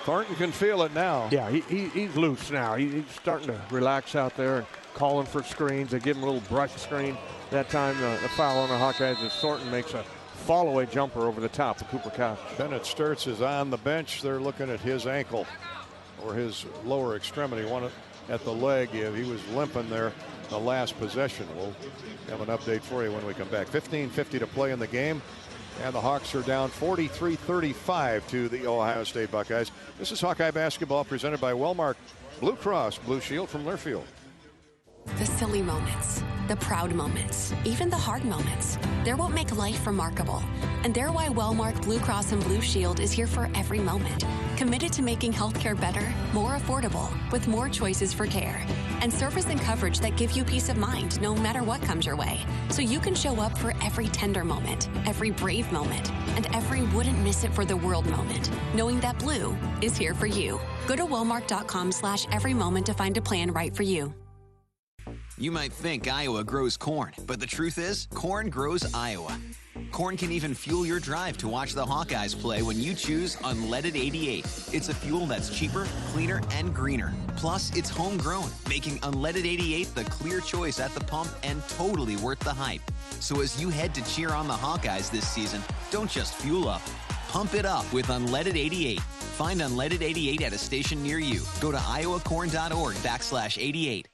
Thornton can feel it now. Yeah, he's loose now. He's starting to relax out there. calling for screens. They give him a little brush screen. That time, the foul on the Hawkeyes as Thornton makes a fall-away jumper over the top of Cooper Koch. Bennett Sturtz is on the bench. They're looking at his ankle or his lower extremity, one at the leg. He was limping there the last possession. We'll have an update for you when we come back. 15:50 to play in the game, and the Hawks are down 43-35 to the Ohio State Buckeyes. This is Hawkeye basketball presented by Wellmark Blue Cross Blue Shield from Learfield. The silly moments, the proud moments, even the hard moments. They're what make life remarkable. And they're why Wellmark Blue Cross and Blue Shield is here for every moment. Committed to making healthcare better, more affordable, with more choices for care. And service and coverage that give you peace of mind no matter what comes your way. So you can show up for every tender moment, every brave moment, and every wouldn't miss it for the world moment, knowing that Blue is here for you. Go to wellmark.com/everymoment to find a plan right for you. You might think Iowa grows corn, but the truth is, corn grows Iowa. Corn can even fuel your drive to watch the Hawkeyes play when you choose Unleaded 88. It's a fuel that's cheaper, cleaner, and greener. Plus, it's homegrown, making Unleaded 88 the clear choice at the pump and totally worth the hype. So as you head to cheer on the Hawkeyes this season, don't just fuel up. Pump it up with Unleaded 88. Find Unleaded 88 at a station near you. Go to iowacorn.org/88.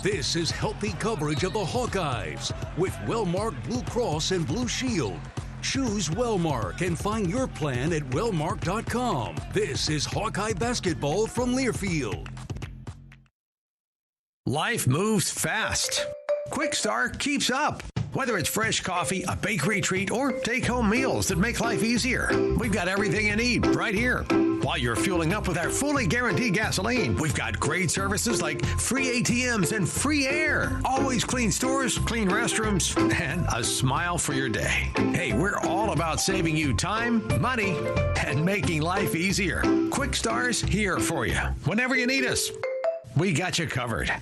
This is healthy coverage of the Hawkeyes with Wellmark Blue Cross and Blue Shield. Choose Wellmark and find your plan at wellmark.com. This is Hawkeye basketball from Learfield. Life moves fast. Quick Start keeps up. Whether it's fresh coffee, a bakery treat, or take-home meals that make life easier, we've got everything you need right here. While you're fueling up with our fully guaranteed gasoline, we've got great services like free ATMs and free air, always clean stores, clean restrooms, and a smile for your day. Hey, we're all about saving you time, money, and making life easier. Quick Star's here for you. Whenever you need us, we got you covered.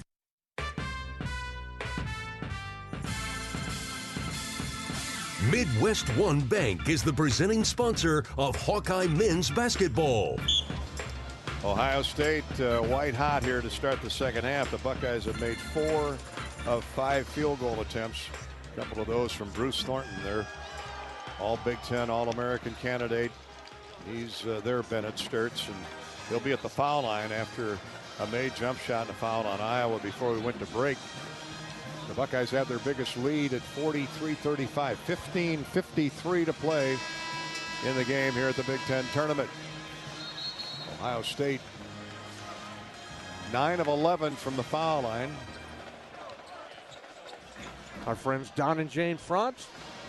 Midwest One Bank is the presenting sponsor of Hawkeye men's basketball. Ohio State white hot here to start the second half. The Buckeyes have made 4 of 5 field goal attempts. A couple of those from Bruce Thornton. They're all Big Ten All-American candidate. He's their Bennett Sturtz, and he'll be at the foul line after a made jump shot and a foul on Iowa before we went to break. The Buckeyes have their biggest lead at 43-35. 15:53 to play in the game here at the Big Ten tournament. Ohio State 9 of 11 from the foul line. Our friends Don and Jane Frantz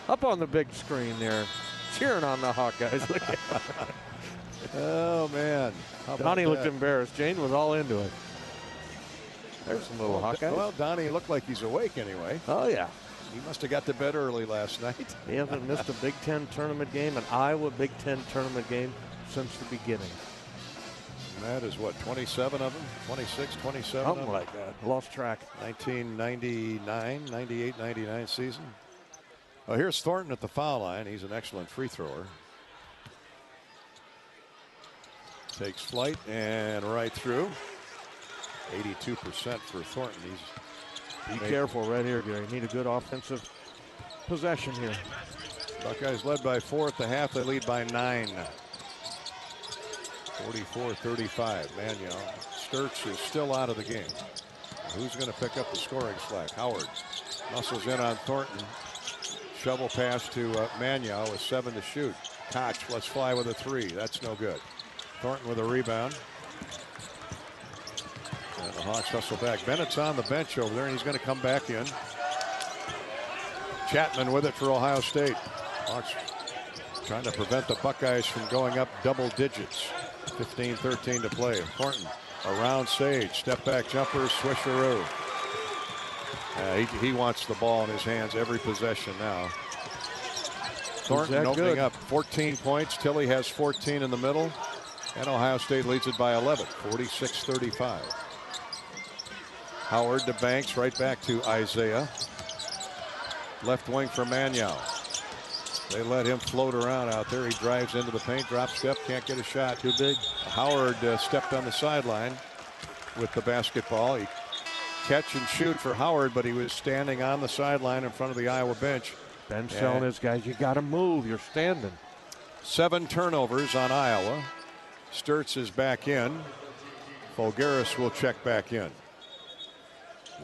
up on the big screen there, cheering on the Hawkeyes. Oh, man. Donnie looked embarrassed. Jane was all into it. There's some little Hawkeyes. Well, Donnie looked like he's awake anyway. Oh, yeah. He must have got to bed early last night. He hasn't missed a Big Ten tournament game, an Iowa Big Ten tournament game since the beginning. And that is what, 27 of them? 26, 27 Something of them? like that. Lost track. 1999, 98, 99 season. Oh, here's Thornton at the foul line. He's an excellent free thrower. Takes flight and right through. 82% for Thornton. Be careful right here, Gary. Need a good offensive possession here. Buckeyes led by 4 at the half. They lead by 9. 44-35. Mannion. Sturtz is still out of the game. Who's going to pick up the scoring slack? Howard muscles in on Thornton. Shovel pass to Mannion with 7 to shoot. Koch, let's fly with a 3. That's no good. Thornton with a rebound. And the Hawks hustle back. Bennett's on the bench over there, and he's going to come back in. Chapman with it for Ohio State. Hawks trying to prevent the Buckeyes from going up double digits. 15-13 to play. Thornton around Sage. Step back jumper, swisheroo. He wants the ball in his hands every possession now. Thornton opening up 14 points. Tilly has 14 in the middle. And Ohio State leads it by 11, 46-35. Howard to Banks, right back to Isaiah. Left wing for Mannion. They let him float around out there. He drives into the paint, drop step, can't get a shot. Too big. Howard stepped on the sideline with the basketball. He catch and shoot for Howard, but he was standing on the sideline in front of the Iowa bench. Ben's telling his guys, you got to move. You're standing. 7 turnovers on Iowa. Sturtz is back in. Folgaris will check back in.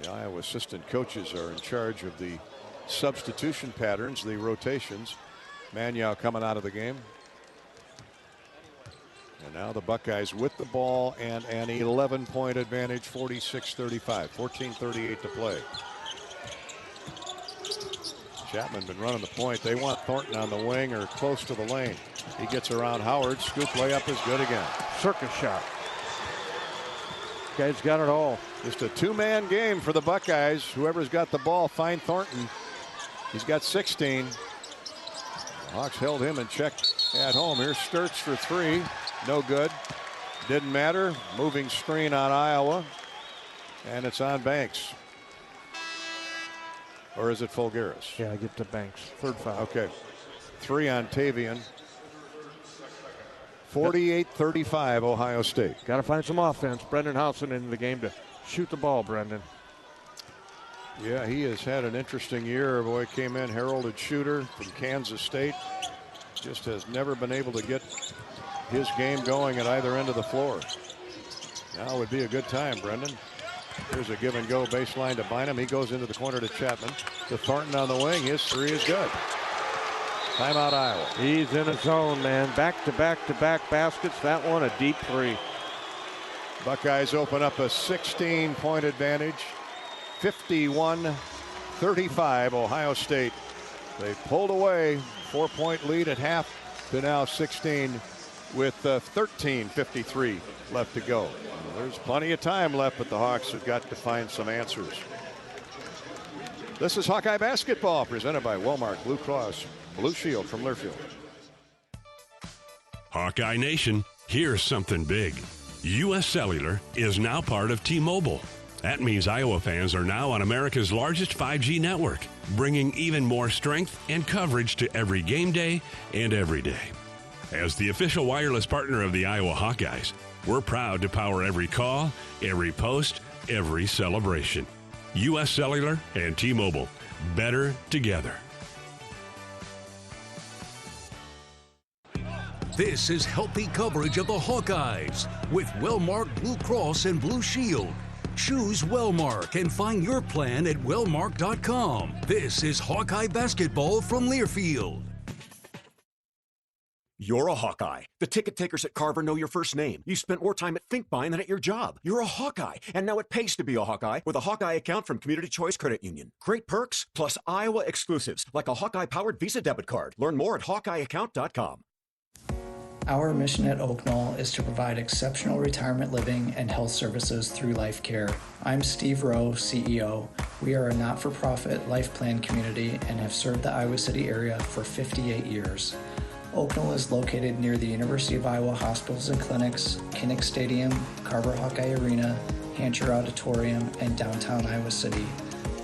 The Iowa assistant coaches are in charge of the substitution patterns, the rotations. Manyow coming out of the game. And now the Buckeyes with the ball and an 11-point advantage, 46-35, 14:38 to play. Chapman been running the point. They want Thornton on the wing or close to the lane. He gets around Howard. Scoop layup is good again. Circus shot. Guys got it all. Just a 2-man game for the Buckeyes. Whoever's got the ball, find Thornton. He's got 16. Hawks held him in check at home. Here's Sturtz for 3. No good. Didn't matter. Moving screen on Iowa. And it's on Banks. Or is it Folgaris? Yeah, I get to Banks. Third foul. Okay. 3 on Tavian. 48-35 Ohio State. Got to find some offense. Brendan Housen in the game to shoot the ball, Brendan. Yeah, he has had an interesting year. Boy, came in heralded shooter from Kansas State. Just has never been able to get his game going at either end of the floor. Now would be a good time, Brendan. Here's a give and go baseline to Bynum. He goes into the corner to Chapman. To Thornton on the wing. His 3 is good. Timeout Iowa. He's in a zone, man. Back to back to back baskets. That one a deep 3. Buckeyes open up a 16-point advantage. 51-35 Ohio State. They pulled away. 4-point lead at half to now 16 with 13:53 left to go. There's plenty of time left, but the Hawks have got to find some answers. This is Hawkeye Basketball presented by Wellmark Blue Cross Blue Shield from Learfield. Hawkeye Nation, here's something big. U.S. Cellular is now part of T-Mobile. That means Iowa fans are now on America's largest 5G network, bringing even more strength and coverage to every game day and every day. As the official wireless partner of the Iowa Hawkeyes, we're proud to power every call, every post, every celebration. U.S. Cellular and T-Mobile, better together. This is healthy coverage of the Hawkeyes with Wellmark Blue Cross and Blue Shield. Choose Wellmark and find your plan at wellmark.com. This is Hawkeye Basketball from Learfield. You're a Hawkeye. The ticket takers at Carver know your first name. You spent more time at ThinkBuy than at your job. You're a Hawkeye, and now it pays to be a Hawkeye with a Hawkeye account from Community Choice Credit Union. Great perks, plus Iowa exclusives, like a Hawkeye-powered Visa debit card. Learn more at hawkeyeaccount.com. Our mission at Oak Knoll is to provide exceptional retirement living and health services through Life Care. I'm Steve Rowe, CEO. We are a not-for-profit life plan community and have served the Iowa City area for 58 years. Oak Knoll is located near the University of Iowa Hospitals and Clinics, Kinnick Stadium, Carver Hawkeye Arena, Hancher Auditorium, and downtown Iowa City.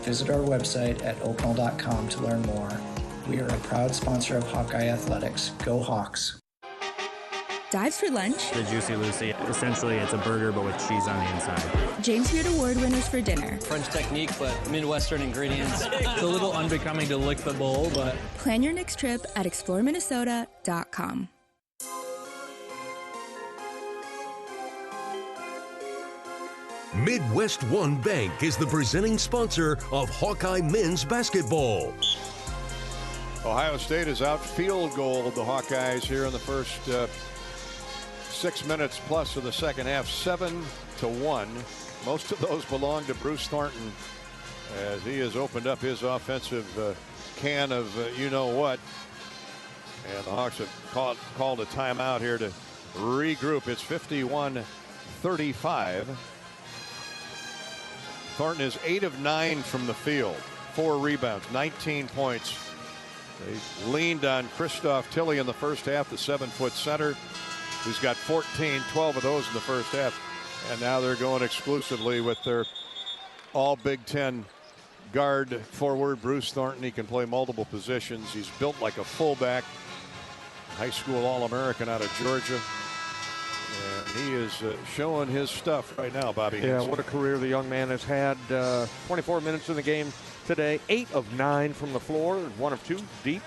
Visit our website at oakknoll.com to learn more. We are a proud sponsor of Hawkeye Athletics. Go Hawks! Dives for lunch. The Juicy Lucy. Essentially, it's a burger, but with cheese on the inside. James Beard Award winners for dinner. French technique, but Midwestern ingredients. It's a little unbecoming to lick the bowl, but... Plan your next trip at exploreminnesota.com. Midwest One Bank is the presenting sponsor of Hawkeye men's basketball. Ohio State is out field goal the Hawkeyes here in the first 6 minutes plus of the second half, 7-1. Most of those belong to Bruce Thornton as he has opened up his offensive can of you know what. And the Hawks have called a timeout here to regroup. It's 51-35. Thornton is 8 of 9 from the field, 4 rebounds, 19 points. They leaned on Christoph Tilley in the first half, the 7-foot center, who's got 14, 12 of those in the first half. And now they're going exclusively with their all Big Ten guard forward, Bruce Thornton. He can play multiple positions. He's built like a fullback, high school All-American out of Georgia. He is showing his stuff right now, Bobby. Yeah, what a career the young man has had. 24 minutes in the game today, 8 of 9 from the floor, 1 of 2 deep,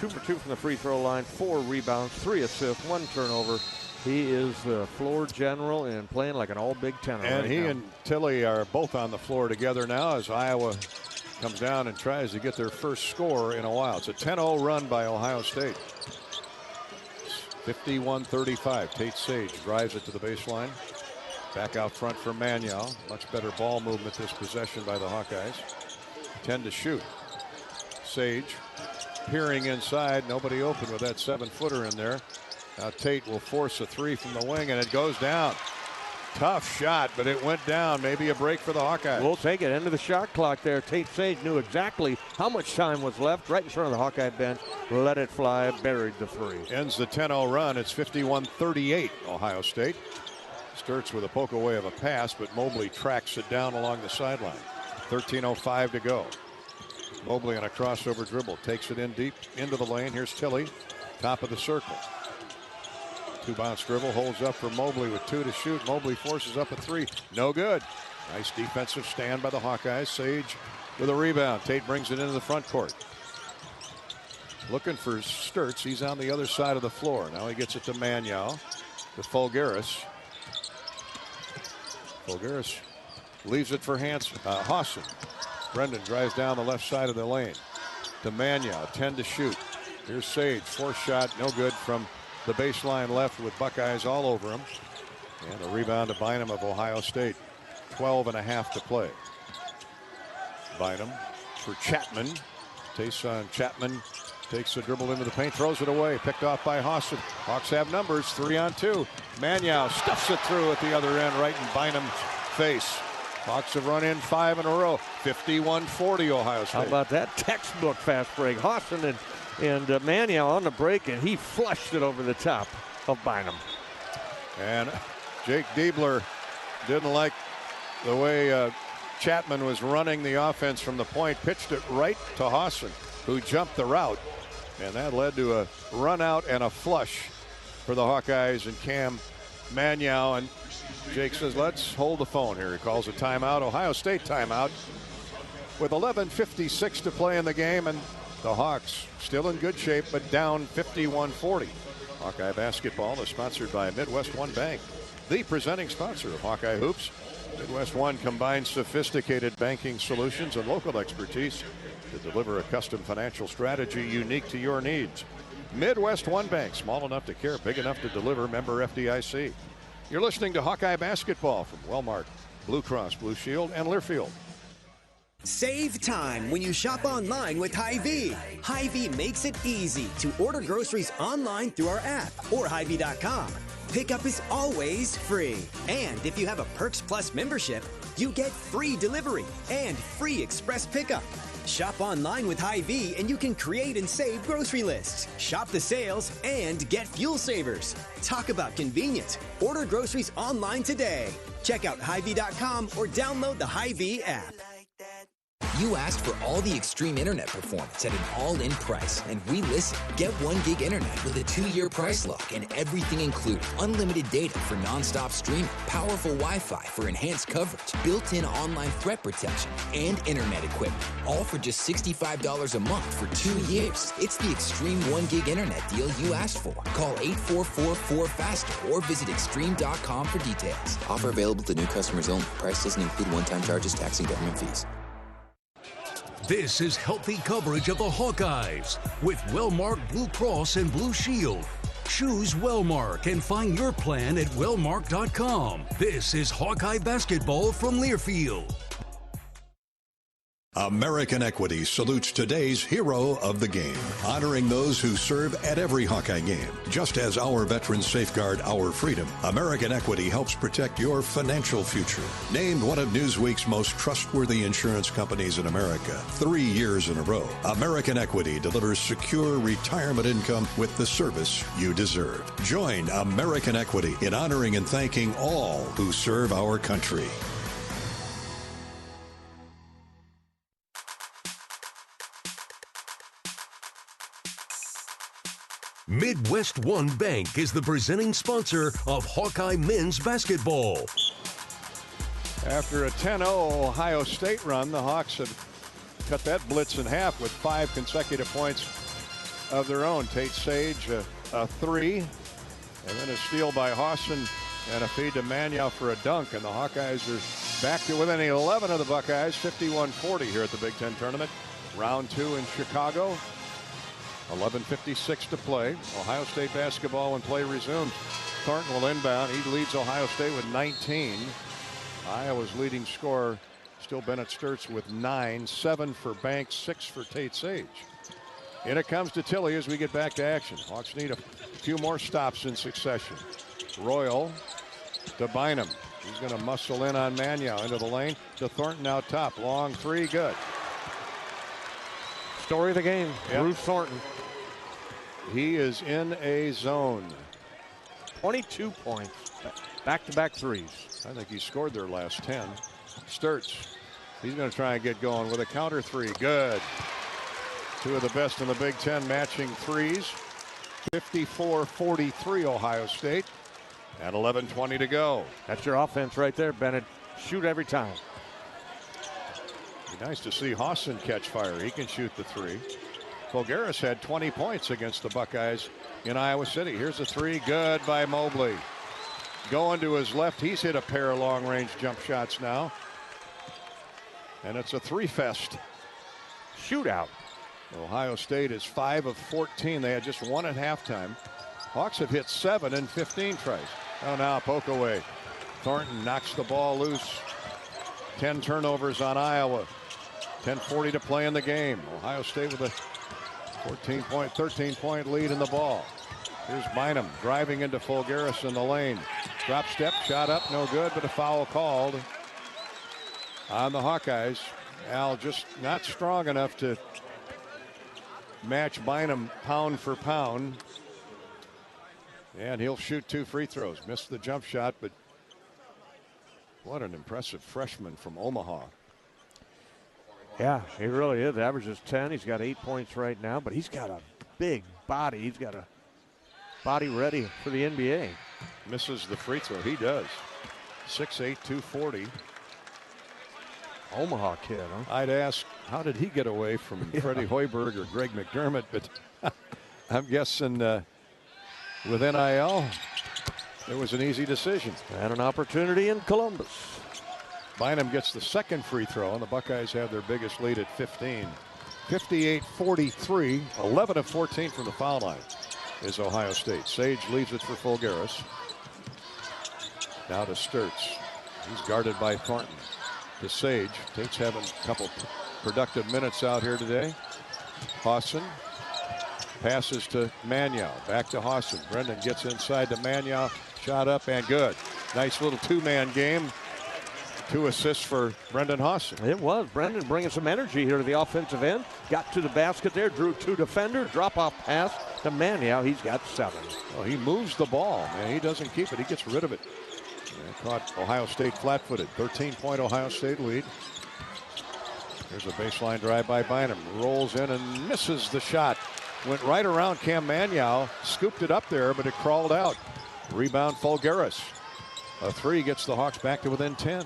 2 for 2 from the free throw line, 4 rebounds, 3 assists, 1 turnover. He is the floor general and playing like an all Big Ten. And right he now. and Tilly are both on the floor together now as Iowa comes down and tries to get their first score in a while. It's a 10-0 run by Ohio State. 51-35. Tate Sage drives it to the baseline. Back out front for Magnow. Much better ball movement this possession by the Hawkeyes. 10 to shoot. Sage peering inside. Nobody open with that 7-footer in there. Now Tate will force a 3 from the wing, and it goes down. Tough shot, but it went down. Maybe a break for the Hawkeyes. We'll take it. End of the shot clock there. Tate Sage knew exactly how much time was left. Right in front of the Hawkeye bench. Let it fly. Buried the 3. Ends the 10-0 run. It's 51-38 Ohio State. Sturts with a poke away of a pass, but Mobley tracks it down along the sideline. 13:05 to go. Mobley on a crossover dribble. Takes it in deep into the lane. Here's Tilly. Top of the circle. 2-bounce dribble, holds up for Mobley with 2 to shoot. Mobley forces up a 3. No good. Nice defensive stand by the Hawkeyes. Sage with a rebound. Tate brings it into the front court. Looking for Sturts. He's on the other side of the floor. Now he gets it to Magnow. To Fulgaris. Fulgaris leaves it for Hawson. Brendan drives down the left side of the lane. To Magnow. 10 to shoot. Here's Sage. 4 shot. No good from the baseline left with Buckeyes all over him. And a rebound to Bynum of Ohio State. 12.5 to play. Bynum for Chapman. Tayson Chapman takes the dribble into the paint, throws it away. Picked off by Hawson. Hawks have numbers, 3-on-2. Magnow stuffs it through at the other end, right in Bynum's face. Hawks have run in 5 in a row. 51-40 Ohio State. How about that textbook fast break? Hawson and Magnow on the break, and he flushed it over the top of Bynum. And Jake Diebler didn't like the way Chapman was running the offense from the point, pitched it right to Hawson, who jumped the route, and that led to a run out and a flush for the Hawkeyes and Cam Magnow. And Jake says, let's hold the phone here. He calls a timeout, Ohio State timeout, with 11:56 to play in the game, and the Hawks still in good shape, but down 51-40. Hawkeye basketball is sponsored by Midwest One Bank, the presenting sponsor of Hawkeye Hoops. Midwest One combines sophisticated banking solutions and local expertise to deliver a custom financial strategy unique to your needs. Midwest One Bank, small enough to care, big enough to deliver, member FDIC. You're listening to Hawkeye basketball from Wellmark, Blue Cross Blue Shield, and Learfield. Save time when you shop online with Hy-Vee. Hy-Vee makes it easy to order groceries online through our app or Hy-Vee.com. Pickup is always free. And if you have a Perks Plus membership, you get free delivery and free express pickup. Shop online with Hy-Vee and you can create and save grocery lists, shop the sales, and get fuel savers. Talk about convenient. Order groceries online today. Check out Hy-Vee.com or download the Hy-Vee app. You asked for all the extreme internet performance at an all-in price, and we listened. Get 1 gig internet with a 2-year price lock and everything included. Unlimited data for non-stop streaming, powerful Wi-Fi for enhanced coverage, built-in online threat protection, and internet equipment. All for just $65 a month for 2 years. It's the extreme 1 gig internet deal you asked for. Call 844-4FASTER or visit extreme.com for details. Offer available to new customers only. Price doesn't include one-time charges, tax, and government fees. This is healthy coverage of the Hawkeyes with Wellmark Blue Cross and Blue Shield. Choose Wellmark and find your plan at wellmark.com. This is Hawkeye basketball from Learfield. American Equity salutes today's hero of the game, honoring those who serve at every Hawkeye game. Just as our veterans safeguard our freedom, American Equity helps protect your financial future. Named one of Newsweek's most trustworthy insurance companies in America 3 years in a row, American Equity delivers secure retirement income with the service you deserve. Join American Equity in honoring and thanking all who serve our country. Midwest One Bank is the presenting sponsor of Hawkeye men's basketball. After a 10-0 Ohio State run, the Hawks have cut that blitz in half with 5 consecutive points of their own. Tate Sage, a 3, and then a steal by Hawson and a feed to Mannion for a dunk. And the Hawkeyes are back to within 11 of the Buckeyes, 51-40 here at the Big Ten Tournament. Round 2 in Chicago. 11:56 to play. Ohio State basketball when play resumes. Thornton will inbound. He leads Ohio State with 19. Iowa's leading scorer still Bennett Sturtz with 9, 7 for Banks, 6 for Tate Sage. In it comes to Tilley as we get back to action. Hawks need a few more stops in succession. Royal to Bynum. He's going to muscle in on Mannion into the lane to Thornton out top. Long 3, good. Story of the game, Bruce Thornton. He is in a zone. 22 points, back-to-back threes. I think he scored their last 10. Sturtz, he's going to try and get going with a counter 3. Good. 2 of the best in the Big Ten matching threes. 54-43 Ohio State. And 11:20 to go. That's your offense right there, Bennett. Shoot every time. Be nice to see Hawson catch fire. He can shoot the 3. Fulgaris had 20 points against the Buckeyes in Iowa City. Here's a 3. Good by Mobley. Going to his left. He's hit a pair of long-range jump shots now. And it's a 3-fest shootout. Ohio State is 5 of 14. They had just 1 at halftime. Hawks have hit 7 in 15 tries. Oh, now a poke away. Thornton knocks the ball loose. 10 turnovers on Iowa. 10:40 to play in the game. Ohio State with a 13-point lead in the ball. Here's Bynum driving into Fulgaris in the lane. Drop step, shot up, no good, but a foul called on the Hawkeyes. Al just not strong enough to match Bynum pound for pound. And he'll shoot 2 free throws. Missed the jump shot, but what an impressive freshman from Omaha. Yeah, he really is. Averages 10. He's got 8 points right now, but he's got a big body. He's got a body ready for the NBA. Misses the free throw. He does. 6'8", 240. Omaha kid, huh? I'd ask, how did he get away from Freddie Hoiberg or Greg McDermott? But I'm guessing with NIL, it was an easy decision. And an opportunity in Columbus. Bynum gets the second free throw, and the Buckeyes have their biggest lead at 15. 58-43, 11 of 14 from the foul line is Ohio State. Sage leaves it for Fulgaris. Now to Sturtz. He's guarded by Thornton. To Sage. Tate's having a couple productive minutes out here today. Hawson passes to Mannion. Back to Hawson. Brendan gets inside to Mannion. Shot up and good. Nice little 2-man game. 2 assists for Brendan Hawson. It was. Brendan bringing some energy here to the offensive end. Got to the basket there. Drew 2 defenders. Drop-off pass to Mannion. He's got 7. Oh, he moves the ball. Man, he doesn't keep it. He gets rid of it. Caught Ohio State flat-footed. 13-point Ohio State lead. Here's a baseline drive by Bynum. Rolls in and misses the shot. Went right around Cam Mannion. Scooped it up there, but it crawled out. Rebound Fulgaris. A 3 gets the Hawks back to within 10.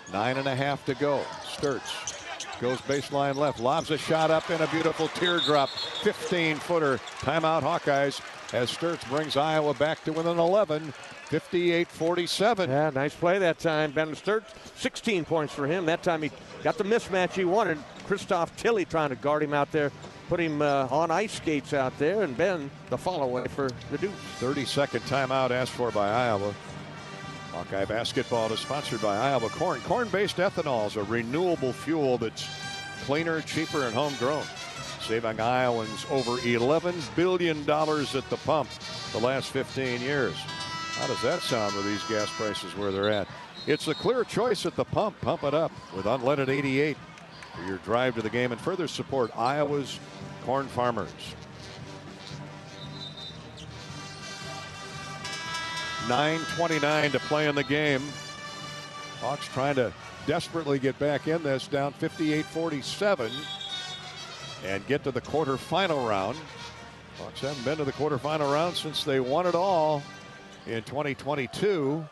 9.5 to go. Sturtz goes baseline left. Lobs a shot up in a beautiful teardrop. 15-footer. Timeout Hawkeyes as Sturtz brings Iowa back to within 11. 58-47. Yeah, nice play that time. Ben Sturtz, 16 points for him. That time he got the mismatch he wanted. Christoph Tilley trying to guard him out there. Put him on ice skates out there. And Ben, the follow away for the Dukes. 30-second timeout asked for by Iowa. Hawkeye basketball is sponsored by Iowa Corn. Corn-based ethanol is a renewable fuel that's cleaner, cheaper, and homegrown. Saving Iowans over $11 billion at the pump the last 15 years. How does that sound with these gas prices where they're at? It's the clear choice at the pump. Pump it up with unleaded 88 for your drive to the game and further support Iowa's corn farmers. 9:29 to play in the game. Hawks trying to desperately get back in this, down 58-47 and get to the quarterfinal round. Hawks haven't been to the quarterfinal round since they won it all in 2022.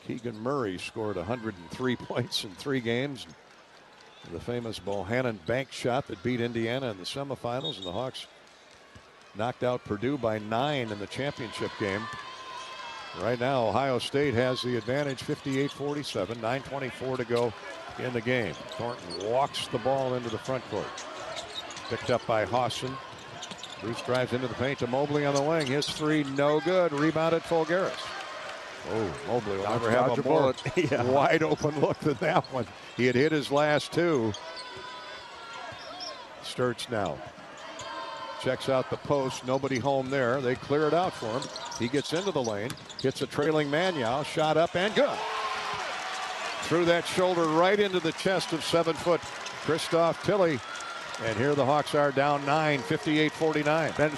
Keegan Murray scored 103 points in 3 games. The famous Bohannon bank shot that beat Indiana in the semifinals, and the Hawks knocked out Purdue by 9 in the championship game. Right now, Ohio State has the advantage, 58-47, 9:24 to go in the game. Thornton walks the ball into the front court. Picked up by Hawson. Bruce drives into the paint to Mobley on the wing. His 3, no good. Rebounded Fulgaris. Oh, Mobley will never have a more wide open look than that one. He had hit his last 2. Sturts now. Checks out the post. Nobody home there. They clear it out for him. He gets into the lane. Hits a trailing Mannion. Shot up and good. Threw that shoulder right into the chest of 7-foot Christoph Tilley. And here the Hawks are down 9, 58-49. Bennett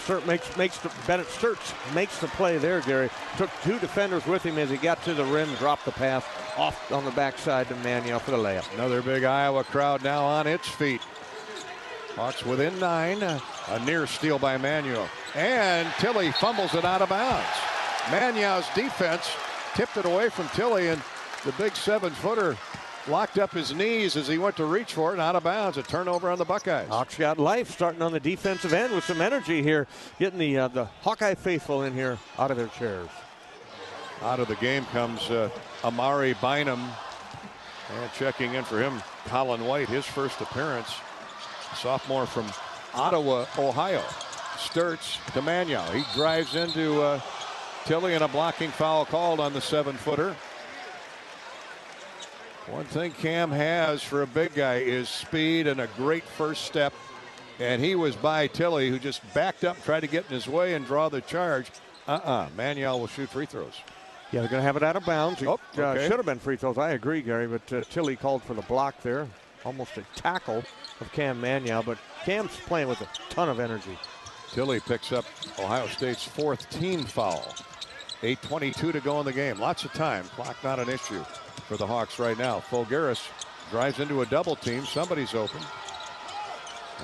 Sturts makes the play there, Gary. Took 2 defenders with him as he got to the rim, dropped the pass off on the backside to Mannion for the layup. Another big Iowa crowd now on its feet. Hawks within 9. A near steal by Mannion. And Tilley fumbles it out of bounds. Mannion's defense tipped it away from Tilley, and the big 7-footer locked up his knees as he went to reach for it, and out of bounds. A turnover on the Buckeyes. Hawks got life starting on the defensive end with some energy here, getting the Hawkeye faithful in here out of their chairs. Out of the game comes Amari Bynum, and checking in for him, Colin White, his first appearance. Sophomore from Ottawa, Ohio. Sturts to Mannion. He drives into Tilley, and a blocking foul called on the 7-footer. One thing Cam has for a big guy is speed and a great first step. And he was by Tilley, who just backed up, tried to get in his way and draw the charge. Mannion will shoot free throws. Yeah, they're going to have it out of bounds. Okay. Should have been free throws. I agree, Gary, but Tilley called for the block there. Almost a tackle of Cam Mannion, but Cam's playing with a ton of energy. Tilley picks up Ohio State's 4th team foul. 8:22 to go in the game. Lots of time. Clock not an issue for the Hawks right now. Fulgaris drives into a double team. Somebody's open.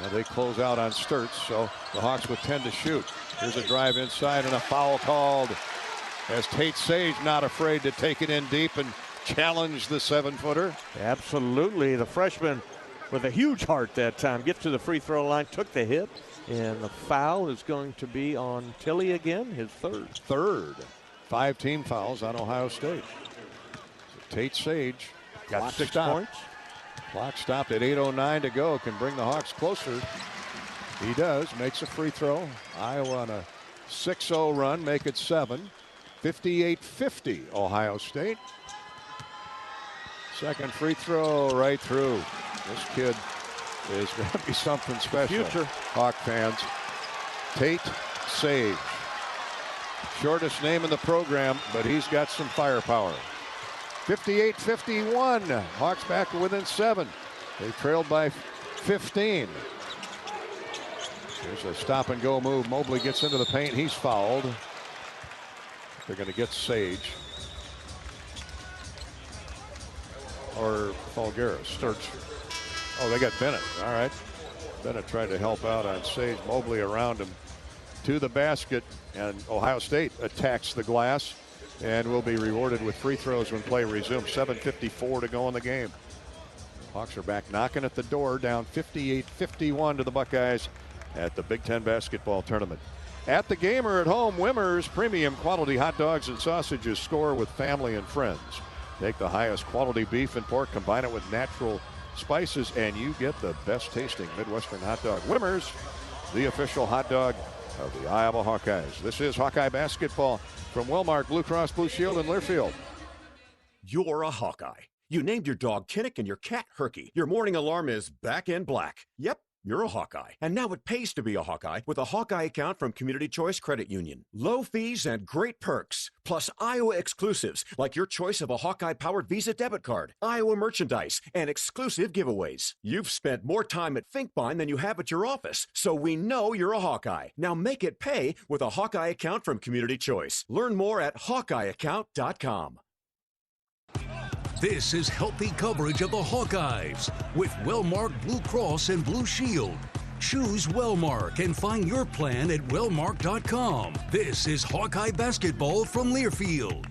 And they close out on Sturts, so the Hawks with 10 to shoot. Here's a drive inside and a foul called as Tate Sage not afraid to take it in deep and challenge the 7-footer. Absolutely. The freshman with a huge heart that time gets to the free throw line, took the hit, and the foul is going to be on Tilley again, his 3rd. 5 team fouls on Ohio State. So Tate Sage got 6 points. Clock stopped at 8:09 to go. Can bring the Hawks closer. He does. Makes a free throw. Iowa on a 6-0 run. Make it 7. 58-50 Ohio State. Second free throw right through. This kid is going to be something special. Future Hawk fans. Tate Sage. Shortest name in the program, but he's got some firepower. 58-51. Hawks back within 7. They trailed by 15. There's a stop and go move. Mobley gets into the paint. He's fouled. They're going to get Sage. Or Fulgaris. Sturts. Oh, they got Bennett. All right. Bennett tried to help out on Sage. Mobley around him to the basket, and Ohio State attacks the glass and will be rewarded with free throws when play resumes. 7:54 to go in the game. Hawks are back knocking at the door, down 58-51 to the Buckeyes at the Big Ten basketball tournament. At the game or at home, Wimmer's premium quality hot dogs and sausages. Score with family and friends. Take the highest quality beef and pork, combine it with natural spices, and you get the best tasting Midwestern hot dog. Wimmer's, the official hot dog of the Iowa Hawkeyes. This is Hawkeye basketball from Wellmark Blue Cross Blue Shield in Learfield. You're a Hawkeye. You named your dog Kinnick and your cat Herky. Your morning alarm is back in black. Yep, you're a Hawkeye. And now it pays to be a Hawkeye with a Hawkeye account from Community Choice Credit Union. Low fees and great perks, plus Iowa exclusives like your choice of a Hawkeye-powered Visa debit card, Iowa merchandise, and exclusive giveaways. You've spent more time at Finkbine than you have at your office, so we know you're a Hawkeye. Now make it pay with a Hawkeye account from Community Choice. Learn more at hawkeyeaccount.com. This is healthy coverage of the Hawkeyes with Wellmark Blue Cross and Blue Shield. Choose Wellmark and find your plan at wellmark.com. This is Hawkeye Basketball from Learfield.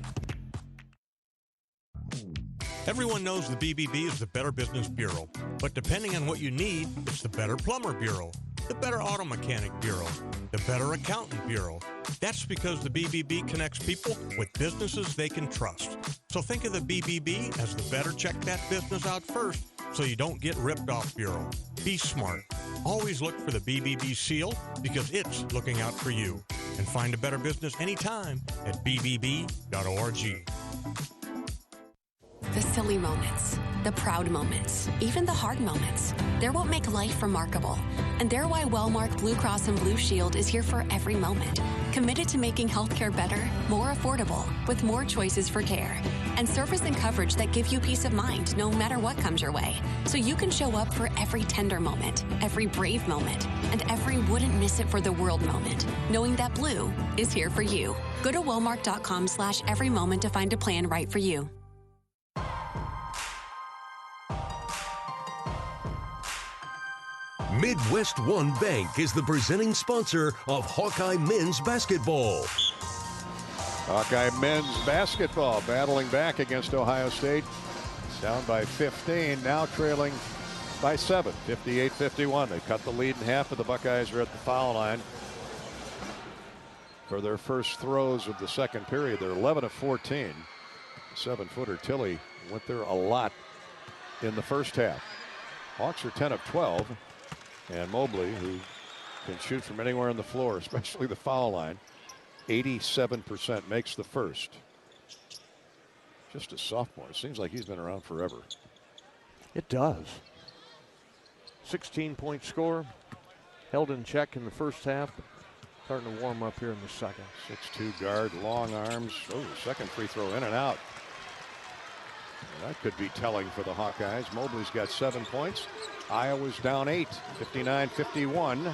Everyone knows the BBB is the Better Business Bureau, but depending on what you need, it's the Better Plumber Bureau, the Better Auto Mechanic Bureau, the Better Accountant Bureau. That's because the BBB connects people with businesses they can trust. So think of the BBB as the better check that business out first so you don't get ripped off bureau. Be smart. Always look for the BBB seal because it's looking out for you. And find a better business anytime at bbb.org. The silly moments, the proud moments, even the hard moments. They're what make life remarkable. And they're why Wellmark Blue Cross and Blue Shield is here for every moment. Committed to making healthcare better, more affordable, with more choices for care. And service and coverage that give you peace of mind no matter what comes your way. So you can show up for every tender moment, every brave moment, and every wouldn't miss it for the world moment, knowing that Blue is here for you. Go to wellmark.com/every moment to find a plan right for you. Midwest One Bank is the presenting sponsor of Hawkeye Men's Basketball. Hawkeye men's basketball battling back against Ohio State. Down by 15, now trailing by 7, 58-51. They cut the lead in half, but the Buckeyes are at the foul line for their first throws of the second period. They're 11 of 14. 7-footer Tilley went there a lot in the first half. Hawks are 10 of 12. And Mobley, who can shoot from anywhere on the floor, especially the foul line, 87% makes the first. Just a sophomore. It seems like he's been around forever. It does. 16-point score. Held in check in the first half. Starting to warm up here in the second. 6'2 guard, long arms. Oh, second free throw in and out. That could be telling for the Hawkeyes. Mobley's got 7 points. Iowa's down 8, 59-51.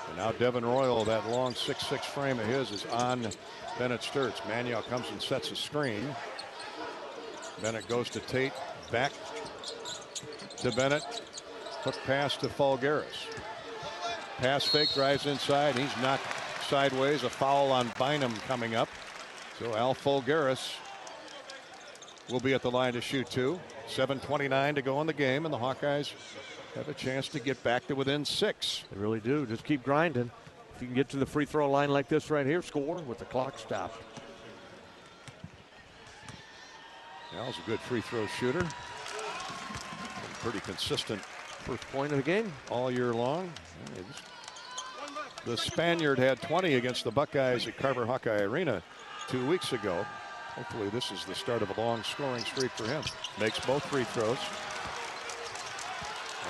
And now Devin Royal, that long 6'6 frame of his, is on Bennett Sturtz. Manuel comes and sets a screen. Bennett goes to Tate, back to Bennett. Hook pass to Fulgaris. Pass fake, drives inside. He's knocked sideways. A foul on Bynum coming up. So Al Fulgaris will be at the line to shoot two. 7:29 to go in the game, and the Hawkeyes have a chance to get back to within 6. They really do. Just keep grinding. If you can get to the free throw line like this right here, score with the clock stopped. Al's a good free throw shooter. Been pretty consistent first point of the game all year long. The Spaniard had 20 against the Buckeyes at Carver Hawkeye Arena 2 weeks ago. Hopefully this is the start of a long scoring streak for him. Makes both free throws.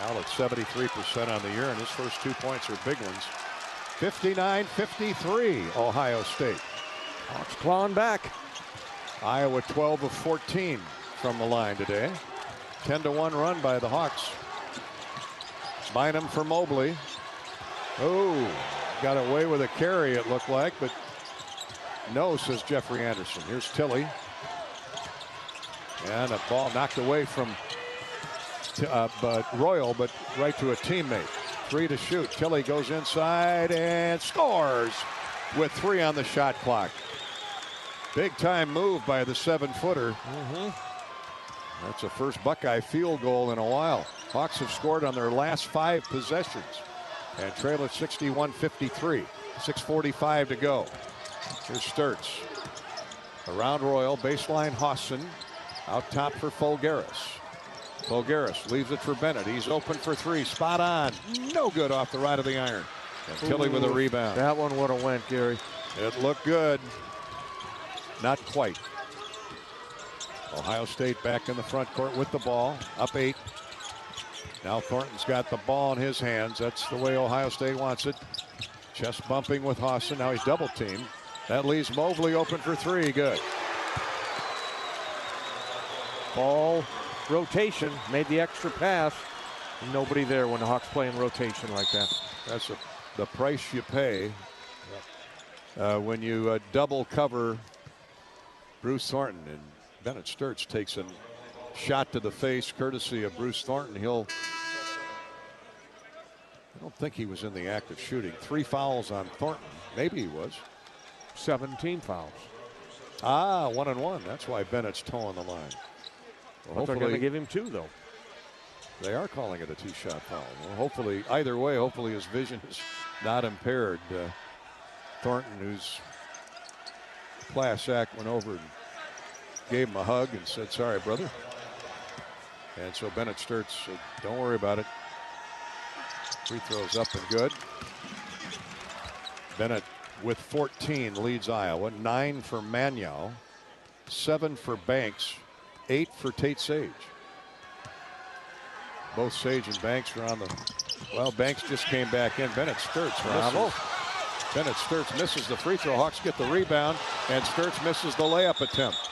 Al at 73% on the year, and his first 2 points are big ones. 59-53, Ohio State. Hawks clawing back. Iowa 12 of 14 from the line today. 10-1 run by the Hawks. Bynum for Mobley. Oh, got away with a carry it looked like, but no, says Jeffrey Anderson. Here's Tilley. And a ball knocked away from Royal, but right to a teammate. 3 to shoot. Tilley goes inside and scores with 3 on the shot clock. Big time move by the 7-footer. That's the first Buckeye field goal in a while. Hawks have scored on their last 5 possessions and trail at 61-53. 6:45 to go. Here's Sturtz. Around Royal, baseline Hawson. Out top for Fulgaris. Fulgaris leaves it for Bennett. He's open for 3. Spot on. No good off the right of the iron. And Tilley with a rebound. That one would have went, Gary. It looked good. Not quite. Ohio State back in the front court with the ball. Up 8. Now Thornton's got the ball in his hands. That's the way Ohio State wants it. Chest bumping with Hawson. Now he's double teamed. That leaves Mobley open for 3. Good. Ball rotation. Made the extra pass. Nobody there when the Hawks play in rotation like that. That's the price you pay when you double cover Bruce Thornton. And Bennett Sturtz takes a shot to the face courtesy of Bruce Thornton. I don't think he was in the act of shooting. 3 fouls on Thornton. Maybe he was. 17 fouls. 1-1. That's why Bennett's toeing the line. Well, they're going to give him 2, though. They are calling it a 2-shot foul. Well, hopefully, either way, hopefully his vision is not impaired. Thornton, who's class act, went over and gave him a hug and said, "Sorry, brother." And so Bennett Sturtz said, "Don't worry about it." Free throws up and good. Bennett with 14 leads Iowa. 9 for Magnow, 7 for Banks, 8 for Tate Sage. Both Sage and Banks are on the. Well, Banks just came back in. Bennett Sturtz misses. Bennett Sturtz misses the free throw. Hawks get the rebound, and Sturtz misses the layup attempt.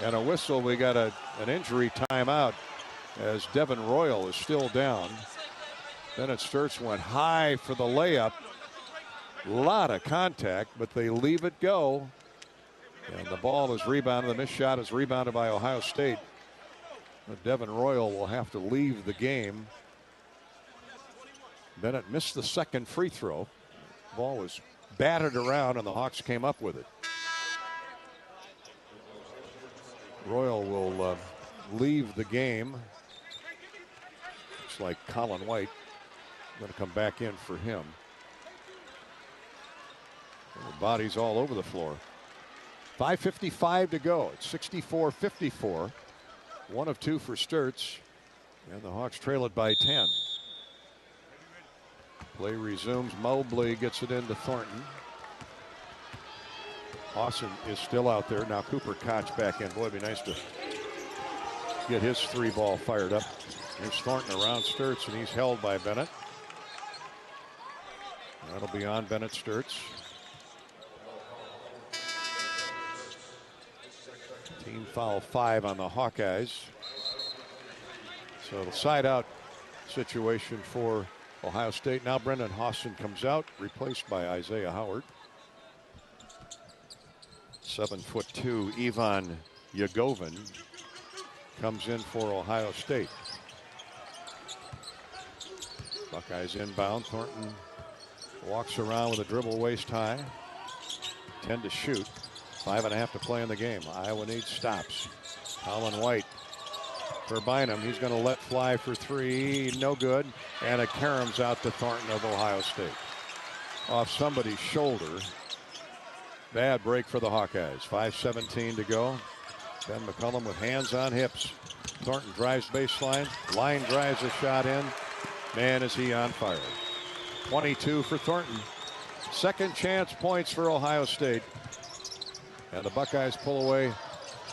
And a whistle. We got an injury timeout as Devin Royal is still down. Bennett Sturtz went high for the layup. A lot of contact, but they leave it go. And the ball is rebounded. The missed shot is rebounded by Ohio State. But Devin Royal will have to leave the game. Bennett missed the second free throw. Ball was batted around, and the Hawks came up with it. Royal will leave the game. Looks like Colin White going to come back in for him. The bodies all over the floor. 5:55 to go. It's 64-54. 1 of 2 for Sturtz. And the Hawks trail it by 10. Play resumes. Mobley gets it into Thornton. Austin is still out there. Now Cooper Koch back in. Boy, it'd be nice to get his 3-ball fired up. Here's Thornton around Sturtz, and he's held by Bennett. That'll be on Bennett Sturtz. Team foul 5 on the Hawkeyes. So the side out situation for Ohio State. Now Brendan Hawson comes out, replaced by Isaiah Howard. 7'2" Ivan Yagovin comes in for Ohio State. Buckeyes inbound. Thornton walks around with a dribble waist high. 10 to shoot. 5.5 to play in the game. Iowa needs stops. Colin White for Bynum. He's going to let fly for 3. No good. And a caroms out to Thornton of Ohio State. Off somebody's shoulder. Bad break for the Hawkeyes. 5:17 to go. Ben McCollum with hands on hips. Thornton drives baseline. Line drives a shot in. Man, is he on fire. 22 for Thornton. Second chance points for Ohio State. And the Buckeyes pull away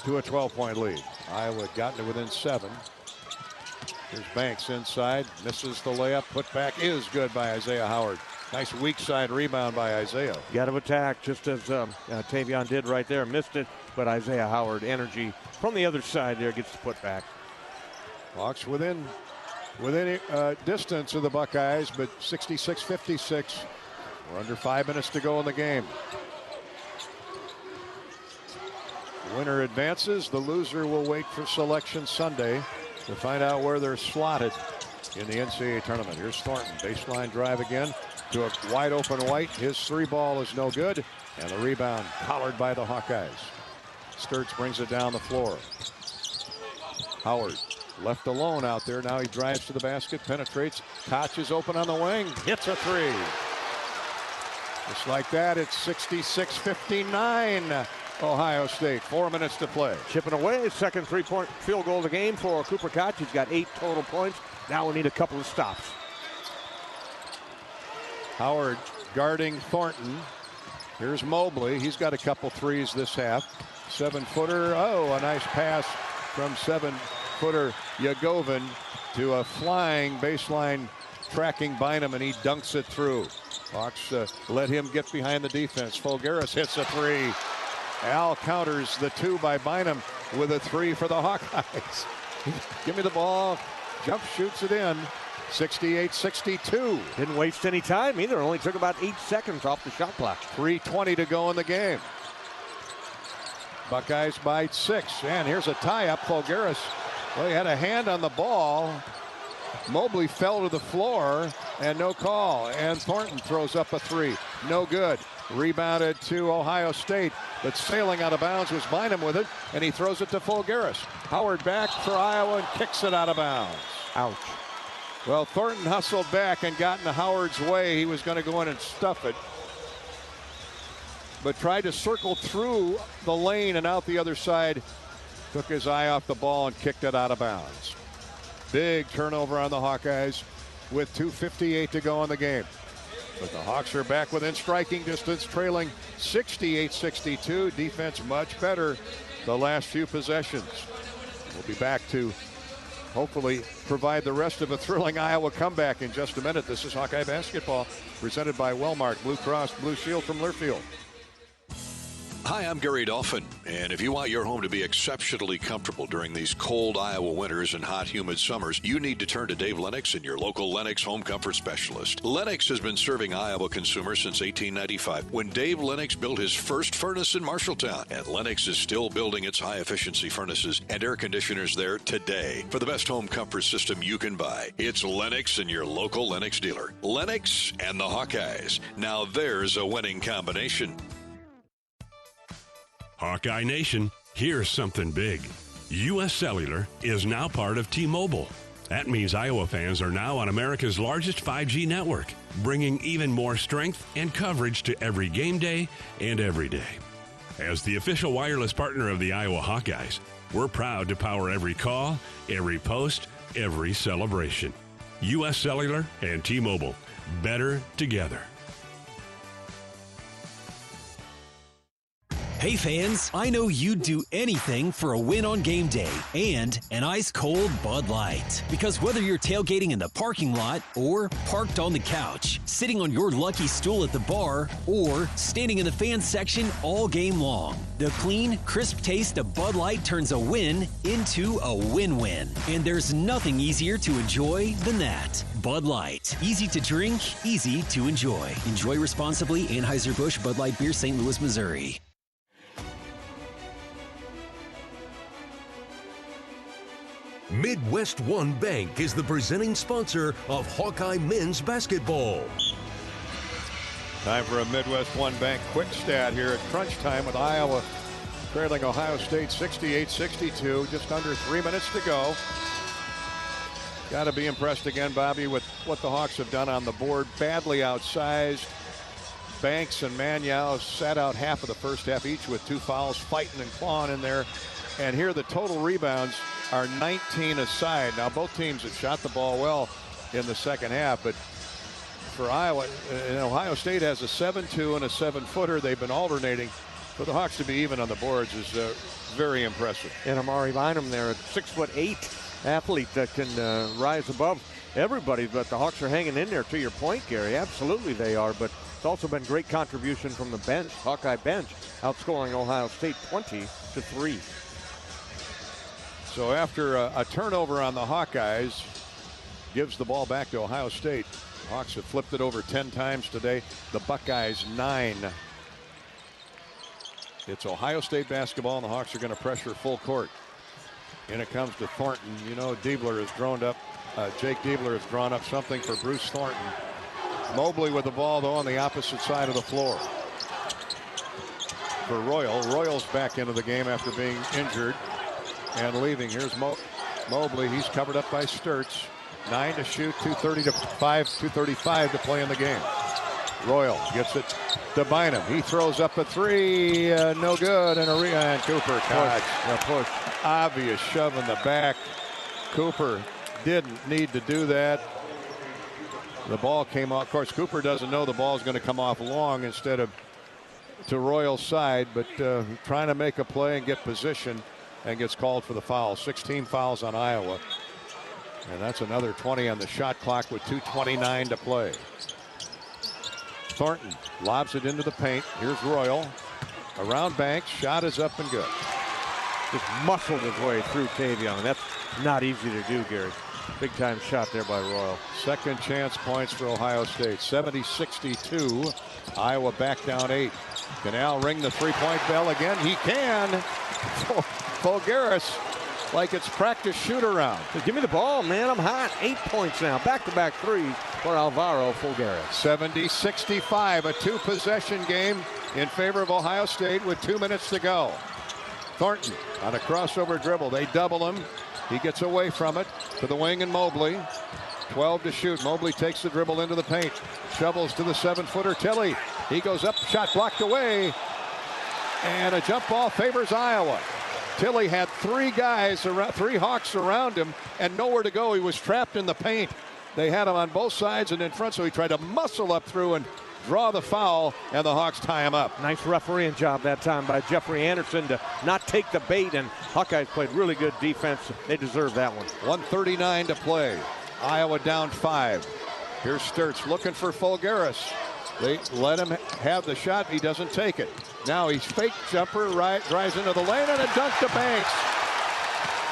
to a 12-point lead. Iowa had gotten to within 7. Here's Banks inside. Misses the layup. Put back is good by Isaiah Howard. Nice weak side rebound by Isaiah. Got to attack just as Tavion did right there. Missed it, but Isaiah Howard, energy from the other side there, gets the put back. Hawks within distance of the Buckeyes, but 66-56. We're under 5 minutes to go in the game. The winner advances. The loser will wait for Selection Sunday to find out where they're slotted in the NCAA tournament. Here's Thornton. Baseline drive again to a wide open White. His 3-ball is no good. And the rebound collared by the Hawkeyes. Sturtz brings it down the floor. Howard left alone out there. Now he drives to the basket, penetrates. Koch is open on the wing. Hits a 3. Just like that, it's 66-59. Ohio State, 4 minutes to play. Chipping away, second 3-point field goal of the game for Cooper Koch. He's got 8 total points. Now we need a couple of stops. Howard guarding Thornton. Here's Mobley. He's got a couple threes this half. 7-footer. Oh, a nice pass from 7-footer Yagovin to a flying baseline tracking Bynum, and he dunks it through. Hawks let him get behind the defense. Fulgaris hits a 3. Al counters the 2 by Bynum with a 3 for the Hawkeyes. Give me the ball. Jump shoots it in. 68-62. Didn't waste any time either. Only took about 8 seconds off the shot clock. 3:20 to go in the game. Buckeyes by 6. And here's a tie-up. Fulgaris, well, he had a hand on the ball. Mobley fell to the floor. and no call. And Thornton throws up a three. No good. Rebounded to Ohio State, but sailing out of bounds was Bynum with it, and he throws it to Fulgaris. Howard back for Iowa and kicks it out of bounds. Ouch. Well, Thornton hustled back and got into Howard's way. He was going to go in and stuff it, but tried to circle through the lane and out the other side. Took his eye off the ball and kicked it out of bounds. Big turnover on the Hawkeyes with 2:58 to go in the game. But the Hawks are back within striking distance, trailing 68-62. Defense much better the last few possessions. We'll be back to hopefully provide the rest of a thrilling Iowa comeback in just a minute. This is Hawkeye Basketball, presented by Wellmark Blue Cross Blue Shield from Learfield. Hi, I'm Gary Dolphin, and if you want your home to be exceptionally comfortable during these cold Iowa winters and hot, humid summers, you need to turn to Dave Lennox and your local Lennox home comfort specialist. Lennox has been serving Iowa consumers since 1895, when Dave Lennox built his first furnace in Marshalltown, and Lennox is still building its high-efficiency furnaces and air conditioners there today. For the best home comfort system you can buy, it's Lennox and your local Lennox dealer. Lennox and the Hawkeyes. Now there's a winning combination. Hawkeye Nation, here's something big. U.S. Cellular is now part of T-Mobile. That means Iowa fans are now on America's largest 5G network, bringing even more strength and coverage to every game day and every day. As the official wireless partner of the Iowa Hawkeyes, we're proud to power every call, every post, every celebration. U.S. Cellular and T-Mobile, better together. Hey fans, I know you'd do anything for a win on game day and an ice-cold Bud Light. Because whether you're tailgating in the parking lot or parked on the couch, sitting on your lucky stool at the bar, or standing in the fan section all game long, the clean, crisp taste of Bud Light turns a win into a win-win. And there's nothing easier to enjoy than that. Bud Light. Easy to drink, easy to enjoy. Enjoy responsibly. Anheuser-Busch Bud Light Beer, St. Louis, Missouri. Midwest One Bank is the presenting sponsor of Hawkeye men's basketball. Time for a Midwest One Bank quick stat here at crunch time with Iowa trailing Ohio State 68-62. Just under 3 minutes to go. Got to be impressed again, Bobby, with what the Hawks have done on the board. Badly outsized. Banks and Manyao sat out half of the first half, each with 2 fouls, fighting and clawing in there. And here the total rebounds are 19 aside. Now both teams have shot the ball well in the second half, but for Iowa, Ohio State has a 7-2 and a 7-footer. They've been alternating. For the Hawks to be even on the boards is very impressive. And Amari Bynum there, a 6'8" athlete that can rise above everybody, but the Hawks are hanging in there, to your point, Gary. Absolutely they are, but it's also been great contribution from the bench, Hawkeye bench, outscoring Ohio State 20-3. So after a turnover on the Hawkeyes, gives the ball back to Ohio State. Hawks have flipped it over 10 times today. The Buckeyes 9. It's Ohio State basketball, and the Hawks are going to pressure full court. And it comes to Thornton. You know, Diebler has drawn up, Jake Diebler has drawn up something for Bruce Thornton. Mobley with the ball, though, on the opposite side of the floor. For Royal. Royal's back into the game after being injured and leaving. Here's Mobley. He's covered up by Sturtz. 9 to shoot, 235 to play in the game. Royal gets it to Bynum. He throws up a 3, no good, and Cooper push. Obvious shove in the back. Cooper didn't need to do that. The ball came off. Of course, Cooper doesn't know the ball is going to come off long instead of to Royal's side, but trying to make a play and get position, and gets called for the foul. 16 fouls on Iowa. And that's another 20 on the shot clock with 2:29 to play. Thornton lobs it into the paint. Here's Royal. Around Banks. Shot is up and good. Just muscled his way through Tavion. That's not easy to do, Gary. Big time shot there by Royal. Second chance points for Ohio State. 70-62. Iowa back down 8. Can Al ring the 3-point bell again? He can. Fulgaris like it's practice shoot-around. Give me the ball, man. I'm hot. 8 points now. Back-to-back threes for Alvaro Folgueras. 70-65, a two-possession game in favor of Ohio State with 2 minutes to go. Thornton on a crossover dribble. They double him. He gets away from it to the wing and Mobley. 12 to shoot. Mobley takes the dribble into the paint. Shovels to the 7-footer Tilley. He goes up, shot blocked away. And a jump ball favors Iowa. Tilley had three Hawks around him and nowhere to go. He was trapped in the paint. They had him on both sides and in front, so he tried to muscle up through and draw the foul, and the Hawks tie him up. Nice refereeing job that time by Jeffrey Anderson to not take the bait, and Hawkeyes played really good defense. They deserve that one. 1:39 to play. Iowa down 5. Here's Sturtz looking for Folgueras. They let him have the shot. He doesn't take it. Now he's fake jumper, drives into the lane, and a dunk to Banks.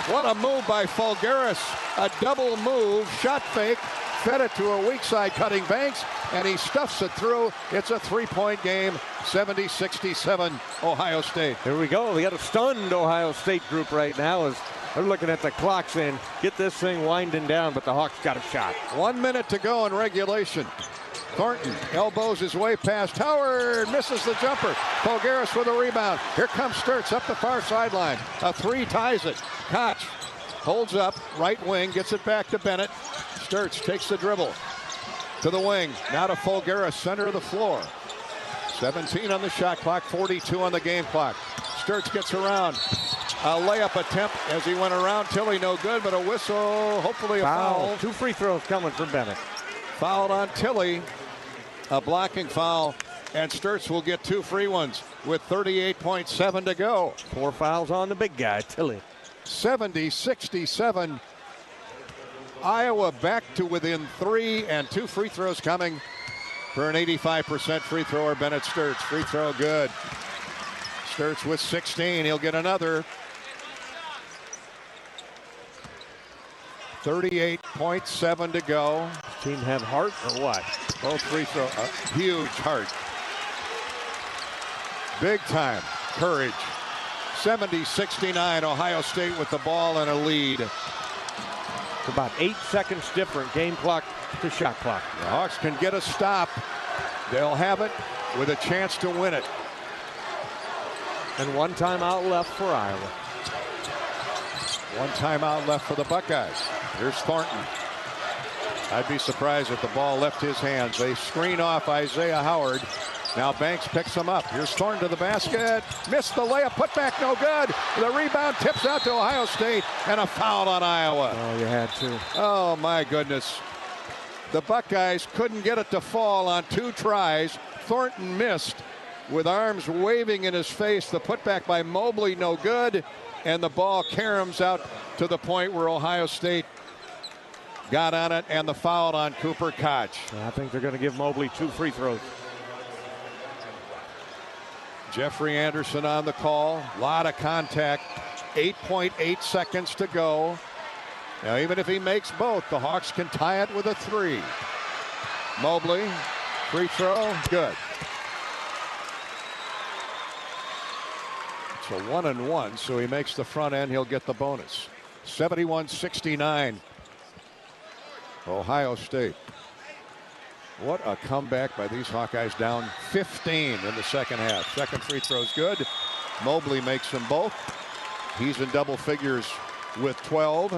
What a move by Folgueras. A double move, shot fake, fed it to a weak side cutting Banks, and he stuffs it through. It's a three-point game, 70-67 Ohio State. Here we go. We got a stunned Ohio State group right now as they're looking at the clock saying, get this thing winding down, but the Hawks got a shot. 1 minute to go in regulation. Thornton elbows his way past Howard, misses the jumper. Folgueras with a rebound. Here comes Sturtz up the far sideline. A three ties it. Koch holds up, right wing, gets it back to Bennett. Sturtz takes the dribble to the wing. Now to Folgueras, center of the floor. 17 on the shot clock, 42 on the game clock. Sturtz gets around. A layup attempt as he went around. Tilley no good, but a whistle, hopefully a foul. 2 free throws coming from Bennett. Fouled on Tilley. A blocking foul, and Sturtz will get 2 free ones with 38.7 to go. 4 fouls on the big guy, Tilley. 70-67. Iowa back to within 3, and 2 free throws coming for an 85% free thrower, Bennett Sturtz. Free throw good. Sturtz with 16. He'll get another. 38.7 to go. Team have heart or what? Both free throw. Huge heart. Big time courage. 70-69. Ohio State with the ball and a lead. It's about 8 seconds different game clock to shot clock. The Hawks can get a stop. They'll have it with a chance to win it. And 1 timeout left for Iowa. 1 timeout left for the Buckeyes. Here's Thornton. I'd be surprised if the ball left his hands. They screen off Isaiah Howard. Now Banks picks him up. Here's Thornton to the basket. Missed the layup. Put back no good. The rebound tips out to Ohio State, and a foul on Iowa. Oh, you had to. Oh, my goodness. The Buckeyes couldn't get it to fall on 2 tries. Thornton missed with arms waving in his face. The putback by Mobley no good, and the ball caroms out to the point where Ohio State got on it, and the foul on Cooper Koch. I think they're going to give Mobley 2 free throws. Jeffrey Anderson on the call. A lot of contact. 8.8 seconds to go. Now, even if he makes both, the Hawks can tie it with a 3. Mobley, free throw, good. It's a 1-and-1, so he makes the front end. He'll get the bonus. 71-69. Ohio State. What a comeback by these Hawkeyes, down 15 in the second half. Second free throw's good. Mobley makes them both. He's in double figures with 12.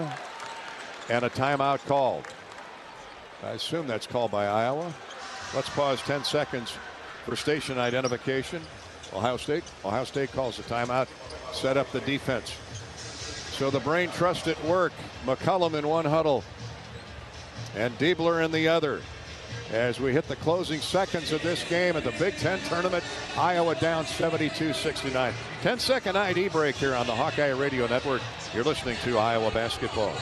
And a timeout called. I assume that's called by Iowa. Let's pause 10 seconds for station identification. Ohio State calls the timeout. Set up the defense. So the brain trust at work. McCollum in one huddle and Diebler in the other. As we hit the closing seconds of this game at the Big Ten tournament, Iowa down 72-69. 10-second ID break here on the Hawkeye Radio Network. You're listening to Iowa basketball.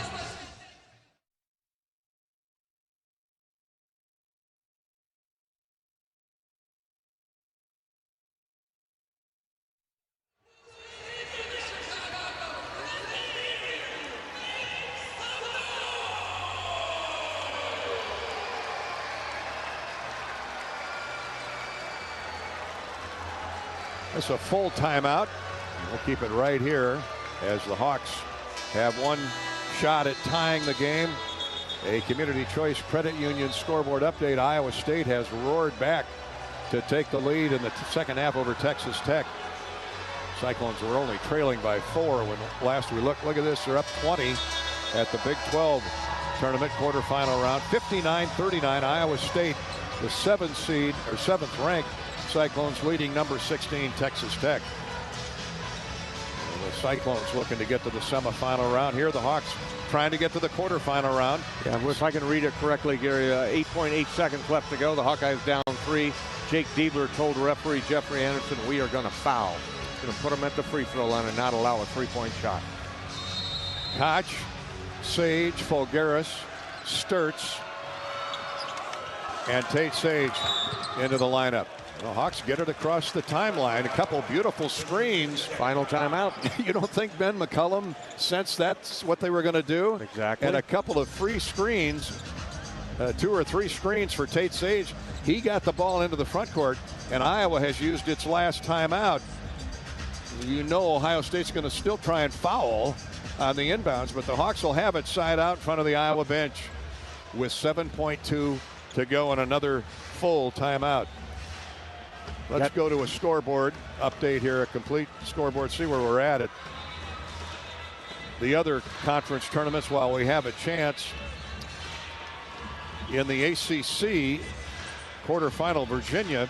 It's a full timeout. We'll keep it right here as the Hawks have one shot at tying the game. A Community Choice Credit Union scoreboard update. Iowa State has roared back to take the lead in the second half over Texas Tech. Cyclones were only trailing by 4 when last we looked. Look at this, they're up 20 at the Big 12 tournament quarterfinal round. 59-39, Iowa State, the 7th ranked Cyclones leading number 16 Texas Tech. And the Cyclones looking to get to the semifinal round here. The Hawks trying to get to the quarterfinal round. Yeah, if I can read it correctly, Gary, 8.8 seconds left to go. The Hawkeyes down 3. Jake Diebler told referee Jeffrey Anderson, we are going to foul. Going to put him at the free throw line and not allow a three-point shot. Koch, Sage, Folgaris, Sturts, and Tate Sage into the lineup. The Hawks get it across the timeline. A couple beautiful screens. Final timeout. You don't think Ben McCollum sensed that's what they were going to do? Exactly. And a couple of free screens, 2 or 3 screens for Tate Sage. He got the ball into the front court, and Iowa has used its last timeout. You know Ohio State's going to still try and foul on the inbounds, but the Hawks will have it side out in front of the Iowa bench with 7.2 to go and another full timeout. Let's go to a scoreboard update here, a complete scoreboard, see where we're at. The other conference tournaments, while we have a chance, in the ACC quarterfinal, Virginia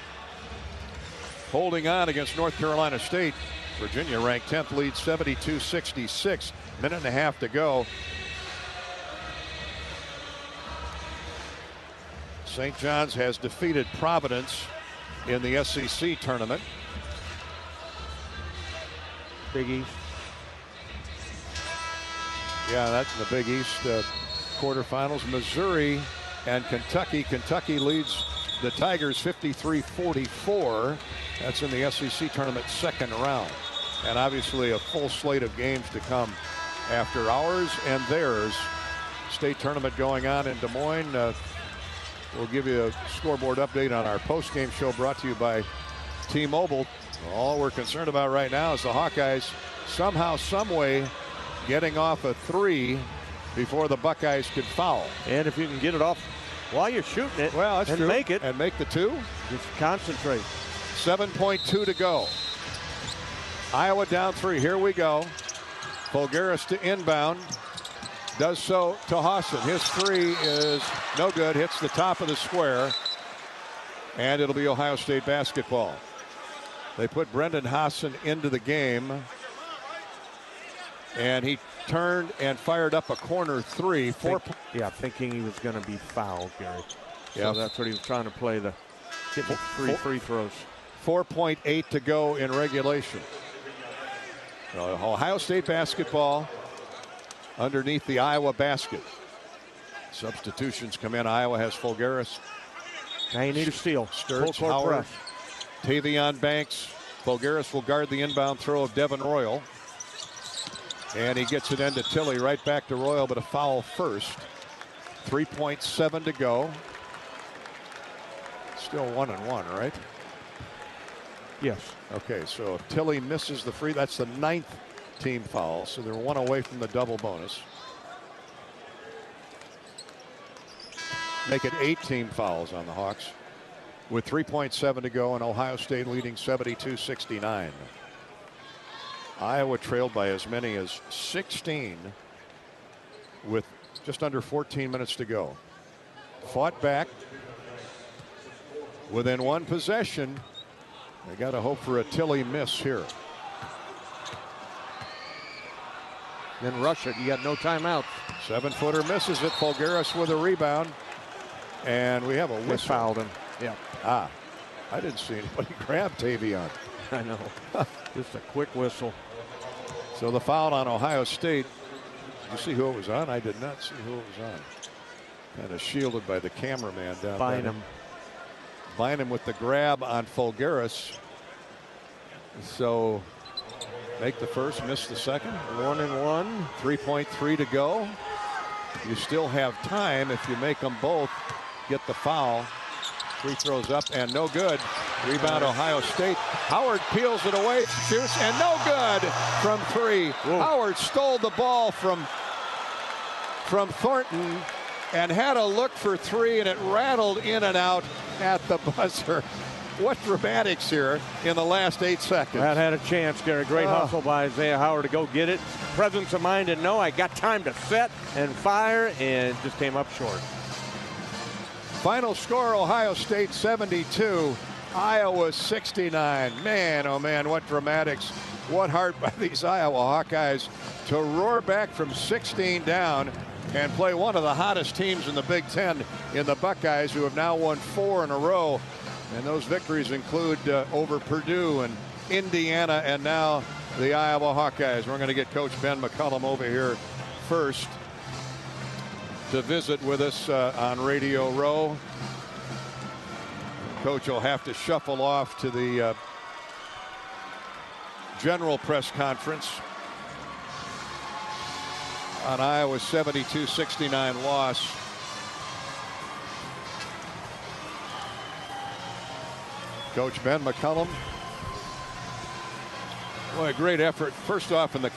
holding on against North Carolina State. Virginia ranked 10th, lead 72-66. Minute and a half to go. St. John's has defeated Providence in the SEC tournament. Big East. Yeah, that's in the Big East quarterfinals. Missouri and Kentucky. Kentucky leads the Tigers 53-44. That's in the SEC tournament second round. And obviously a full slate of games to come after ours and theirs. State tournament going on in Des Moines. We'll give you a scoreboard update on our post-game show brought to you by T-Mobile. All we're concerned about right now is the Hawkeyes somehow, someway getting off a 3 before the Buckeyes could foul. And if you can get it off while you're shooting it, well, that's and true. Make it. And make the 2. Just concentrate. 7.2 to go. Iowa down 3. Here we go. Folgaris to inbound. Does so to Hassan. His 3 is no good. Hits the top of the square. And it'll be Ohio State basketball. They put Brendan Hassan into the game. And he turned and fired up a corner 3. Thinking he was going to be fouled, Gary. Yeah, so that's what he was trying to play, the getting 3 free throws. 4.8 to go in regulation. Ohio State basketball underneath the Iowa basket. Substitutions come in. Iowa has Folgaris. Now you need a steal. Sturts, Howard, Tavion Banks. Folgaris will guard the inbound throw of Devin Royal. And he gets it into Tilley, right back to Royal, but a foul first. 3.7 to go. Still 1-1, right? Yes. Okay, so if Tilley misses the free, that's the 9th team foul, so they're 1 away from the double bonus. Make it 8 team fouls on the Hawks with 3.7 to go, and Ohio State leading 72-69. Iowa trailed by as many as 16 with just under 14 minutes to go. Fought back within 1 possession. They got to hope for a Tilley miss here. Then rush it. You got no timeout. 7-footer misses it. Folgaris with a rebound. And we have a whistle. Fouled him. Yeah. I didn't see anybody grab Tavion. I know. Just a quick whistle. So the foul on Ohio State. Did you see who it was on? I did not see who it was on. Kind of shielded by the cameraman down there. Bynum. Bynum with the grab on Folgaris. So make the first, miss the second. 1-1. 3.3 to go. You still have time if you make them both get the foul. Free throws up and no good. Rebound Ohio State. Howard peels it away, shoots, and no good from 3. Whoa. Howard stole the ball from Thornton and had a look for 3, and it rattled in and out at the buzzer. What dramatics here in the last 8 seconds. That had a chance, Gary. Great hustle by Isaiah Howard to go get it. Presence of mind and no, I got time to set and fire, and just came up short. Final score, Ohio State 72, Iowa 69. Man, oh man, what dramatics. What heart by these Iowa Hawkeyes to roar back from 16 down and play one of the hottest teams in the Big Ten in the Buckeyes, who have now won 4 in a row. And those victories include over Purdue and Indiana, and now the Iowa Hawkeyes. We're going to get Coach Ben McCollum over here first to visit with us on Radio Row. Coach will have to shuffle off to the general press conference on Iowa's 72-69 loss. Coach Ben McCollum. Boy, a great effort. First off in the.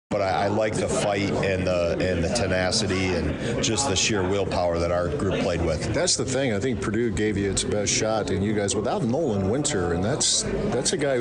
But I like the fight and the tenacity and just the sheer willpower that our group played with. That's the thing. I think Purdue gave you its best shot, and you guys without Nolan Winter, and that's a guy who's